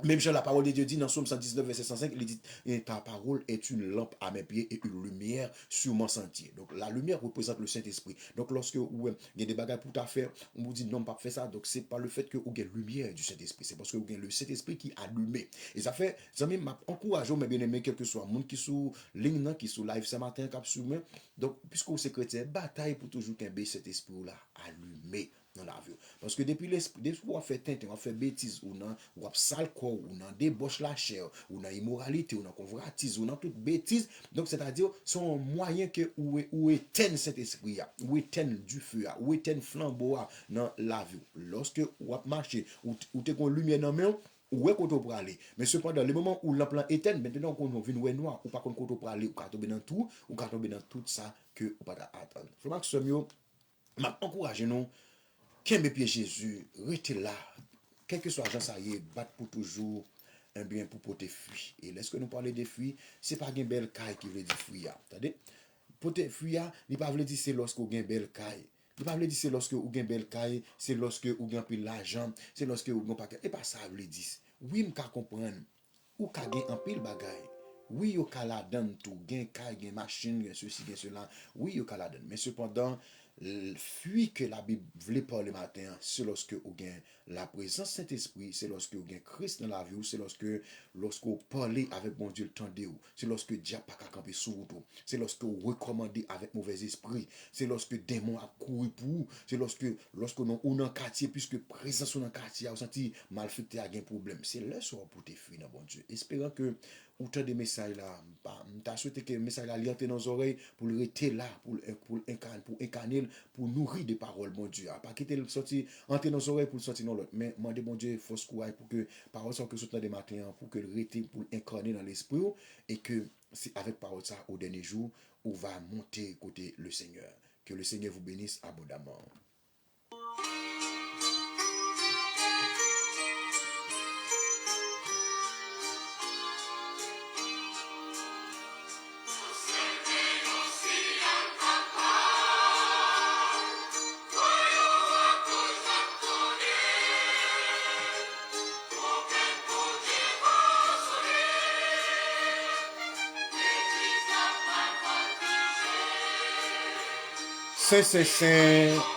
Même Jean, la parole de Dieu dit dans Somme 119, verset 105, il dit, ta parole est une lampe à mes pieds et une lumière sur mon sentier. Donc la lumière représente le Saint-Esprit. Donc lorsque vous avez des bagages pour faire, on vous dit non, pas faire ça. Donc c'est pas le fait que vous avez la lumière du Saint-Esprit, c'est parce que vous avez le Saint-Esprit qui allumé. Et ça fait, ça m'encourage, mes bien-aimés, quel que soit le monde qui sous ligne, qui sous live ce matin, cap sur moi. Donc, puisque vous êtes chrétien, bataille pour toujours qu'un cet esprit là allumé. dans la vie. Parce que depuis qu'on fait tintin, on fait bêtises, ou on sale corps, ou on débauche la chair, ou on immoralité, ou on convoitise, ou on toute bêtise. Donc, c'est-à-dire, son moyen que ou éteindre cet esprit, ou éteindre du feu, ou éteindre flambeau dans la vie. Lorsque on marche, ou tu as une lumière dans la main, où est qu'on peut aller. Mais cependant, le moment où l'emploi éteint, maintenant qu'on vient ouais noir, ou pas qu'on peut aller, ou qu'on tomber dans tout, ou qu'on tomber dans tout ça que ou pas attendre. Je remarque ce mieux, m'a encouragé nous, qu'aime pied Jésus, restez là, quel que soit ça y est, battre pour toujours, un bien pour porter fruit. Et lorsque nous parlons de fruits, c'est pas une belle caille qui veut dire fruit. Attendez, porter fruit, il pas veut dire c'est lorsque vous avez une belle caille. Il pas veut dire c'est lorsque vous avez une belle caille, c'est lorsque vous avez pris l'argent, c'est lorsque vous avez pas. Et pas ça veut dire. Oui, je comprends. Ou ka gen en pile bagay. Oui, yo ka la donne tout. Gen kay, gen machine, gen ceci, gen cela. Oui, yo ka la donne. Mais cependant, le fruit que la Bible voulait parler le matin, c'est lorsque vous avez la présence Saint-Esprit, c'est lorsque vous avez Christ dans la vie, c'est lorsque vous parlez avec bon Dieu le temps de vous, c'est lorsque Dieu n'a pas qu'à camper sous vous, c'est lorsque vous recommandez avec mauvais esprit, c'est lorsque démon a couru pour vous, c'est lorsque nous on dans quartier, puisque présence dans quartier, vous senti malfecté a un problème. C'est là soir pour te fuir dans bon Dieu. Espérant que autant de messages là, t'as souhaité que le message là entre dans nos oreilles pour le rester là, pour incarner, pour nourrir des paroles, bon Dieu. Pas quitter le sortir entre nos oreilles pour le sortir dans l'autre. Mais demander bon Dieu force courage pour que paroles sont que sautent des matins, pour que le rester, pour incarner dans l'esprit, et que c'est avec parole ça au dernier jour, on va monter côté le Seigneur. Que le Seigneur vous bénisse abondamment. Saint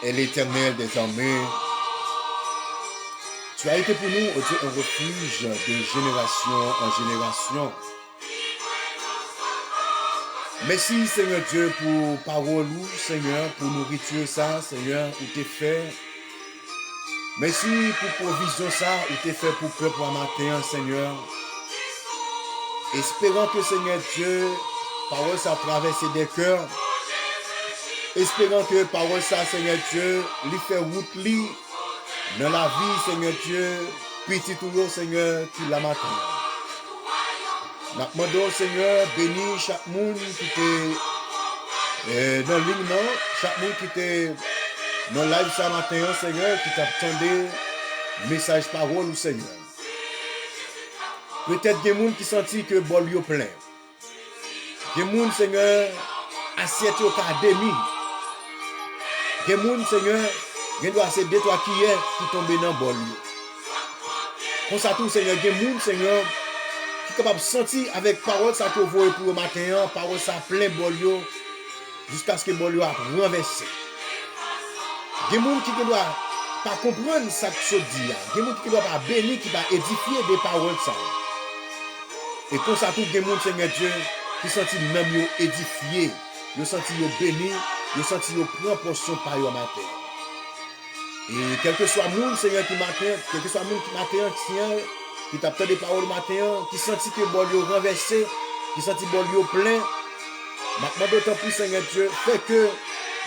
est l'Éternel des armées. Tu as été pour nous, oh Dieu, un refuge de génération en génération. Merci, Seigneur Dieu, pour parole, Seigneur, pour nourriture ça, Seigneur, où t'es fait. Merci pour provision ça, où t'es fait pour peuple à matin, Seigneur. Espérant que, Seigneur Dieu, parole ça traverse des cœurs. Espérant que parole ça, Seigneur Dieu, lui fait route li dans la vie, Seigneur Dieu, petit toujours, Seigneur, qui la matin. Nous demandons, Seigneur, bénis chaque monde qui était dans ligne, chaque monde qui était dans le live ce matin, Seigneur, qui t'attendait message parole, Seigneur. Peut-être des gens qui sentent que bol yo plein. Des gens, Seigneur, assiette au académie. Des gens, Seigneur, qui doit se détourner qui tombent dans le bol. Comme ça, tout, Seigneur, des gens, Seigneur, qui sont capables de sentir avec parole ça que vous voyez pour le matin, parole ça plein bol jusqu'à ce que bol a renversé. Des gens qui ne doivent pas comprendre ça que je dis. Des gens qui ne doivent pas bénir, qui va édifier des paroles ça. Et comme ça, tout le monde, Seigneur Dieu, qui sentit même édifié, ils sentit béni, ils sentit prendre portion par eux matin. Et quel que soit le monde, Seigneur, qui matin, quel que soit le monde qui matin, qui t'a des paroles matin, qui sentit que bol yo renversé, qui sentit bol yo plein, maintenant d'autant plus, Seigneur Dieu, fait que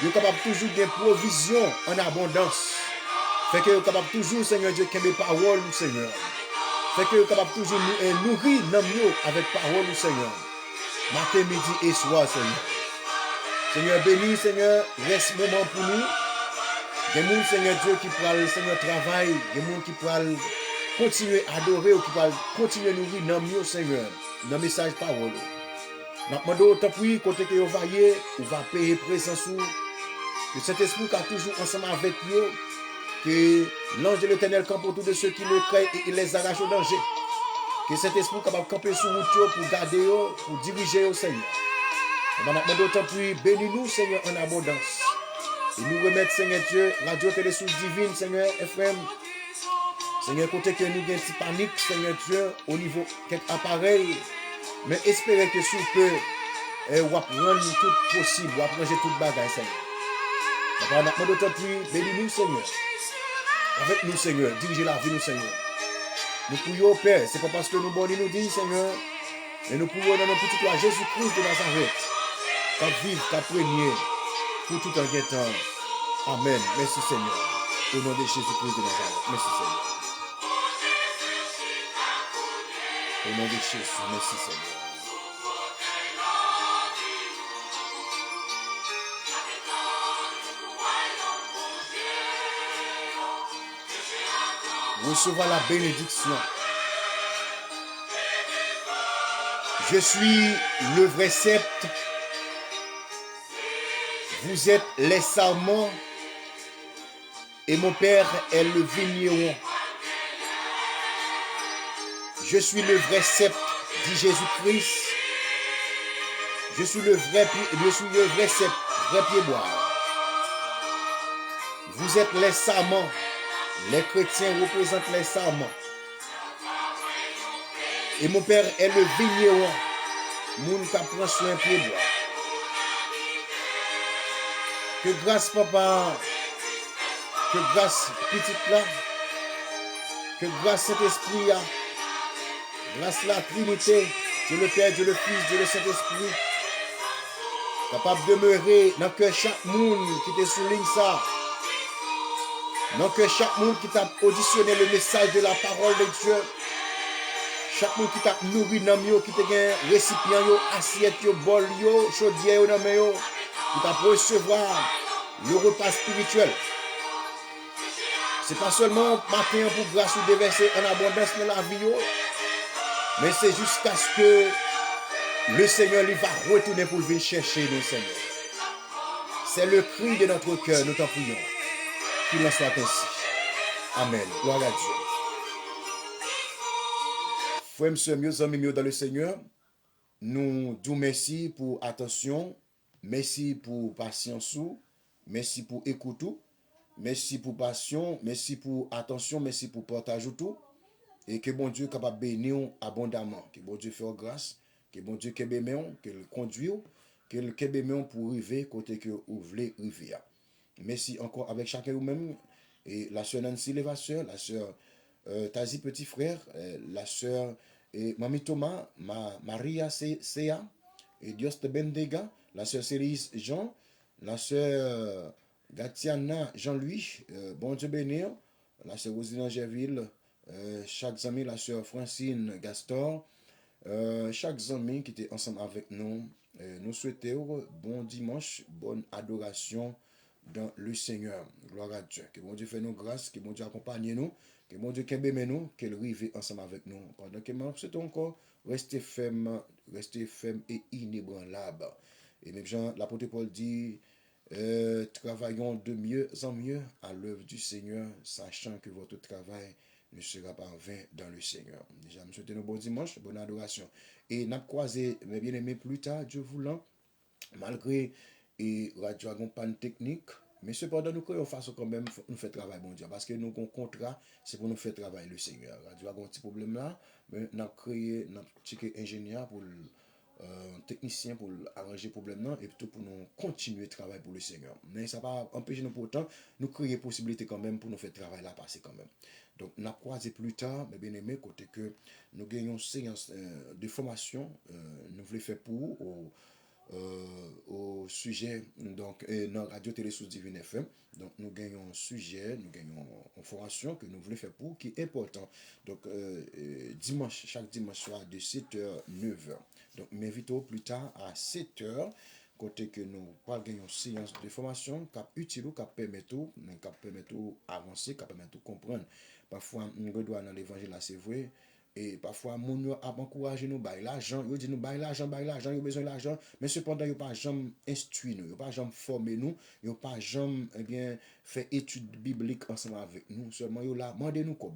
vous êtes capable toujours de provision en abondance. Fait que vous êtes capable toujours, Seigneur Dieu, de paroles, Seigneur. Fait que vous êtes capable toujours de nourrir nous avec parole, Seigneur. Matin, midi et soir, Seigneur. Seigneur, béni, Seigneur, reste moment pour nous. Des gens, Seigneur Dieu, qui pourraient, Seigneur, travailler. Des gens qui pourraient continuer à adorer ou qui pourraient continuer à nourrir nous, Seigneur. Dans le message parole. Nous demandons autant pour lui, côté que vous voyez, vous va payer présence. Que cet esprit qui a toujours ensemble avec vous, que l'ange de l'Éternel campe autour de ceux qui le craignent et il les arrache au danger. Que cet esprit capable de camper sur vous pour garder, pour diriger au Seigneur. Nous demandons autant pour lui, bénis-nous, Seigneur, en abondance. Et nous remettre, Seigneur Dieu, radio télé sous divine, Seigneur, FM. Seigneur, côté que nous avons une petite panique, Seigneur Dieu, au niveau quelques appareils. Mais espérez que sous peu, vous prendre tout possible, vous ranger toute bagaille, Seigneur. Nous demandons autant pour lui, bénis-nous, Seigneur. avec nous, Seigneur. Dirigez la vie, nous, Seigneur. Nous prions, Père. C'est pas parce que nous bonnons, nous dit, Seigneur. Mais nous prions dans notre petit roi Jésus-Christ de Nazareth. Qu'à vivre, qu'à premier, pour tout un temps. Amen. Merci, Seigneur. Au nom de Jésus-Christ de Nazareth. Merci, Seigneur. Au nom de Jésus. Merci, Seigneur. Recevons la bénédiction. Je suis le vrai sceptre. Vous êtes les sarments. Et mon Père est le vigneron. Je suis le vrai sceptre, dit Jésus-Christ. Je suis le vrai sceptre, vrai pied bois. Vous êtes les sarments. Les chrétiens représentent les sarments. Et mon Père est le vigneron. Moun qui prend soin pied bois. Que grâce, papa, que grâce, petite là, que grâce, Saint-Esprit, grâce la Trinité, Dieu le Père, Dieu le Fils, Dieu le Saint-Esprit, capable de demeurer dans que chaque monde qui te souligne ça, dans que chaque monde qui t'a auditionné le message de la parole de Dieu, chaque monde qui t'a nourri dans yo, qui t'a gagné récipient yo, assiette yo, bol yo, chaudière yo dans yo, qui t'a recevoir le repas spirituel. C'est pas seulement matin pour grâce ou déverser en abondance dans la vie, mais c'est jusqu'à ce que le Seigneur lui va retourner pour venir chercher nous, Seigneur. C'est le cri de notre cœur, nous t'en prions. Qu'il en soit ainsi. Amen. Gloire à Dieu. Frères, sœurs, mieux amis, mieux dans le Seigneur, nous disons merci pour attention, merci pour patience, merci pour écoute. Merci pour passion, merci pour attention, merci pour partage tout. Et que bon Dieu est capable de bénir abondamment. Que bon Dieu fasse grâce, que bon Dieu bénisse, qu'il conduise, qu'il bénisse pour arriver côté que vous voulez arriver. Merci encore avec chacun de vous-même. Et la sœur Nancy Levasseur, la sœur Tazi Petit Frère, la sœur Mami Thomas, Maria Sea, et Dios te bendiga, la sœur Cérise Jean, la sœur Gatiana Jean-Louis, bon Dieu bénir, la sœur Rosine Angéville, chaque ami, la sœur Francine Gastor, chaque ami qui était ensemble avec nous, nous souhaitons bon dimanche, bonne adoration dans le Seigneur. Gloire à Dieu. Que bon Dieu fait nous grâce, que bon Dieu accompagne nous, que bon Dieu bénisse nous, qu'il rive ensemble avec nous. Pendant que nous souhaitons encore rester ferme et inébranlable. Et même Jean, l'apôtre Paul dit, travaillons de mieux en mieux à l'œuvre du Seigneur, sachant que votre travail ne sera pas en vain dans le Seigneur. Déjà, nous souhaitons un bon dimanche, bonne adoration. Et nous croisé, mes bien-aimés, plus tard, Dieu voulant, malgré Radio Dragon panne technique, mais cependant, nous croyons façon quand même, nous faire travail, bon Dieu, parce que nous avons un contrat, c'est pour nous faire travailler le Seigneur. Radio Dragon a un petit problème là, mais nous avons créé, nous avons checké ingénieur pour technicien pour arranger le problème là, et plutôt pour nous continuer de travailler pour le Seigneur. Mais ça va empêcher nous pourtant, nous créer possibilité quand même pour nous faire travail là passer quand même. Donc, nous avons croisé plus tard, mes bien-aimés, côté que nous gagnons une séance de formation, nous voulons faire pour au sujet, donc, dans Radio Télé sous Divine FM. Donc, nous gagnons un sujet, nous gagnons une formation que nous voulons faire pour, qui est important. Donc, dimanche, chaque dimanche soir de 7h, 9h. Donc, m'invitons plus tard à 7h, côté que nous pas gagner une séance de formation qui utile ou qui permet tout avancer, qui permet tout comprendre. Parfois, nous doit dans l'évangile là, c'est vrai. Et parfois, moun yo a encouragé nous bailler l'argent, yo dit nous bailler l'argent, yo besoin d'argent, mais cependant yo pas jamais instruit nous, yo pas jamais formé nous, yo pas jamais fait étude biblique ensemble avec nous. Seulement yo là, mandez nous quoi,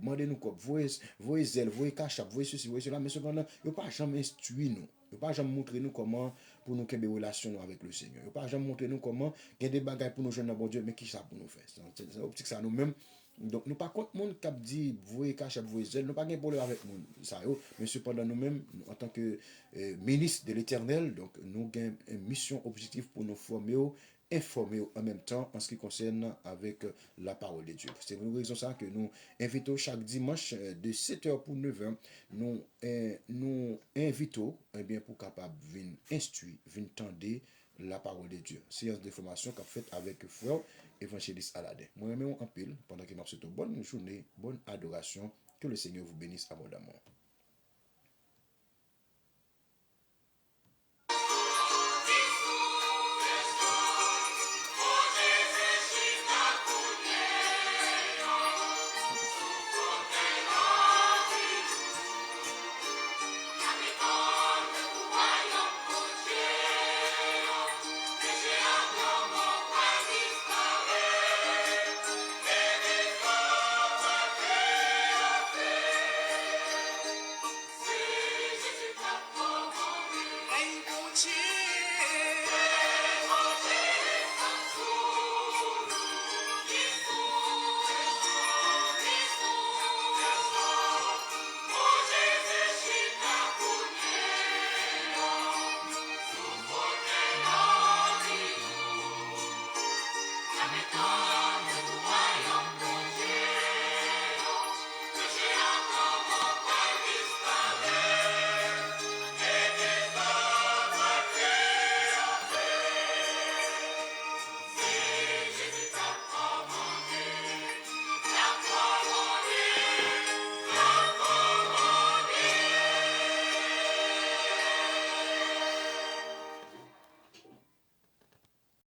voyez zèle, voyez cachap, voyez ceci, voyez cela, mais cependant yo pas jamais instruit nous. Yo pas jamais montrer nous comment pour nous créer des relations avec le Seigneur. Yo pas jamais montrer nous comment il y a des bagages pour nous joindre dans bon Dieu, mais qui ça pour nous faire. C'est optique ça nous-mêmes. Donc, nous pas contre monde qui dit, vous voyez cachap, vous voyez zèle, nous pas de problème avec nous, ça, mais cependant nous-mêmes, en tant que ministre de l'Éternel, donc nous avons une mission objective pour nous former informé en même temps en ce qui concerne avec la parole de Dieu. C'est pour une raison ça que nous invitons chaque dimanche de 7h pour 9h, nous invitons bien, pour capable venir instruire, venir tendre la parole de Dieu. Séance de formation qu'a fait avec frère évangéliste Aladin. Moi-même en pile pendant que nous souhaitons bonne journée, bonne adoration, que le Seigneur vous bénisse abondamment.